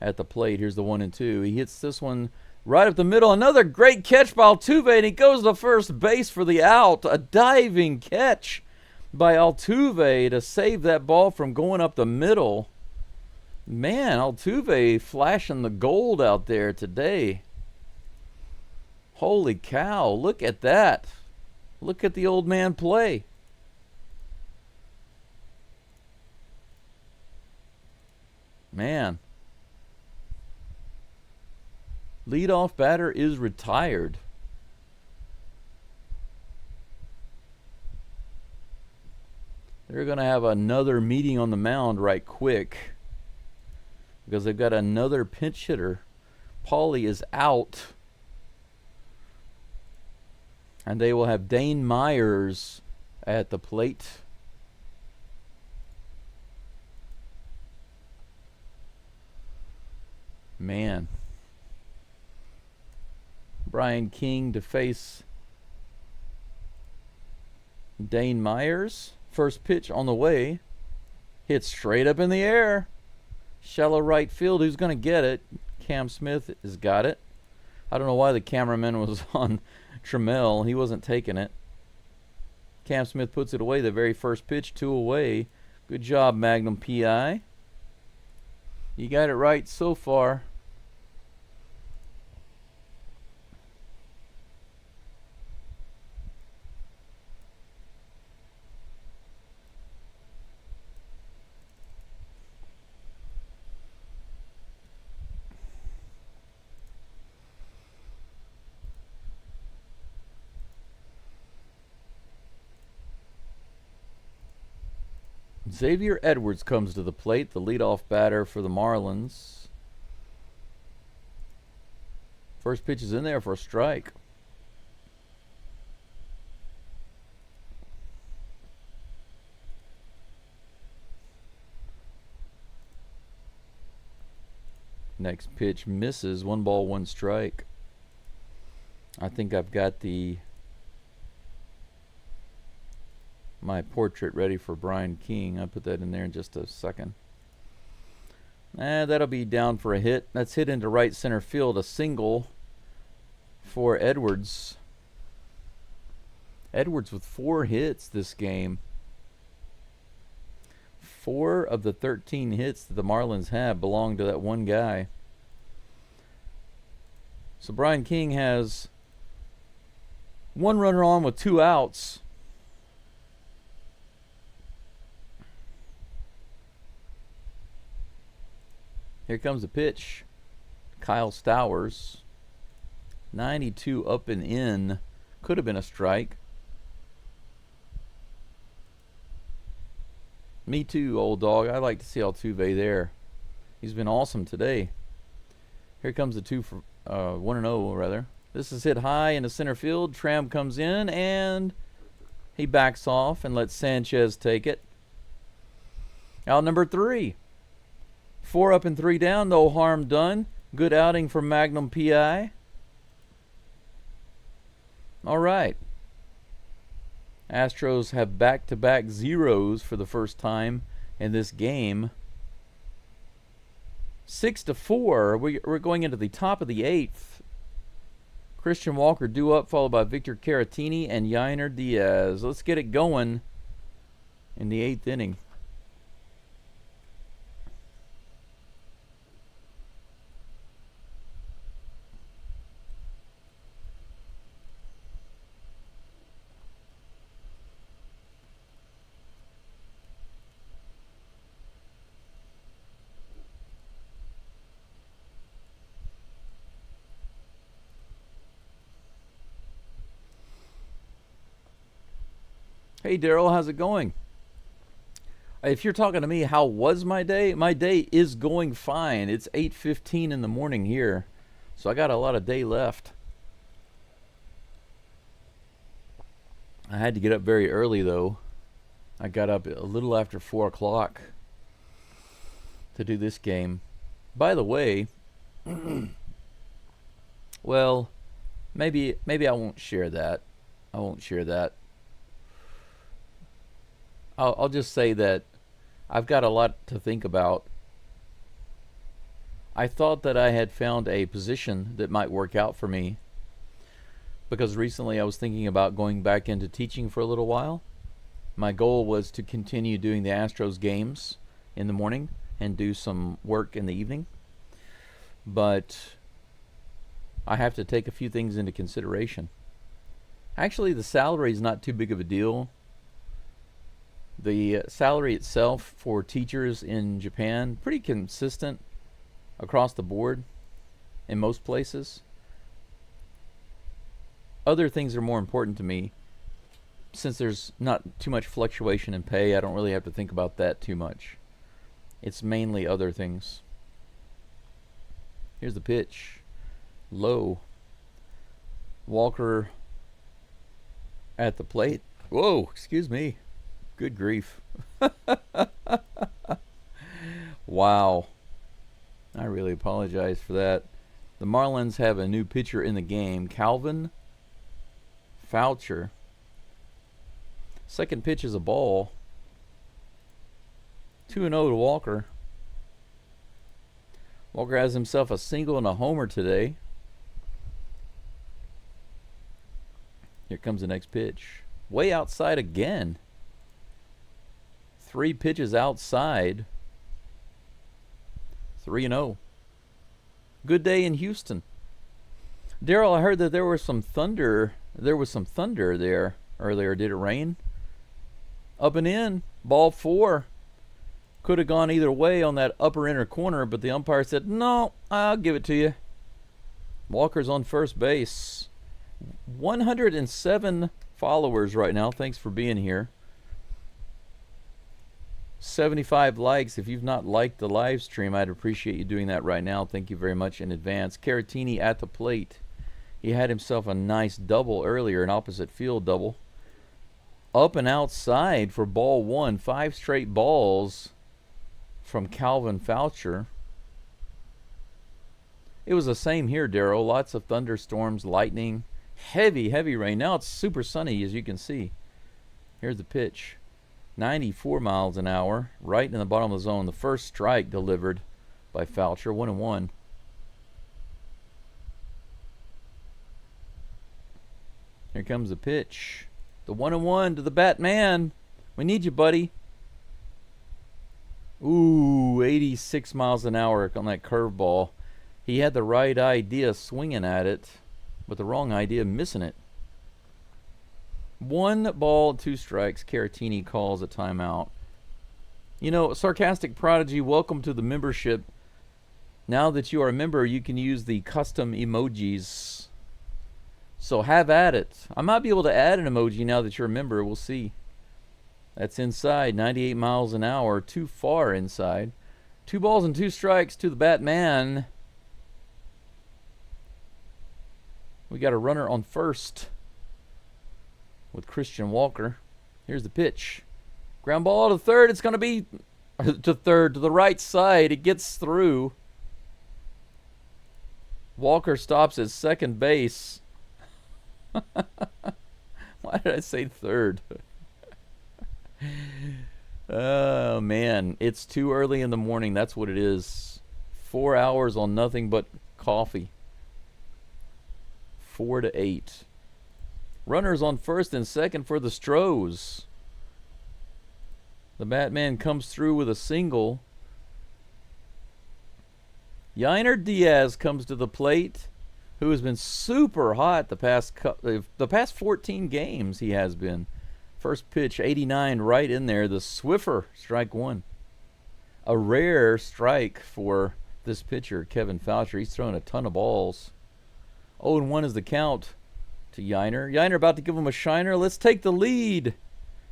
at the plate. Here's the 1-2. He hits this one right up the middle. Another great catch by Altuve, and he goes to first base for the out. A diving catch by Altuve to save that ball from going up the middle. Man, Altuve flashing the gold out there today. Holy cow, look at that. Look at the old man play. Man. Leadoff batter is retired. They're going to have another meeting on the mound right quick because they've got another pinch hitter. Paulie is out. And they will have Dane Myers at the plate. Man. Brian King to face Dane Myers. First pitch on the way. Hit straight up in the air. Shallow right field. Who's going to get it? Cam Smith has got it. I don't know why the cameraman was on Trammell. He wasn't taking it. Cam Smith puts it away. The very first pitch, 2 away. Good job, Magnum PI. You got it right so far. Xavier Edwards comes to the plate, the leadoff batter for the Marlins. First pitch is in there for a strike. Next pitch misses. 1 ball, 1 strike. I think I've got my portrait ready for Brian King. I'll put that in there in just a second. That'll be down for a hit. That's hit into right center field. A single for Edwards. Edwards with 4 hits this game. 4 of the 13 hits that the Marlins have belong to that one guy. So Brian King has 1 runner on with 2 outs. Here comes the pitch. Kyle Stowers. 92 up and in. Could have been a strike. Me too, old dog. I like to see Altuve there. He's been awesome today. Here comes the 2 for 1-0 rather. This is hit high into center field. Tram comes in and he backs off and lets Sanchez take it. Out number 3. 4 up and 3 down. No harm done. Good outing for Magnum PI. All right. Astros have back-to-back zeros for the first time in this game. 6-4. We're going into the top of the 8th. Christian Walker due up, followed by Victor Caratini and Yainer Diaz. Let's get it going in the 8th inning. Hey Daryl, how's it going? If you're talking to me, how was my day? My day is going fine. It's 8:15 in the morning here, so I got a lot of day left. I had to get up very early though. I got up a little after 4 o'clock to do this game. By the way, well, maybe I won't share that. I won't share that. I'll just say that I've got a lot to think about. I thought that I had found a position that might work out for me because recently I was thinking about going back into teaching for a little while. My goal was to continue doing the Astros games in the morning and do some work in the evening. But I have to take a few things into consideration. Actually, the salary is not too big of a deal. The salary itself for teachers in Japan, pretty consistent across the board in most places. Other things are more important to me. Since there's not too much fluctuation in pay, I don't really have to think about that too much. It's mainly other things. Here's the pitch. Low. Walker at the plate. Whoa, excuse me. Good grief. Wow. I really apologize for that. The Marlins have a new pitcher in the game, Calvin Foucher. Second pitch is a ball. 2-0 to Walker. Walker has himself a single and a homer today. Here comes the next pitch. Way outside again. 3 pitches outside. 3-0. Good day in Houston. Daryl, I heard that there was some thunder. There was some thunder there earlier. Did it rain? Up and in. Ball 4. Could have gone either way on that upper inner corner, but the umpire said, no, I'll give it to you. Walker's on first base. 107 followers right now. Thanks for being here. 75 likes. If you've not liked the live stream, I'd appreciate you doing that right now. Thank you very much in advance. Caratini at the plate. He had himself a nice double earlier, an opposite field double. Up and outside for ball 1. 5 straight balls from Calvin Foucher. It was the same here, Darryl. Lots of thunderstorms, lightning, heavy rain. Now it's super sunny, as you can see. Here's the pitch. 94 miles an hour, right in the bottom of the zone. The first strike delivered by Foucher, 1-1. Here comes the pitch. The 1-1 to the Batman. We need you, buddy. Ooh, 86 miles an hour on that curveball. He had the right idea swinging at it, but the wrong idea missing it. 1 ball, 2 strikes. Caratini calls a timeout. You know, Sarcastic Prodigy, welcome to the membership. Now that you are a member, you can use the custom emojis. So have at it. I might be able to add an emoji now that you're a member. We'll see. That's inside. 98 miles an hour. Too far inside. 2 balls and 2 strikes to the Batman. We got a runner on first with Christian Walker. Here's the pitch. Ground ball to third. It's going to be to third, to the right side. It gets through. Walker stops at second base. Why did I say third? Oh, man. It's too early in the morning. That's what it is. 4 hours on nothing but coffee. 4 to 8. Runners on first and second for the Stros. The Batman comes through with a single. Yainer Diaz comes to the plate, who has been super hot the past 14 games. He has been. First pitch, 89, right in there. The Swiffer, strike 1. A rare strike for this pitcher, Kevin Foucher. He's throwing a ton of balls. 0-1 is the count to Yainer. Yainer about to give him a shiner. Let's take the lead.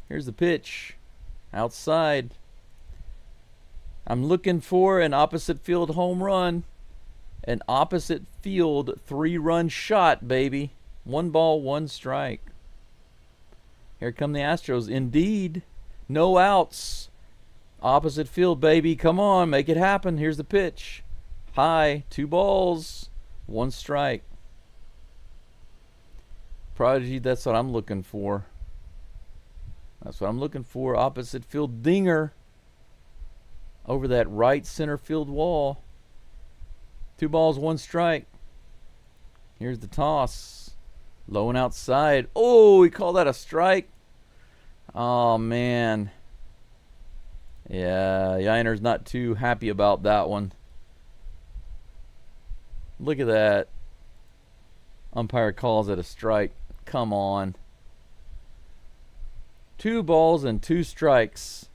Here's the pitch. Outside. I'm looking for an opposite field home run. An opposite field 3-run shot, baby. 1 ball, 1 strike. Here come the Astros. Indeed. No outs. Opposite field, baby. Come on, make it happen. Here's the pitch. High. 2 balls, 1 strike. Prodigy, that's what I'm looking for. That's what I'm looking for. Opposite field dinger over that right center field wall. 2 balls, 1 strike. Here's the toss. Low and outside. Oh, he called that a strike. Oh, man. Yeah, Yainer's not too happy about that one. Look at that. Umpire calls it a strike. Come on. 2 balls and 2 strikes.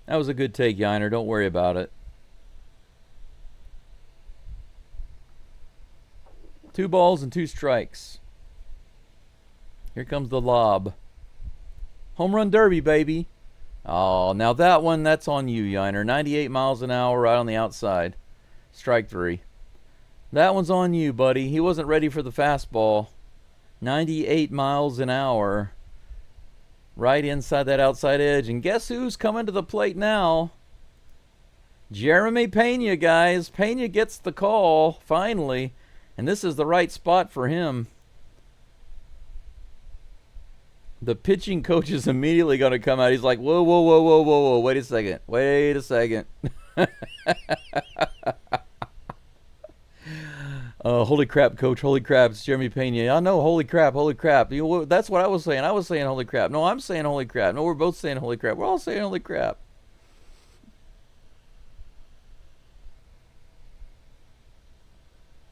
That was a good take, Yainer. Don't worry about it. 2 balls and 2 strikes. Here comes the lob. Home run derby, baby. Oh, now that one, that's on you, Yainer. 98 miles an hour right on the outside. Strike 3. That one's on you, buddy. He wasn't ready for the fastball. 98 miles an hour. Right inside that outside edge. And guess who's coming to the plate now? Jeremy Pena, guys. Pena gets the call, finally. And this is the right spot for him. The pitching coach is immediately going to come out. He's like, whoa, whoa, whoa, whoa, whoa, whoa. Wait a second. Wait a second. Holy crap, coach. Holy crap. It's Jeremy Pena. I know. Holy crap. Holy crap. You know, that's what I was saying. I was saying holy crap. No, I'm saying holy crap. No, we're both saying holy crap. We're all saying holy crap.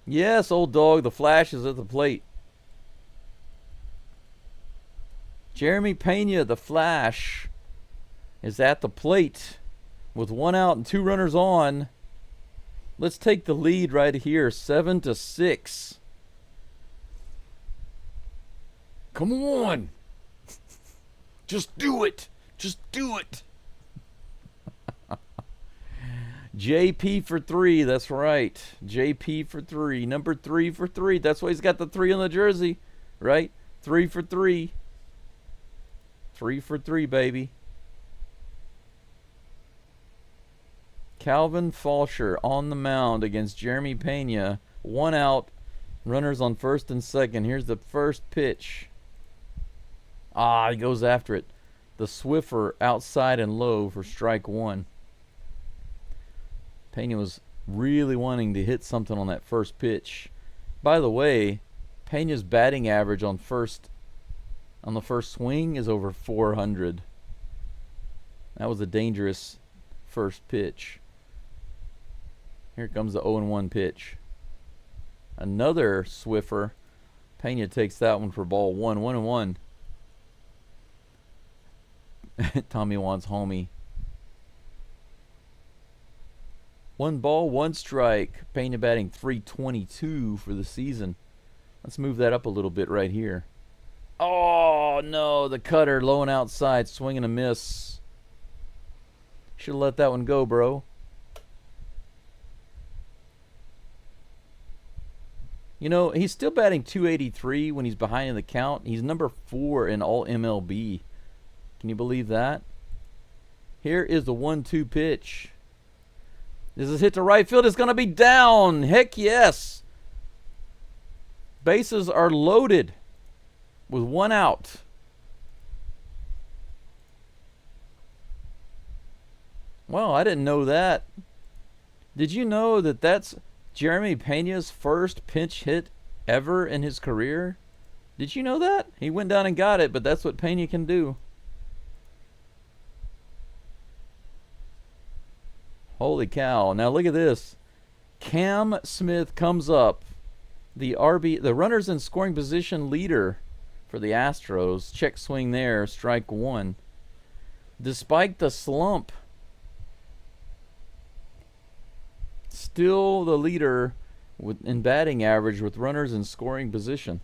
Yes, old dog. The Flash is at the plate. Jeremy Pena, the Flash, is at the plate with 1 out and 2 runners on. Let's take the lead right here, 7-6. Come on. Just do it. Just do it. JP for 3, that's right. JP for 3. Number 3 for 3. That's why he's got the 3 on the jersey, right? 3 for 3. 3 for 3, baby. Calvin Foucher on the mound against Jeremy Pena. 1 out. Runners on first and second. Here's the first pitch. Ah, he goes after it. The Swiffer outside and low for strike 1. Pena was really wanting to hit something on that first pitch. By the way, Pena's batting average on first on the first swing is over 400. That was a dangerous first pitch. Here comes the 0-1 pitch. Another Swiffer. Pena takes that one for ball one. 1-1. Tommy wants homie. 1 ball, 1 strike. Pena batting .322 for the season. Let's move that up a little bit right here. Oh, no. The cutter low and outside. Swing and a miss. Should have let that one go, bro. You know, he's still batting .283 when he's behind in the count. He's number 4 in all MLB. Can you believe that? Here is the 1-2 pitch. This is hit to right field. It's going to be down. Heck yes. Bases are loaded with 1 out. Well, I didn't know that. Did you know that that's Jeremy Pena's first pinch hit ever in his career? Did you know that? He went down and got it, but that's what Pena can do. Holy cow. Now look at this. Cam Smith comes up. The runners in scoring position leader for the Astros. Check swing there, strike 1. Despite the slump, still the leader in batting average with runners in scoring position.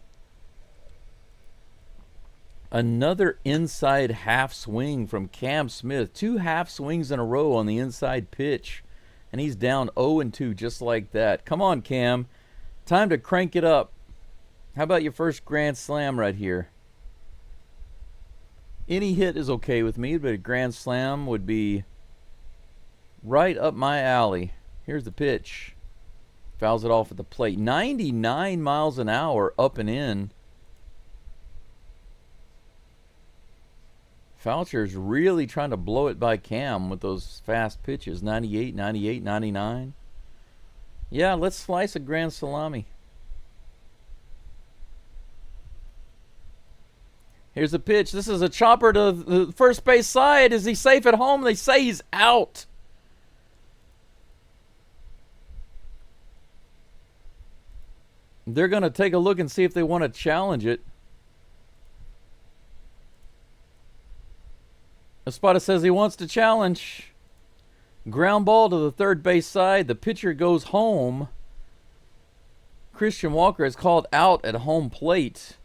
Another inside half swing from Cam Smith. 2 half swings in a row on the inside pitch. And he's down 0-2 just like that. Come on, Cam. Time to crank it up. How about your first grand slam right here? Any hit is okay with me, but a grand slam would be right up my alley. Here's the pitch. Fouls it off at the plate. 99 miles an hour up and in. Foucher's really trying to blow it by Cam with those fast pitches. 98, 98, 99. Yeah, let's slice a grand salami. Here's a pitch. This is a chopper to the first base side. Is he safe at home? They say he's out. They're going to take a look and see if they want to challenge it. Espada says he wants to challenge. Ground ball to the third base side. The pitcher goes home. Christian Walker is called out at home plate.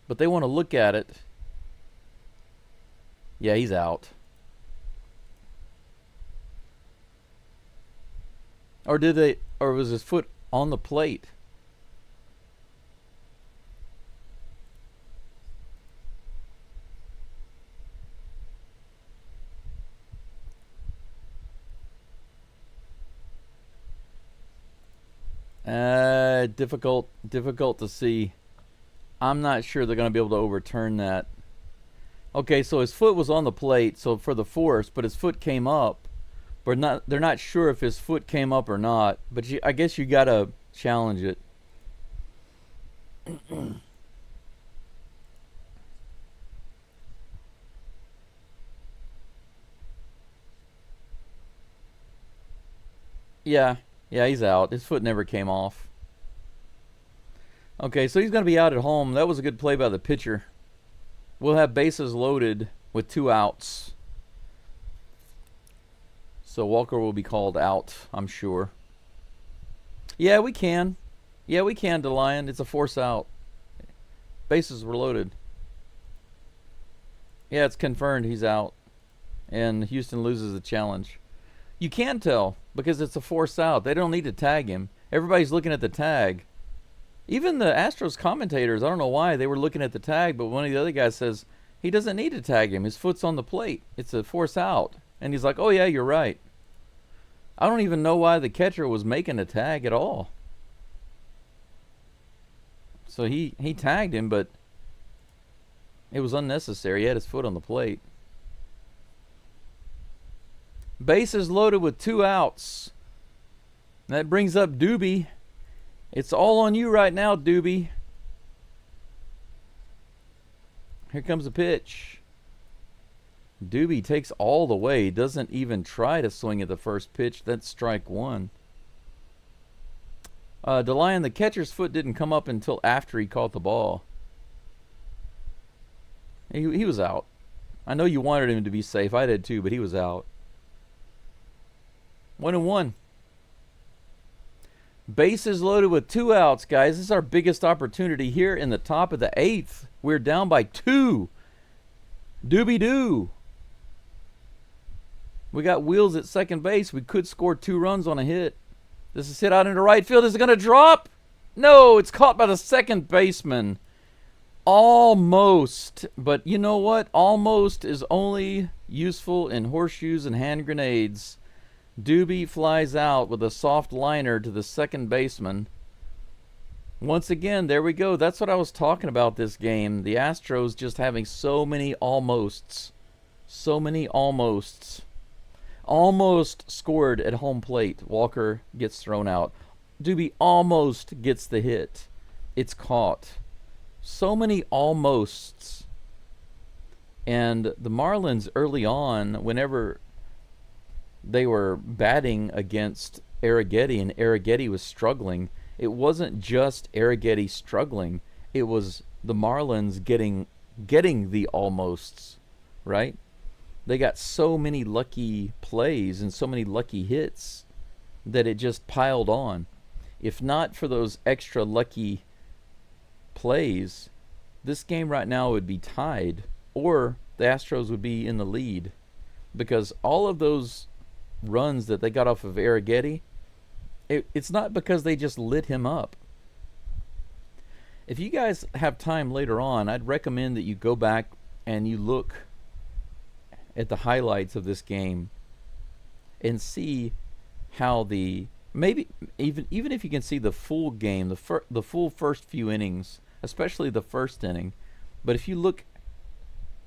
But they want to look at it. Yeah, he's out. Or was his foot on the plate? Difficult to see. I'm not sure they're going to be able to overturn that. Okay, so his foot was on the plate, so for the force, but his foot came up. But they're not sure if his foot came up or not. But I guess you got to challenge it. Yeah, he's out. His foot never came off. Okay, so he's going to be out at home. That was a good play by the pitcher. We'll have bases loaded with 2 outs. So Walker will be called out, I'm sure. Yeah, we can. Yeah, we can, DeLion. It's a force out. Bases were loaded. Yeah, it's confirmed he's out. And Houston loses the challenge. You can tell because it's a force out. They don't need to tag him. Everybody's looking at the tag. Even the Astros commentators, I don't know why, they were looking at the tag, but one of the other guys says he doesn't need to tag him. His foot's on the plate. It's a force out. And he's like, oh, yeah, you're right. I don't even know why the catcher was making a tag at all. So he tagged him, but it was unnecessary. He had his foot on the plate. Bases loaded with 2 outs. That brings up Doobie. It's all on you right now, Doobie. Here comes a pitch. Doobie takes all the way. Doesn't even try to swing at the first pitch. That's strike one. DeLion, the catcher's foot didn't come up until after he caught the ball. He was out. I know you wanted him to be safe. I did too, but he was out. 1-1. Bases loaded with 2 outs, guys. This is our biggest opportunity here in the top of the 8th. We're down by 2. Doobie-doo. We got wheels at second base. We could score 2 runs on a hit. This is hit out into right field. Is it going to drop? No, it's caught by the second baseman. Almost. But you know what? Almost is only useful in horseshoes and hand grenades. Doobie flies out with a soft liner to the second baseman. Once again, there we go. That's what I was talking about this game. The Astros just having so many almosts. So many almosts. Almost scored at home plate. Walker gets thrown out. Doobie almost gets the hit. It's caught. So many almosts. And the Marlins early on, whenever they were batting against Arrighetti and Arrighetti was struggling, it wasn't just Arrighetti struggling. It was the Marlins getting the almosts, right? They got so many lucky plays and so many lucky hits that it just piled on. If not for those extra lucky plays, this game right now would be tied, or the Astros would be in the lead, because all of those runs that they got off of Arrighetti, it's not because they just lit him up. If you guys have time later on, I'd recommend that you go back and you look at the highlights of this game and see how maybe even if you can see the full game, the full first few innings, especially the first inning, but if you look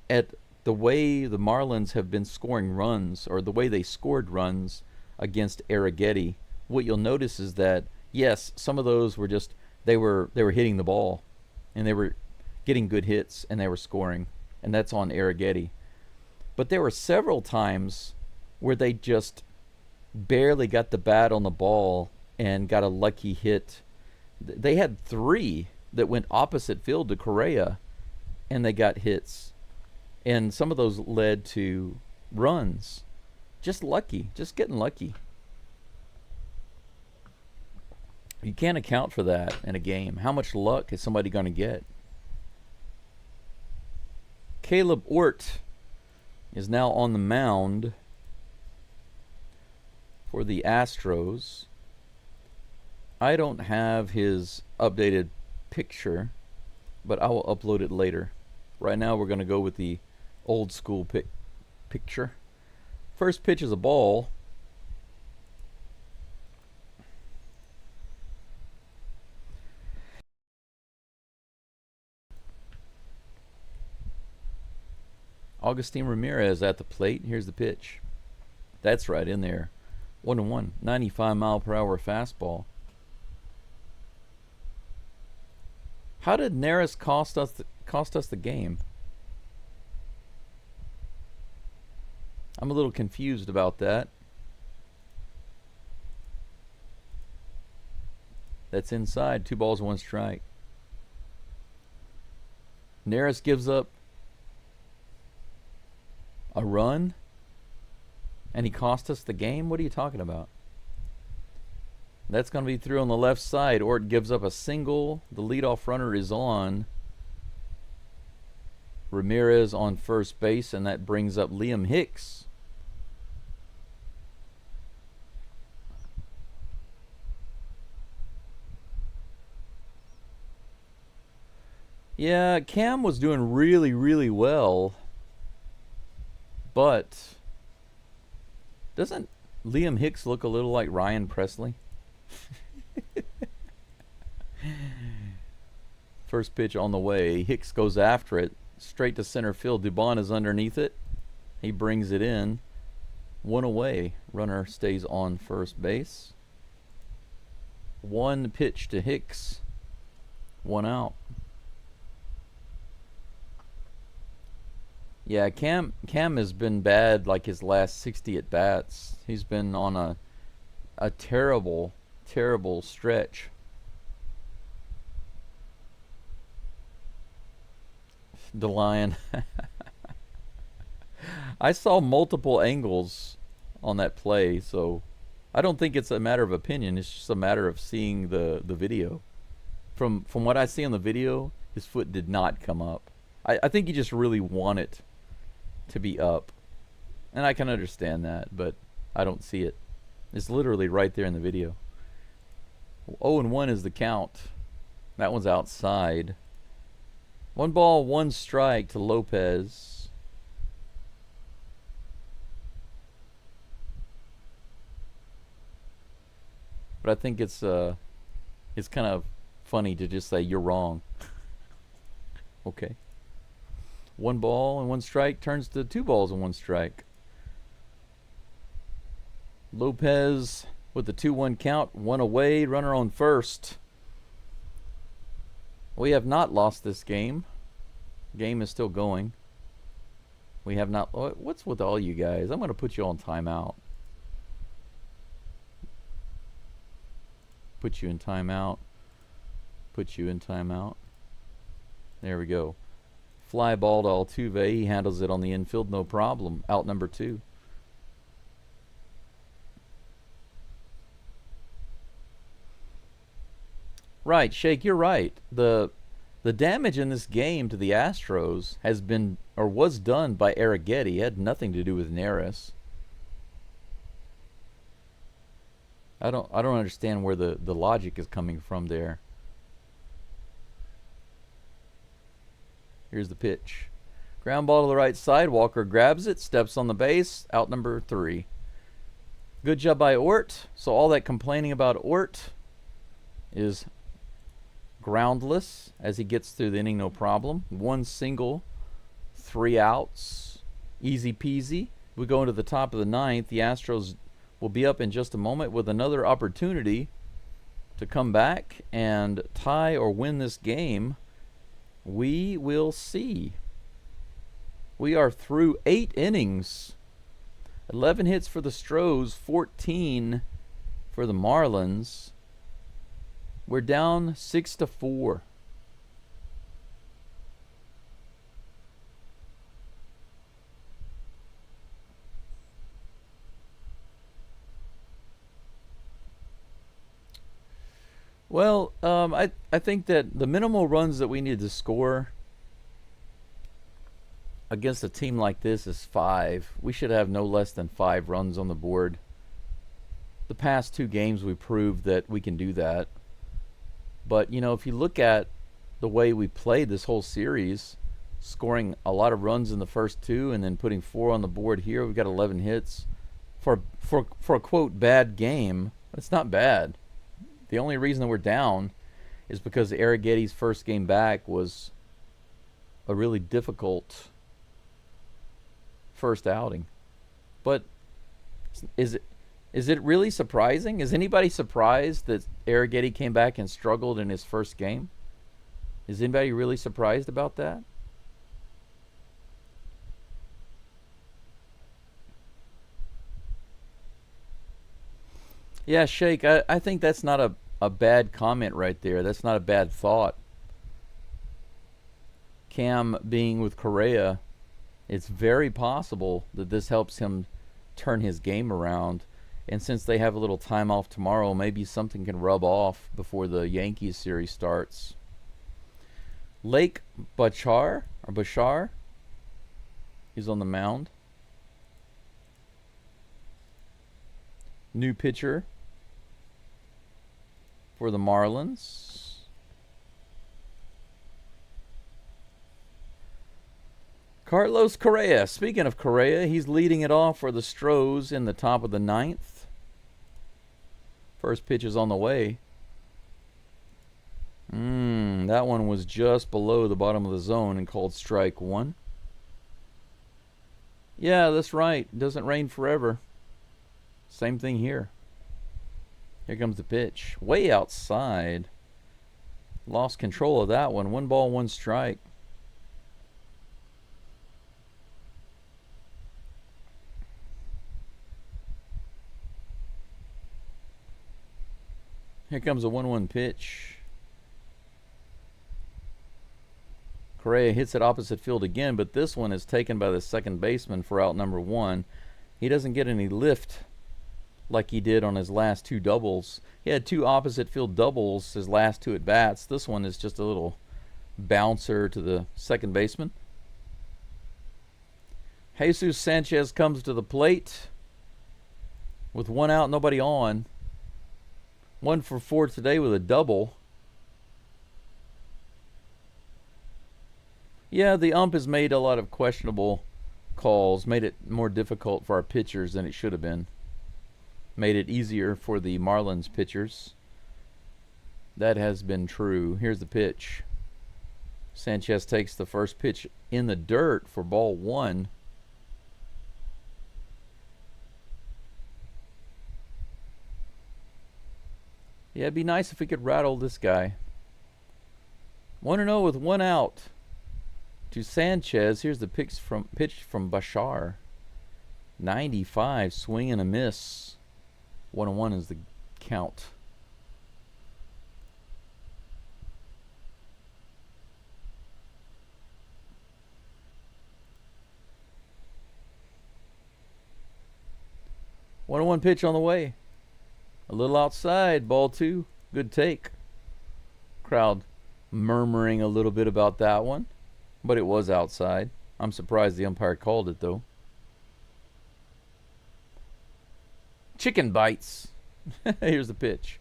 at the way the Marlins have been scoring runs, or the way they scored runs against Arrighetti, what you'll notice is that, yes, some of those were just, they were hitting the ball, and they were getting good hits, and they were scoring, and that's on Arrighetti. But there were several times where they just barely got the bat on the ball and got a lucky hit. They had 3 that went opposite field to Correa, and they got hits. And some of those led to runs. Just lucky. Just getting lucky. You can't account for that in a game. How much luck is somebody going to get? Caleb Ort is now on the mound for the Astros. I don't have his updated picture, but I will upload it later. Right now we're going to go with the old school picture. First pitch is a ball. Augustin Ramirez at the plate. Here's the pitch. That's right in there. 1-1. 95-mile-per-hour fastball. How did Neris cost us the game? I'm a little confused about that. That's inside. 2 balls, 1 strike. Neris gives up a run, and he cost us the game? What are you talking about? That's going to be through on the left side. Ort gives up a single. The leadoff runner is on. Ramirez on first base, and that brings up Liam Hicks. Yeah, Cam was doing really, really well. But doesn't Liam Hicks look a little like Ryan Presley? First pitch on the way. Hicks goes after it. Straight to center field. Dubon is underneath it. He brings it in. 1 away. Runner stays on first base. 1 pitch to Hicks. 1 out. Yeah, Cam has been bad like his last 60 at bats. He's been on a terrible, terrible stretch. DeLion. I saw multiple angles on that play, so I don't think it's a matter of opinion. It's just a matter of seeing the video. From what I see on the video, his foot did not come up. I think he just really wanted to be up. And I can understand that, but I don't see it. It's literally right there in the video. 0-1 is the count. That one's outside. 1 ball, 1 strike to Lopez. But I think it's kind of funny to just say you're wrong. Okay. 1 ball and 1 strike turns to 2 balls and 1 strike. Lopez with the 2-1 count, 1 away, runner on first. We have not lost this game. Game is still going. We have not. What's with all you guys? I'm going to put you on timeout. Put you in timeout. Put you in timeout. There we go. Fly ball to Altuve. He handles it on the infield, no problem. Out number 2. Right, Shake, you're right. The damage in this game to the Astros has been, or was done by Arrighetti. It had nothing to do with Neris. I don't understand where the logic is coming from there. Here's the pitch. Ground ball to the right side. Walker grabs it, steps on the base. Out number 3. Good job by Ort. So all that complaining about Ort is groundless as he gets through the inning, no problem. 1 single, 3 outs. Easy peasy. We go into the top of the 9th. The Astros will be up in just a moment with another opportunity to come back and tie or win this game. We will see. We are through 8 innings. 11 hits for the Stros, 14 for the Marlins. We're down 6-4. Well, I think that the minimal runs that we need to score against a team like this is 5. We should have no less than 5 runs on the board. The past 2 games we proved that we can do that. But, you know, if you look at the way we played this whole series, scoring a lot of runs in the first 2 and then putting 4 on the board here, we've got 11 hits. For a, quote, bad game, it's not bad. The only reason that we're down is because Arrighetti's first game back was a really difficult first outing. But is it really surprising? Is anybody surprised that Arrighetti came back and struggled in his first game? Is anybody really surprised about that? Yeah, Shake, I think that's not a bad comment right there. That's not a bad thought. Cam being with Correa, it's very possible that this helps him turn his game around. And since they have a little time off tomorrow, maybe something can rub off before the Yankees series starts. Lake Bachar is on the mound. New pitcher for the Marlins. Carlos Correa. Speaking of Correa, he's leading it off for the Stros in the top of the 9th. First pitch is on the way. That one was just below the bottom of the zone and called strike 1. Yeah, that's right. It doesn't rain forever. Same thing here. Here comes the pitch. Way outside. Lost control of that one. 1 ball, 1 strike. Here comes a 1-1 pitch. Correa hits it opposite field again, but this one is taken by the second baseman for out number 1. He doesn't get any lift like he did on his last 2 doubles. He had 2 opposite field doubles his last 2 at bats. This one is just a little bouncer to the second baseman. Jesus Sanchez comes to the plate with 1 out, nobody on. 1 for 4 today with a double. Yeah, the ump has made a lot of questionable calls, made it more difficult for our pitchers than it should have been. Made it easier for the Marlins pitchers. That has been true. Here's the pitch. Sanchez takes the first pitch in the dirt for ball 1. Yeah, it'd be nice if we could rattle this guy. 1-0 with 1 out to Sanchez. Here's the pitch from Bashar. 95, swing and a miss. 1-1 is the count. One pitch on the way. A little outside, ball 2. Good take. Crowd murmuring a little bit about that one, but it was outside. I'm surprised the umpire called it, though. Chicken bites. Here's the pitch.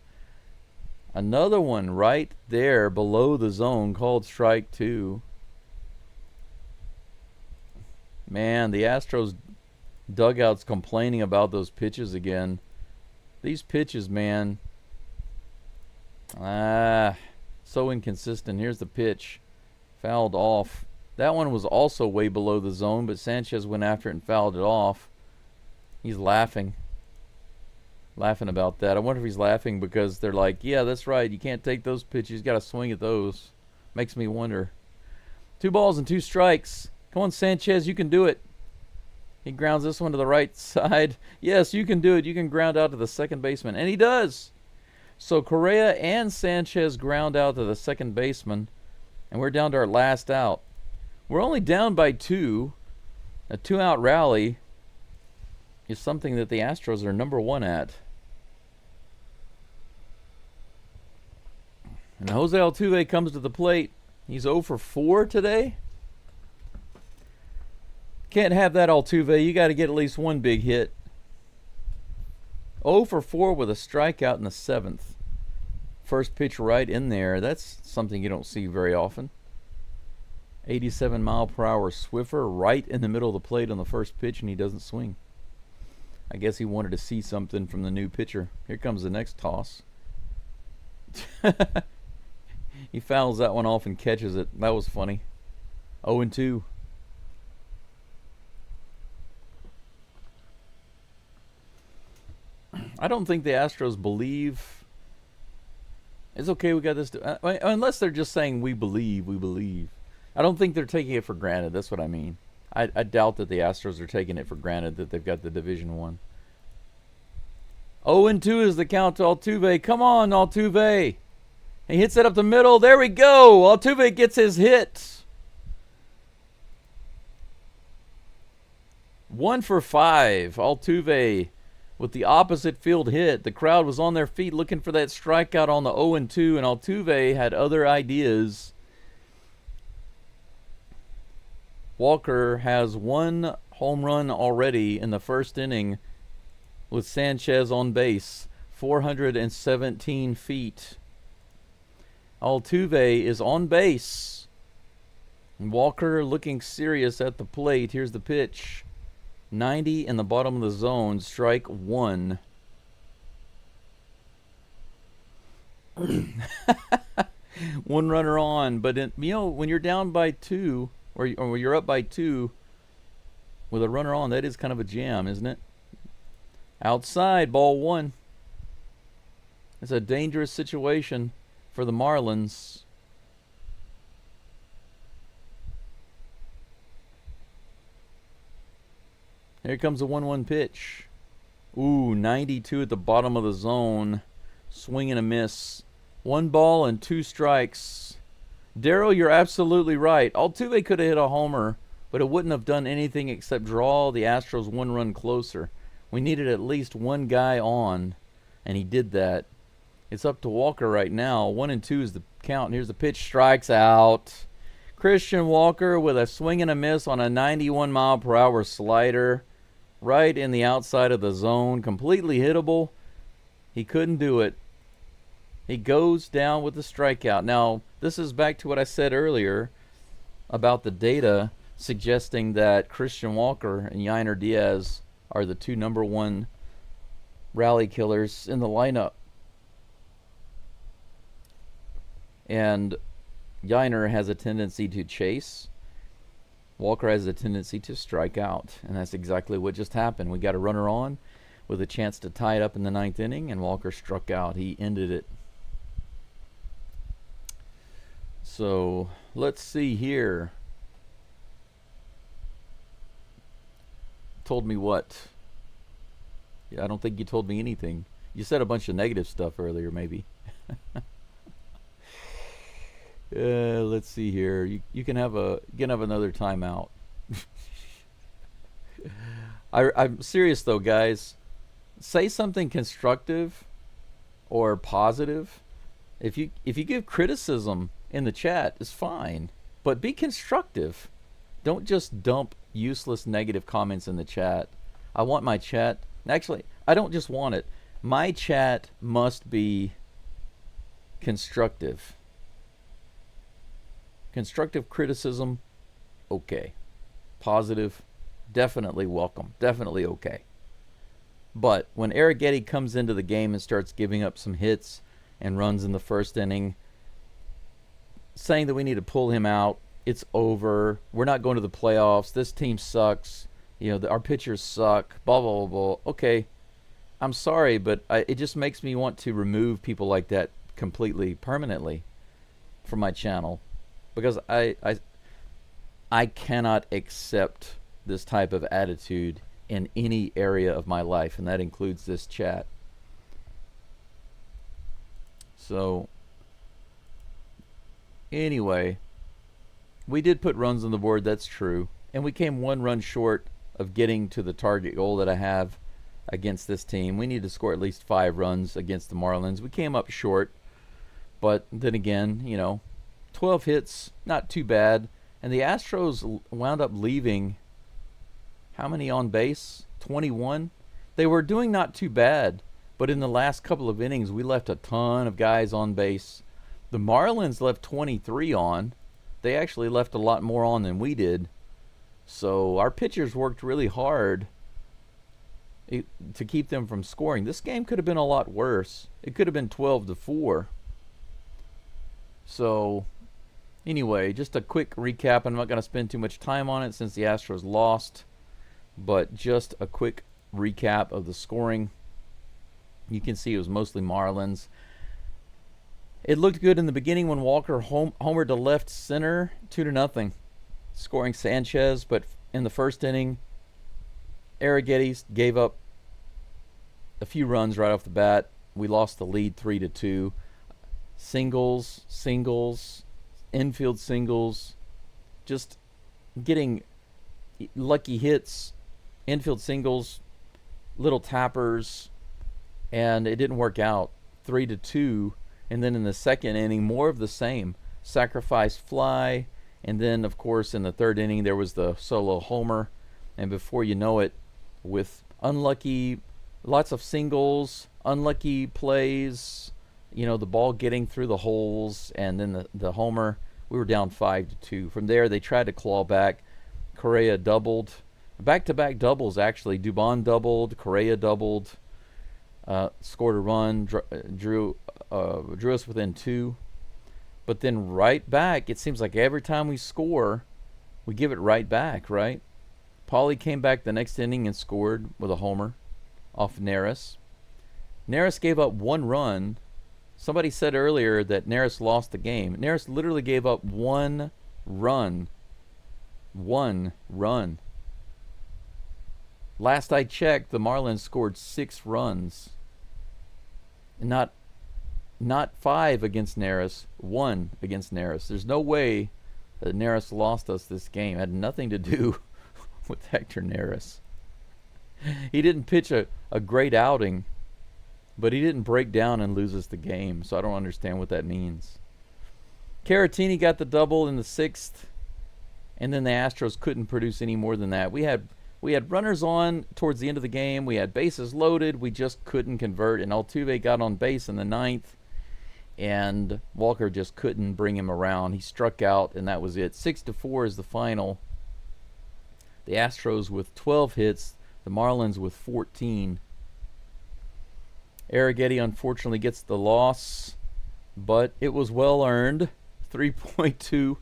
Another one right there below the zone, called strike 2. Man, the Astros dugout's complaining about those pitches again. These pitches, man. So inconsistent. Here's the pitch. Fouled off. That one was also way below the zone, but Sanchez went after it and fouled it off. He's laughing. Laughing about that. I wonder if he's laughing because they're like, yeah, that's right. You can't take those pitches. You got to swing at those. Makes me wonder. 2 balls and 2 strikes. Come on, Sanchez. You can do it. He grounds this one to the right side. Yes, you can do it. You can ground out to the second baseman. And he does. So Correa and Sanchez ground out to the second baseman. And we're down to our last out. We're only down by 2. A 2-out rally is something that the Astros are number 1 at. And Jose Altuve comes to the plate. He's 0 for 4 today. Can't have that, Altuve. You got to get at least 1 big hit. 0 for 4 with a strikeout in the 7th. First pitch right in there. That's something you don't see very often. 87-mile-per-hour Swiffer right in the middle of the plate on the first pitch, and he doesn't swing. I guess he wanted to see something from the new pitcher. Here comes the next toss. He fouls that one off and catches it. That was funny. 0-2. I don't think the Astros believe. It's okay, we got this. Unless they're just saying, we believe, we believe. I don't think they're taking it for granted. That's what I mean. I doubt that the Astros are taking it for granted that they've got the Division 1. 0-2 is the count to Altuve. Come on, Altuve. He hits it up the middle. There we go. Altuve gets his hit. 1 for 5. Altuve with the opposite field hit. The crowd was on their feet looking for that strikeout on the 0-2, and Altuve had other ideas. Walker has 1 home run already in the first inning with Sanchez on base. 417 feet. Altuve is on base. And Walker looking serious at the plate. Here's the pitch. 90 in the bottom of the zone. Strike 1. One runner on. But, when you're down by 2, or you're up by 2 with a runner on, that is kind of a jam, isn't it? Outside, ball 1. It's a dangerous situation for the Marlins. Here comes a 1-1 pitch. Ooh, 92 at the bottom of the zone. Swing and a miss. 1 ball and 2 strikes. Darryl, you're absolutely right. Altuve could have hit a homer, but it wouldn't have done anything except draw the Astros 1 run closer. We needed at least one guy on, and he did that. It's up to Walker right now. 1-2 is the count. Here's the pitch. Strikes out. Christian Walker with a swing and a miss on a 91-mile-per-hour slider. Right in the outside of the zone. Completely hittable. He couldn't do it. He goes down with the strikeout. Now, this is back to what I said earlier about the data suggesting that Christian Walker and Yainer Diaz are the 2 #1 rally killers in the lineup. And Yainer has a tendency to chase. Walker has a tendency to strike out. And that's exactly what just happened. We got a runner on with a chance to tie it up in the 9th inning, and Walker struck out. He ended it. So let's see here. Told me what? Yeah, I don't think you told me anything. You said a bunch of negative stuff earlier, maybe. Let's see here. You can have another timeout. I'm serious though, guys. Say something constructive or positive. If you give criticism in the chat, it's fine, but be constructive. Don't just dump useless negative comments in the chat. I want my chat. Actually, I don't just want it. My chat must be constructive. Constructive criticism, okay. Positive, definitely welcome. Definitely okay. But when Arrighetti comes into the game and starts giving up some hits and runs in the 1st inning, saying that we need to pull him out, it's over, we're not going to the playoffs, this team sucks, our pitchers suck, blah, blah, blah, blah. Okay, I'm sorry, but it just makes me want to remove people like that completely, permanently from my channel. Because I cannot accept this type of attitude in any area of my life, and that includes this chat. So, anyway, we did put runs on the board, that's true. And we came 1 run short of getting to the target goal that I have against this team. We need to score at least 5 runs against the Marlins. We came up short, but then again, 12 hits, not too bad. And the Astros wound up leaving how many on base? 21. They were doing not too bad, but in the last couple of innings, we left a ton of guys on base. The Marlins left 23 on. They actually left a lot more on than we did. So our pitchers worked really hard to keep them from scoring. This game could have been a lot worse. It could have been 12-4. So anyway, just a quick recap. I'm not going to spend too much time on it since the Astros lost, but just a quick recap of the scoring. You can see it was mostly Marlins. It looked good in the beginning when Walker homered to left center, 2-0, scoring Sanchez. But in the 1st inning, Arrighetti gave up a few runs right off the bat. We lost the lead 3-2. Singles, infield singles, just getting lucky hits, infield singles, little tappers, and it didn't work out. 3-2. And then in the 2nd inning, more of the same. Sacrifice fly. And then, of course, in the 3rd inning, there was the solo homer. And before you know it, with lots of singles, unlucky plays, the ball getting through the holes, and then the homer, we were down 5-2. From there, they tried to claw back. Correa doubled. Back-to-back doubles, actually. Dubon doubled. Correa doubled. Scored a run. Drew us within 2. But then right back, it seems like every time we score, we give it right back, right? Paulie came back the next inning and scored with a homer off Neris. Neris gave up 1 run. Somebody said earlier that Neris lost the game. Neris literally gave up 1 run. 1 run. Last I checked, the Marlins scored 6 runs. Not not 5 against Neris, 1 against Neris. There's no way that Neris lost us this game. It had nothing to do with Hector Neris. He didn't pitch a great outing, but he didn't break down and lose us the game, so I don't understand what that means. Caratini got the double in the 6th, and then the Astros couldn't produce any more than that. We had runners on towards the end of the game. We had bases loaded. We just couldn't convert, and Altuve got on base in the 9th, and Walker just couldn't bring him around. He struck out, and that was it. 6-4 is the final. The Astros with 12 hits, the Marlins with 14. Arrighetti unfortunately gets the loss, but it was well earned. 3.2,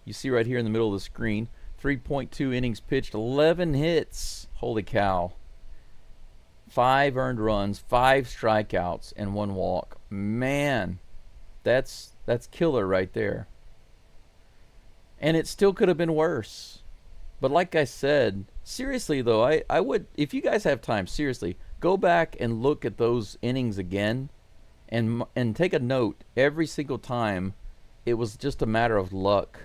you see right here in the middle of the screen. 3.2 innings pitched, 11 hits. Holy cow. 5 earned runs, 5 strikeouts, and 1 walk. Man, that's killer right there. And it still could have been worse. But like I said, seriously though, I would, if you guys have time, seriously, go back and look at those innings again and take a note. Every single time it was just a matter of luck.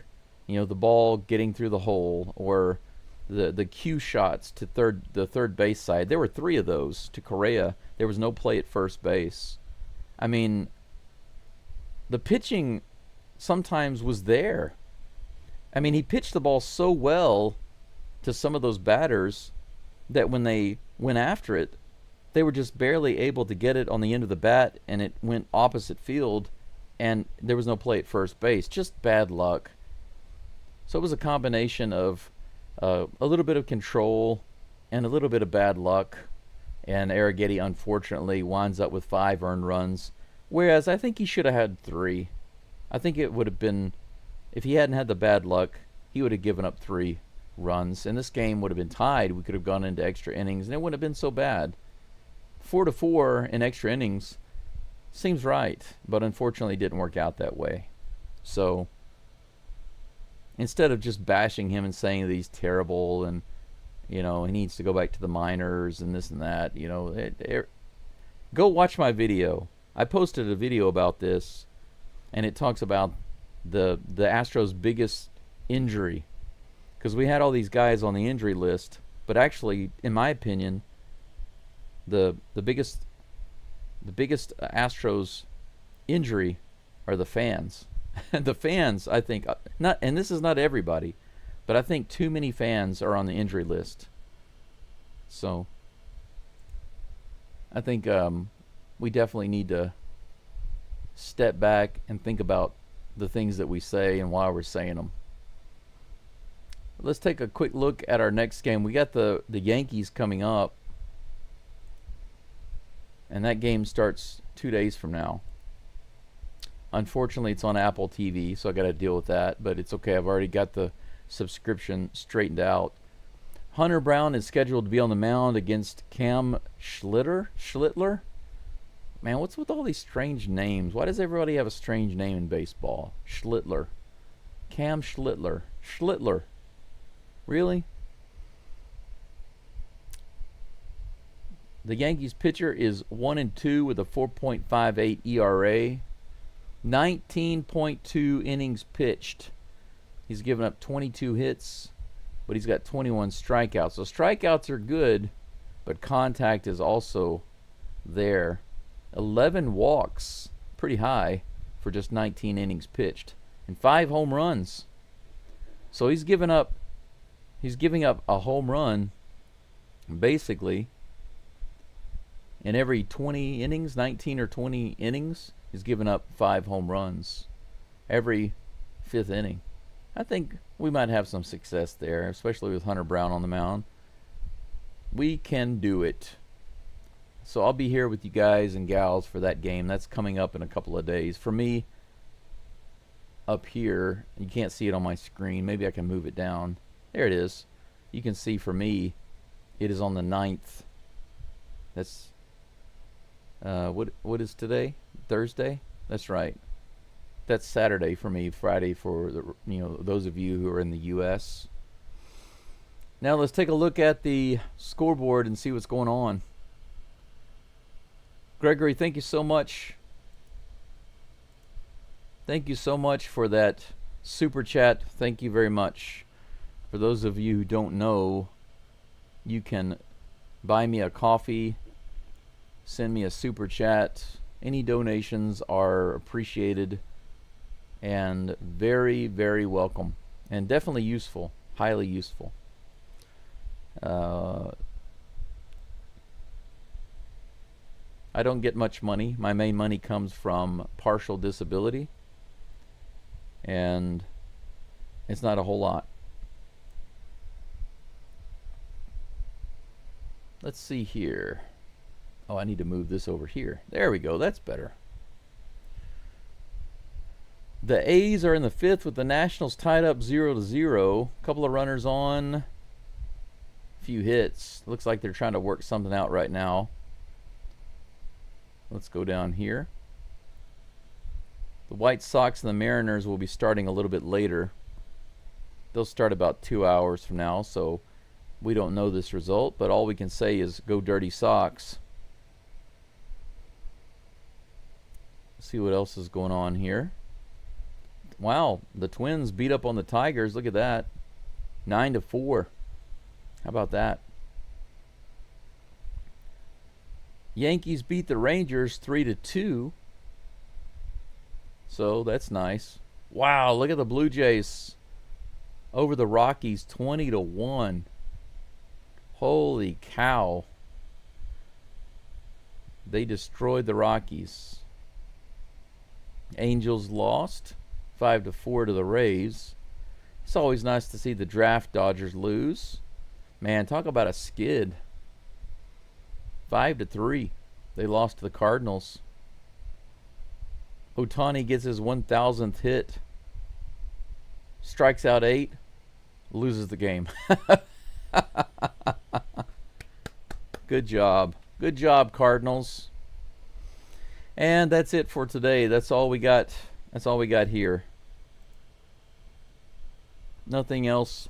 You know, the ball getting through the hole, or the cue shots to the third base side. There were 3 of those to Correa. There was no play at first base. I mean, the pitching sometimes was there. I mean, he pitched the ball so well to some of those batters that when they went after it, they were just barely able to get it on the end of the bat, and it went opposite field, and there was no play at first base. Just bad luck. So it was a combination of a little bit of control and a little bit of bad luck, and Arrighetti unfortunately winds up with 5 earned runs, whereas I think he should have had 3. I think it would have been, if he hadn't had the bad luck, he would have given up 3 runs, and this game would have been tied. We could have gone into extra innings, and it wouldn't have been so bad. 4-4 in extra innings seems right, but unfortunately it didn't work out that way. So instead of just bashing him and saying that he's terrible and, you know, he needs to go back to the minors and this and that, you know, go watch my video. I posted a video about this, and it talks about the Astros' biggest injury, because we had all these guys on the injury list, but actually, in my opinion, the biggest Astros injury are the fans. The fans, I think, not, and this is not everybody, but I think too many fans are on the injury list. So I think we definitely need to step back and think about the things that we say and why we're saying them. Let's take a quick look at our next game. We got the Yankees coming up, and that game starts 2 days from now. Unfortunately, it's on Apple TV, so I got to deal with that, but it's okay. I've already got the subscription straightened out. Hunter Brown is scheduled to be on the mound against Cam Schlittler? Man, what's with all these strange names? Why does everybody have a strange name in baseball? Schlittler. Cam Schlittler. Schlittler. Really? The Yankees pitcher is 1-2 with a 4.58 ERA. 19.2 innings pitched. He's given up 22 hits, but he's got 21 strikeouts. So strikeouts are good, but contact is also there. 11 walks, pretty high for just 19 innings pitched, and 5 home runs. So he's giving up a home run basically in every 20 innings, 19 or 20 innings. He's given up 5 home runs every 5th inning. I think we might have some success there, especially with Hunter Brown on the mound. We can do it. So I'll be here with you guys and gals for that game. That's coming up in a couple of days. For me, up here, you can't see it on my screen. Maybe I can move it down. There it is. You can see for me, it is on the 9th. That's what is today? Thursday? That's right. That's Saturday for me, Friday for those of you who are in the US. Now let's take a look at the scoreboard and see what's going on. Gregory, thank you so much Thank you so much for that super chat. Thank you very much. For those of you who don't know, you can buy me a coffee, send me a super chat. Any donations are appreciated and very, very welcome, and definitely useful, highly useful. I don't get much money. My main money comes from partial disability, and it's not a whole lot. Let's see here. Oh, I need to move this over here. There we go. That's better. The A's are in the 5th with the Nationals tied up 0-0. Couple of runners on. Few hits. Looks like they're trying to work something out right now. Let's go down here. The White Sox and the Mariners will be starting a little bit later. They'll start about 2 hours from now, so we don't know this result, but all we can say is go Dirty Sox. Let's see what else is going on here. Wow, the Twins beat up on the Tigers. Look at that. 9-4. How about that? Yankees beat the Rangers 3-2. So that's nice. Wow, look at the Blue Jays over the Rockies 20-1. Holy cow. They destroyed the Rockies. Angels lost 5-4 to the Rays. It's always nice to see the draft Dodgers lose. Man, talk about a skid. 5-3. They lost to the Cardinals. Ohtani gets his 1,000th hit. Strikes out 8. Loses the game. Good job. Good job, Cardinals. And that's it for today. That's all we got. That's all we got here. Nothing else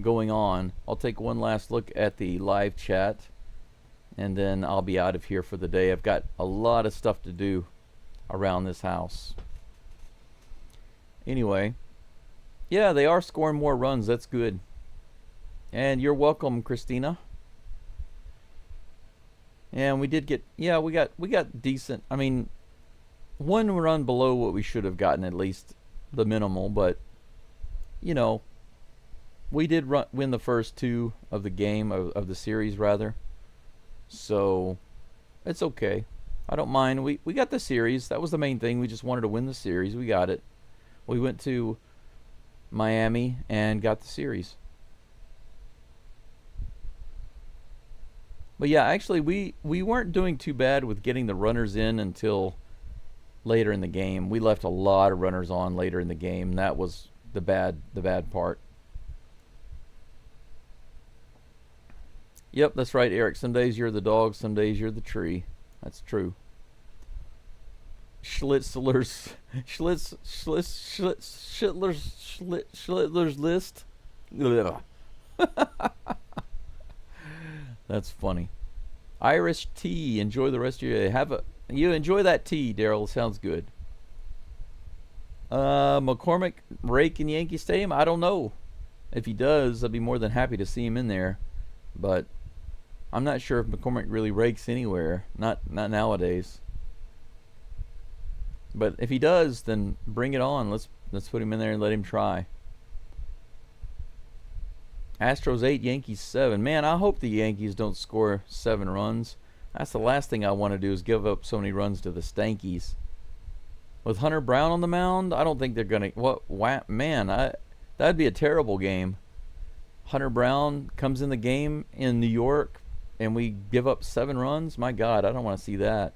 going on. I'll take one last look at the live chat, and then I'll be out of here for the day. I've got a lot of stuff to do around this house. Anyway, yeah, they are scoring more runs. That's good. And you're welcome, Christina. And we did get, yeah, we got decent. I mean, one run below what we should have gotten, at least the minimal, but you know, we did win the first 2 of the game, of the series rather. So it's okay. I don't mind. We got the series. That was the main thing. We just wanted to win the series. We got it. We went to Miami and got the series. But yeah, actually we weren't doing too bad with getting the runners in until later in the game. We left a lot of runners on later in the game. That was the bad part. Yep, that's right, Eric. Some days you're the dog, some days you're the tree. That's true. Schlitzler's list. That's funny. Irish tea. Enjoy the rest of your day. You enjoy that tea, Daryl. Sounds good. McCormick rake in Yankee Stadium? I don't know. If he does, I'd be more than happy to see him in there. But I'm not sure if McCormick really rakes anywhere. Not nowadays. But if he does, then bring it on. Let's put him in there and let him try. Astros 8, Yankees 7. Man, I hope the Yankees don't score 7 runs. That's the last thing I want to do, is give up so many runs to the Stankies. With Hunter Brown on the mound, I don't think they're going to... Man, that'd be a terrible game. Hunter Brown comes in the game in New York, and we give up 7 runs? My God, I don't want to see that.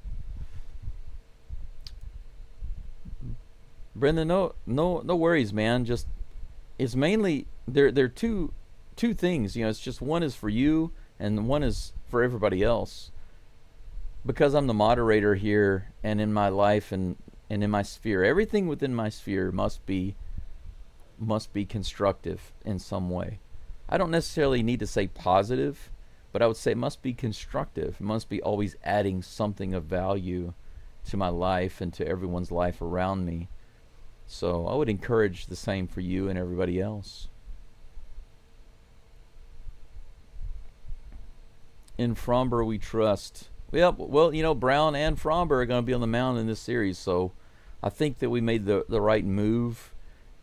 Brendan, no worries, man. Just, it's mainly... They're two things, you know. It's just one is for you and one is for everybody else, because I'm the moderator here and in my life and in my sphere. Everything within my sphere must be constructive in some way. I don't necessarily need to say positive, but I would say it must be constructive. It must be always adding something of value to my life and to everyone's life around me. So I would encourage the same for you and everybody else. In Fromber we trust. Yep, well, Brown and Fromber are going to be on the mound in this series, so I think that we made the right move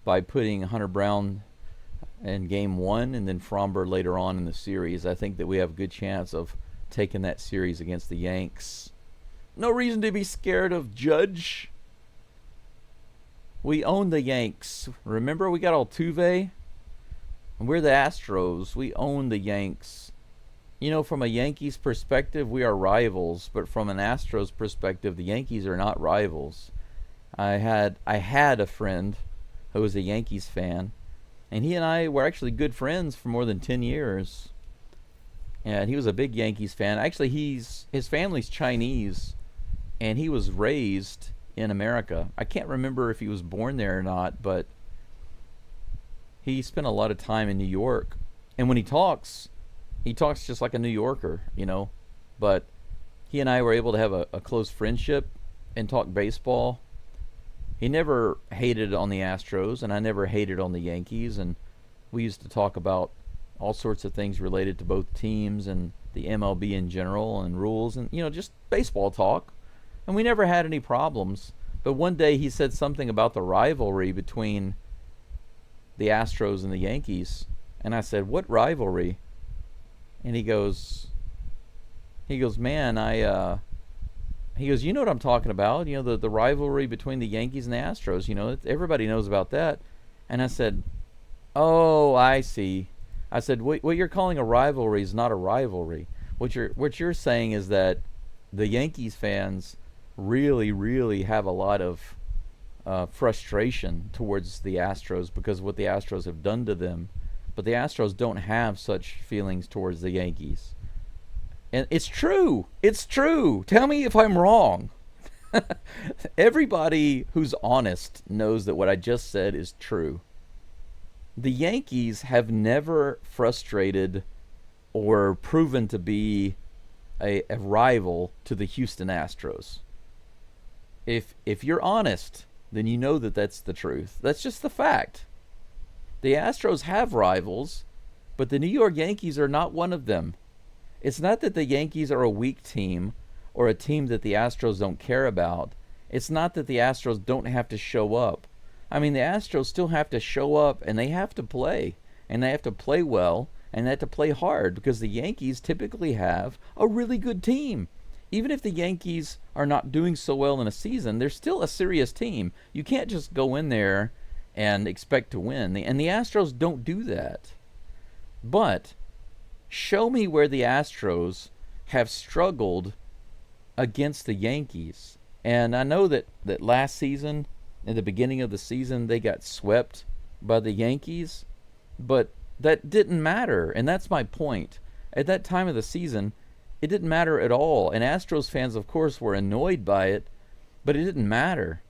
by putting Hunter Brown in game 1 and then Fromber later on in the series. I think that we have a good chance of taking that series against the Yanks. No reason to be scared of Judge. We own the Yanks. Remember, we got Altuve? And we're the Astros. We own the Yanks. From a Yankees perspective, we are rivals, but from an Astros perspective, the Yankees are not rivals. I had a friend who was a Yankees fan, and he and I were actually good friends for more than 10 years. And he was a big Yankees fan. Actually, his family's Chinese, and he was raised in America. I can't remember if he was born there or not, but he spent a lot of time in New York. And when he talks just like a New Yorker, But he and I were able to have a close friendship and talk baseball. He never hated on the Astros, and I never hated on the Yankees. And we used to talk about all sorts of things related to both teams and the MLB in general and rules and, just baseball talk. And we never had any problems. But one day he said something about the rivalry between the Astros and the Yankees. And I said, "What rivalry?" And he goes, "Man, he goes, you know what I'm talking about, the rivalry between the Yankees and the Astros, everybody knows about that." And I said, "Oh, I see." I said, what you're calling a rivalry is not a rivalry. What you're saying is that the Yankees fans really, really have a lot of frustration towards the Astros because of what the Astros have done to them. But the Astros don't have such feelings towards the Yankees. And it's true. It's true. Tell me if I'm wrong. Everybody who's honest knows that what I just said is true. The Yankees have never frustrated or proven to be a rival to the Houston Astros. If you're honest, then you know that that's the truth. That's just the fact. The Astros have rivals, but the New York Yankees are not one of them. It's not that the Yankees are a weak team or a team that the Astros don't care about. It's not that the Astros don't have to show up. I mean, the Astros still have to show up, and they have to play, and they have to play well, and they have to play hard because the Yankees typically have a really good team. Even if the Yankees are not doing so well in a season, they're still a serious team. You can't just go in there and expect to win. And the Astros don't do that. But show me where the Astros have struggled against the Yankees. And I know that last season, in the beginning of the season, they got swept by the Yankees. But that didn't matter. And that's my point. At that time of the season, it didn't matter at all. And Astros fans, of course, were annoyed by it. But it didn't matter.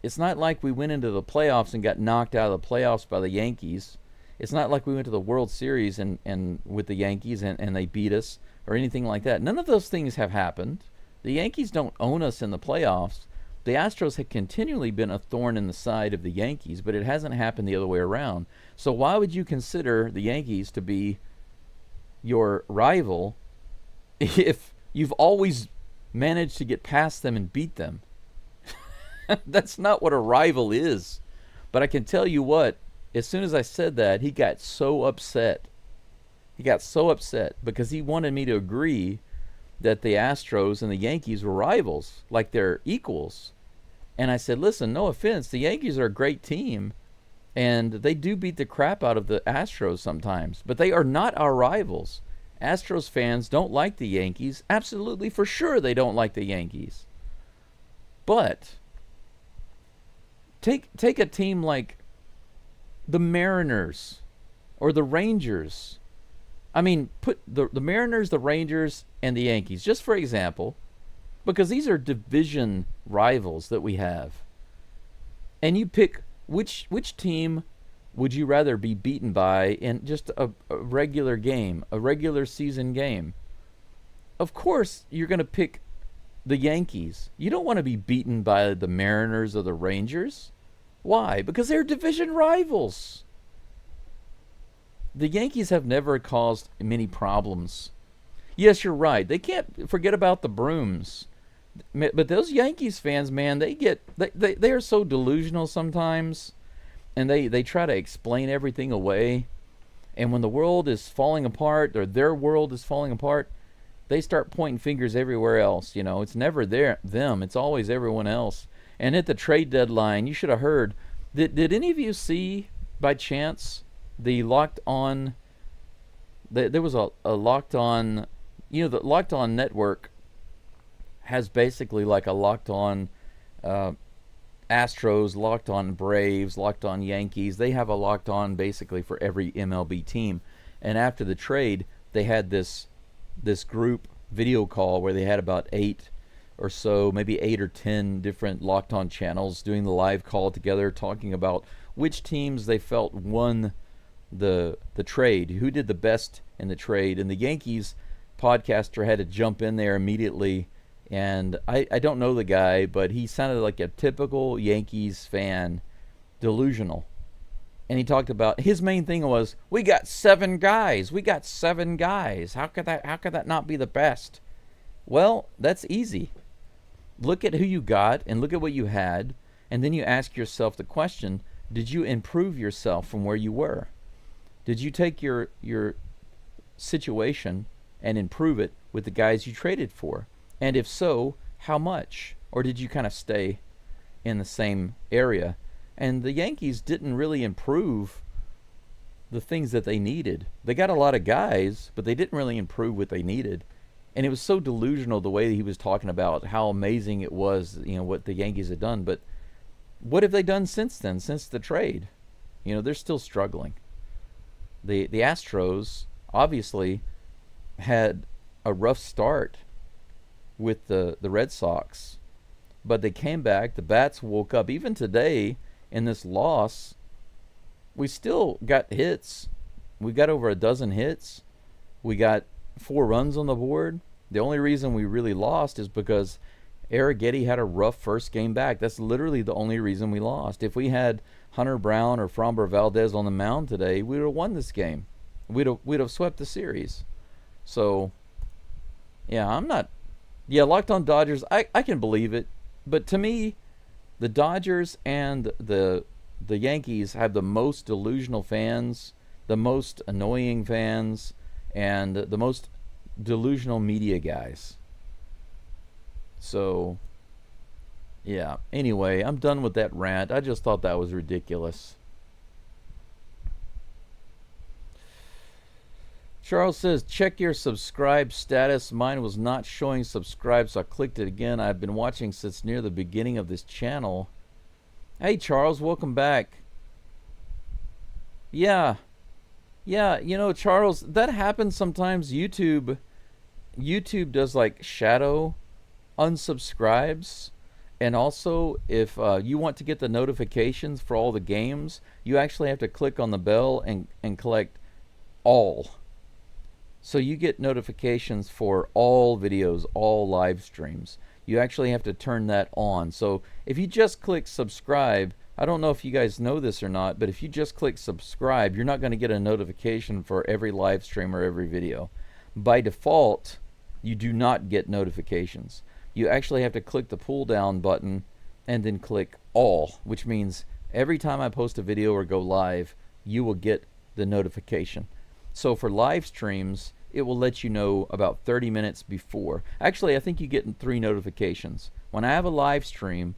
It's not like we went into the playoffs and got knocked out of the playoffs by the Yankees. It's not like we went to the World Series and with the Yankees and they beat us or anything like that. None of those things have happened. The Yankees don't own us in the playoffs. The Astros have continually been a thorn in the side of the Yankees, but it hasn't happened the other way around. So why would you consider the Yankees to be your rival if you've always managed to get past them and beat them? That's not what a rival is. But I can tell you what, as soon as I said that, he got so upset. He got so upset because he wanted me to agree that the Astros and the Yankees were rivals, like they're equals. And I said, listen, no offense, the Yankees are a great team, and they do beat the crap out of the Astros sometimes, but they are not our rivals. Astros fans don't like the Yankees. Absolutely, for sure, they don't like the Yankees. But take a team like the Mariners or the Rangers. I mean, put the Mariners, the Rangers, and the Yankees, just for example, because these are division rivals that we have. And you pick which team would you rather be beaten by in just a regular game, a regular season game? Of course, you're going to pick the Yankees. You don't want to be beaten by the Mariners or the Rangers. Why? Because they're division rivals. The Yankees have never caused many problems. Yes, you're right. They can't forget about the brooms. But those Yankees fans, man, they are so delusional sometimes, and they try to explain everything away. And when the world is falling apart, or their world is falling apart, they start pointing fingers everywhere else. It's never them. It's always everyone else. And at the trade deadline, you should have heard. Did any of you see, by chance, the Locked On? There was a Locked On. The Locked On network has basically like a Locked On Astros, Locked On Braves, Locked On Yankees. They have a Locked On basically for every MLB team. And after the trade, they had this group video call where they had about 8 or so, maybe 8 or 10 different Locked On channels doing the live call together, talking about which teams they felt won the trade, who did the best in the trade. And the Yankees podcaster had to jump in there immediately. And I don't know the guy, but he sounded like a typical Yankees fan, delusional. And he talked about, his main thing was, we got 7 guys. We got 7 guys. How could that not be the best? Well, that's easy. Look at who you got and look at what you had, and then you ask yourself the question, did you improve yourself from where you were? Did you take your situation and improve it with the guys you traded for? And if so, how much? Or did you kind of stay in the same area? And the Yankees didn't really improve the things that they needed. They got a lot of guys, but they didn't really improve what they needed. And it was so delusional the way he was talking about how amazing it was, what the Yankees had done. But what have they done since then, since the trade? They're still struggling. The Astros obviously had a rough start with the Red Sox, but they came back. The bats woke up. Even today, in this loss, we still got hits. We got over a dozen hits. We got 4 runs on the board. The only reason we really lost is because Arrighetti had a rough first game back. That's literally the only reason we lost. If we had Hunter Brown or Framber Valdez on the mound today, we would have won this game. We'd have swept the series. So, yeah, Locked On Dodgers, I can believe it. But to me, the Dodgers and the Yankees have the most delusional fans, the most annoying fans, and the most delusional media guys. So, yeah. Anyway, I'm done with that rant. I just thought that was ridiculous. Charles says, check your subscribe status. Mine was not showing subscribe, so I clicked it again. I've been watching since near the beginning of this channel. Hey, Charles, welcome back. Yeah, Charles, that happens sometimes. YouTube does like shadow unsubscribes. And also, if you want to get the notifications for all the games, you actually have to click on the bell and collect all. So you get notifications for all videos, all live streams. You actually have to turn that on. So if you just click subscribe, I don't know if you guys know this or not, but if you just click subscribe, you're not going to get a notification for every live stream or every video. By default, you do not get notifications. You actually have to click the pull down button and then click all, which means every time I post a video or go live, you will get the notification. So for live streams, it will let you know about 30 minutes before. Actually, I think you get 3 notifications. When I have a live stream,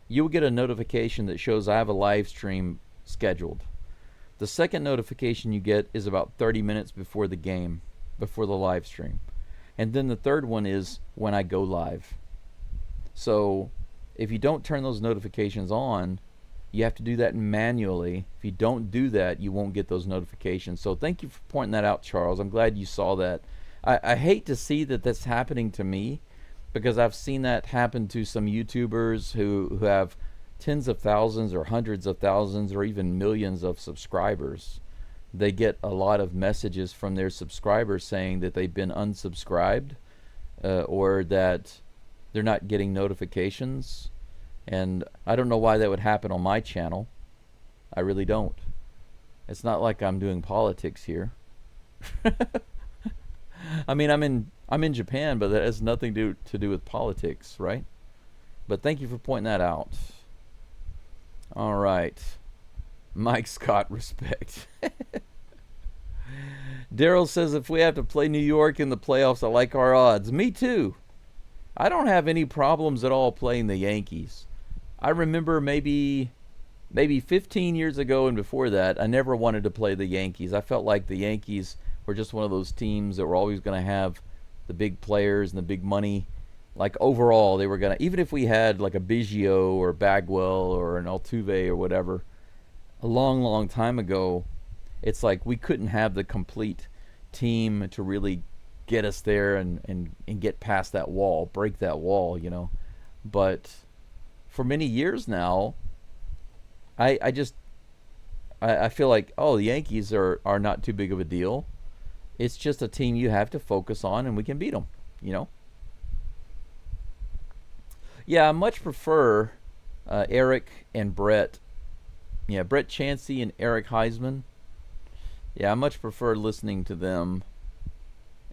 you will get a notification that shows I have a live stream scheduled. The second notification you get is about 30 minutes before the game, before the live stream. And then the third one is when I go live. So if you don't turn those notifications on, you have to do that manually. If you don't do that, you won't get those notifications. So thank you for pointing that out, Charles. I'm glad you saw that. I hate to see that that's happening to me, because I've seen that happen to some YouTubers who have tens of thousands or hundreds of thousands or even millions of subscribers. They get a lot of messages from their subscribers saying that they've been unsubscribed or that they're not getting notifications. And I don't know why that would happen on my channel. I really don't. It's not like I'm doing politics here. I mean, I'm in Japan, but that has nothing to do with politics, right? But thank you for pointing that out. All right. Mike Scott, respect. Daryl says, if we have to play New York in the playoffs, I like our odds. Me too. I don't have any problems at all playing the Yankees. I remember maybe 15 years ago and before that, I never wanted to play the Yankees. I felt like the Yankees were just one of those teams that were always going to have the big players and the big money. Like overall, they were going to, even if we had like a Biggio or Bagwell or an Altuve or whatever, a long, long time ago, it's like we couldn't have the complete team to really get us there and get past that wall, break that wall, you know. But for many years now, I feel like, oh, the Yankees are not too big of a deal. It's just a team you have to focus on, and we can beat them, you know. Yeah, I much prefer Eric and Brett. Yeah, Brett Chansey and Eric Heisman. Yeah, I much prefer listening to them.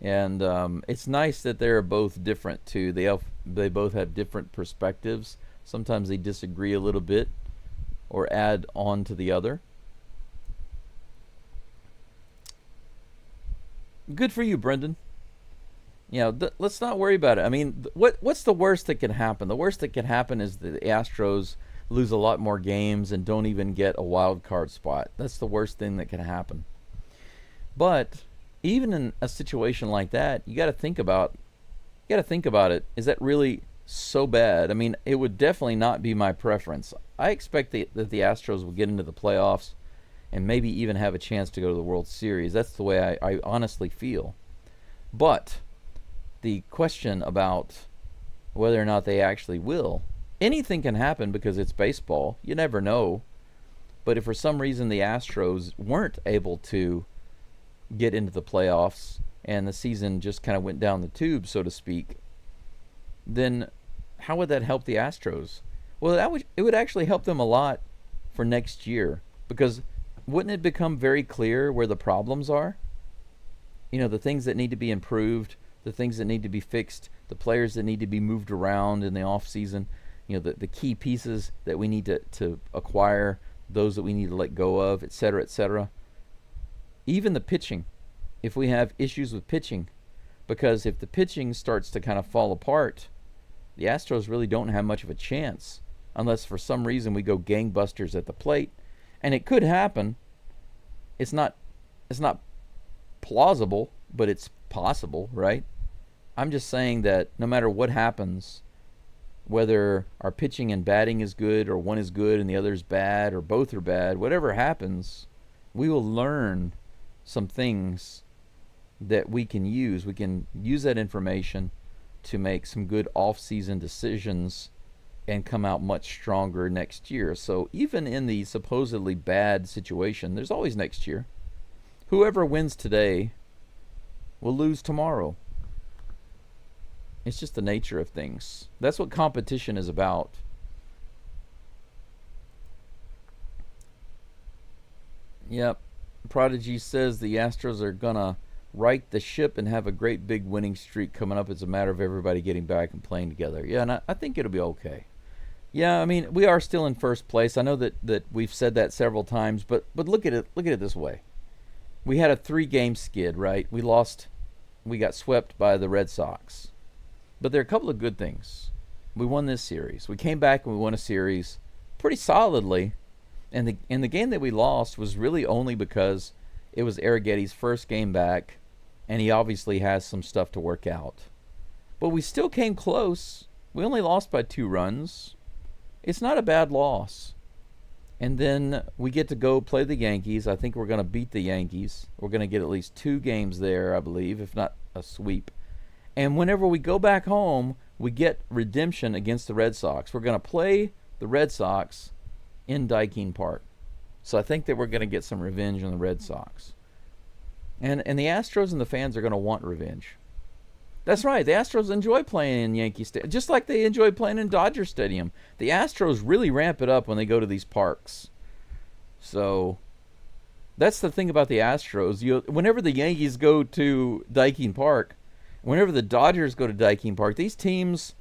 And it's nice that they're both different too. They both have different perspectives. Sometimes they disagree a little bit or add on to the other. Good for you, Brendan. You know, let's not worry about it. I mean, what's the worst that can happen? The worst that can happen is the Astros lose a lot more games and don't even get a wild card spot. That's the worst thing that can happen. But even in a situation like that, you got to think about it. Is that really so bad? I mean, it would definitely not be my preference. I expect that the Astros will get into the playoffs and maybe even have a chance to go to the World Series. That's the way I honestly feel. But the question about whether or not they actually will, anything can happen because it's baseball. You never know. But if for some reason the Astros weren't able to get into the playoffs and the season just kind of went down the tube, so to speak, then how would that help the Astros? Well, it would actually help them a lot for next year, because wouldn't it become very clear where the problems are? You know, the things that need to be improved, the things that need to be fixed, the players that need to be moved around in the off season, you know, the key pieces that we need to acquire, those that we need to let go of, et cetera, et cetera. Even the pitching, if we have issues with pitching, because if the pitching starts to kind of fall apart, the Astros really don't have much of a chance unless for some reason we go gangbusters at the plate. And it could happen. It's not plausible, but it's possible, right? I'm just saying that no matter what happens, whether our pitching and batting is good or one is good and the other is bad or both are bad, whatever happens, we will learn some things that we can use. We can use that information to make some good off-season decisions and come out much stronger next year. So even in the supposedly bad situation, there's always next year. Whoever wins today will lose tomorrow. It's just the nature of things. That's what competition is about. Yep. Prodigy says the Astros are gonna right the ship and have a great big winning streak coming up. It's a matter of everybody getting back and playing together. Yeah, and I think it'll be okay. Yeah, I mean, we are still in first place. I know that we've said that several times, but look at it this way. We had a 3-game skid, right? We got swept by the Red Sox. But there are a couple of good things. We won this series. We came back and we won a series pretty solidly. And the game that we lost was really only because it was Arrigetti's first game back, and he obviously has some stuff to work out. But we still came close. We only lost by 2 runs. It's not a bad loss. And then we get to go play the Yankees. I think we're going to beat the Yankees. We're going to get at least 2 games there, I believe, if not a sweep. And whenever we go back home, we get redemption against the Red Sox. We're going to play the Red Sox in Daikin Park. So I think that we're going to get some revenge on the Red Sox. And the Astros and the fans are going to want revenge. That's right. The Astros enjoy playing in Yankee Stadium, just like they enjoy playing in Dodger Stadium. The Astros really ramp it up when they go to these parks. So that's the thing about the Astros. Whenever the Yankees go to Dyking Park, whenever the Dodgers go to Dyking Park, these teams,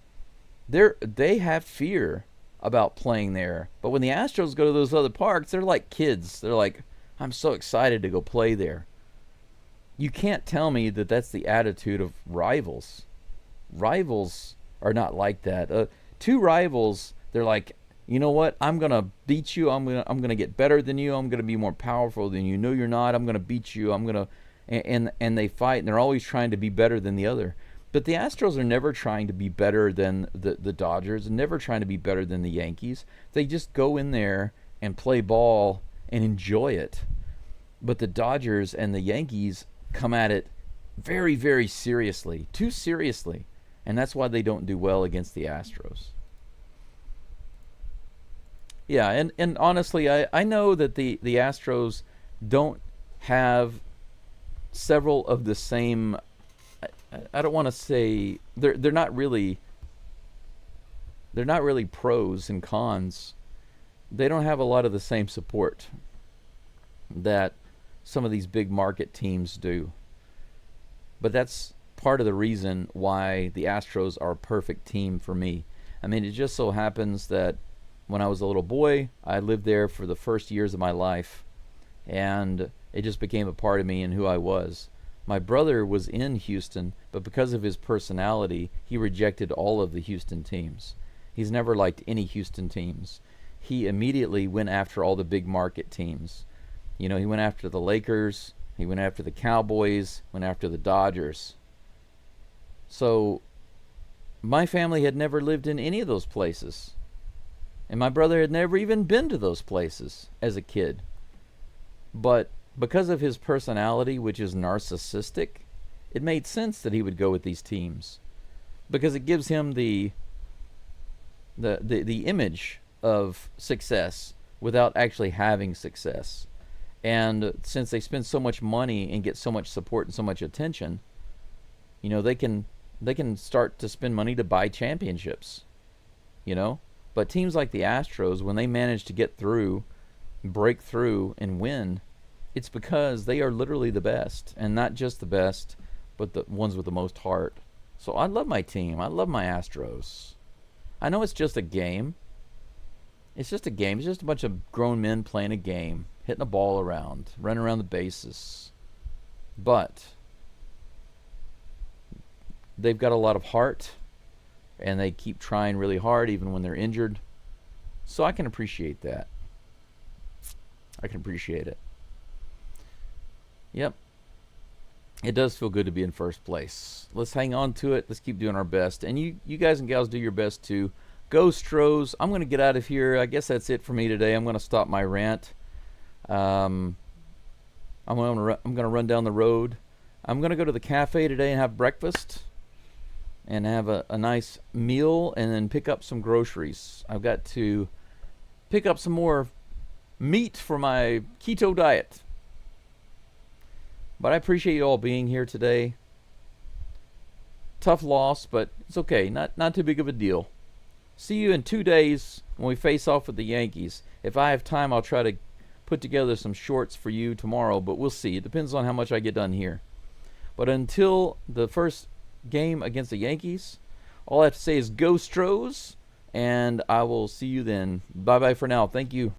they have fear about playing there. But when the Astros go to those other parks, they're like kids. They're like, I'm so excited to go play there. You can't tell me that that's the attitude of rivals. Rivals are not like that. Two rivals, they're like, you know what? I'm gonna beat you. I'm gonna get better than you. I'm gonna be more powerful than you. No, you're not. I'm gonna beat you. And they fight, and they're always trying to be better than the other. But the Astros are never trying to be better than the Dodgers, and never trying to be better than the Yankees. They just go in there and play ball and enjoy it. But the Dodgers and the Yankees come at it very, very seriously, too seriously, and that's why they don't do well against the Astros. Yeah, and honestly, I know that the Astros don't have several of the same. I don't want to say they're not really pros and cons. They don't have a lot of the same support that some of these big market teams do. But that's part of the reason why the Astros are a perfect team for me. I mean, it just so happens that when I was a little boy, I lived there for the first years of my life, and it just became a part of me and who I was. My brother was in Houston, but because of his personality, he rejected all of the Houston teams. He's never liked any Houston teams. He immediately went after all the big market teams. You know, he went after the Lakers, he went after the Cowboys, went after the Dodgers. So my family had never lived in any of those places. And my brother had never even been to those places as a kid. But because of his personality, which is narcissistic, it made sense that he would go with these teams. Because it gives him the image of success without actually having success. And since they spend so much money and get so much support and so much attention, you know, they can start to spend money to buy championships, you know. But teams like the Astros, when they manage to get through, break through, and win, it's because they are literally the best. And not just the best, but the ones with the most heart. So I love my team. I love my Astros. I know it's just a game. It's just a game. It's just a bunch of grown men playing a game, hitting a ball around, running around the bases. But they've got a lot of heart, and they keep trying really hard even when they're injured. So I can appreciate that. I can appreciate it. Yep. It does feel good to be in first place. Let's hang on to it. Let's keep doing our best. And you guys and gals do your best too. Go Stros. I'm going to get out of here. I guess that's it for me today. I'm going to stop my rant. I'm going to run down the road. I'm going to go to the cafe today and have breakfast and have a nice meal, and then pick up some groceries. I've got to pick up some more meat for my keto diet. But I appreciate you all being here today. Tough loss, but it's okay. Not too big of a deal. See you in 2 days when we face off with the Yankees. If I have time, I'll try to put together some shorts for you tomorrow, but we'll see. It depends on how much I get done here. But until the first game against the Yankees, all I have to say is go Stros, and I will see you then. Bye-bye for now. Thank you.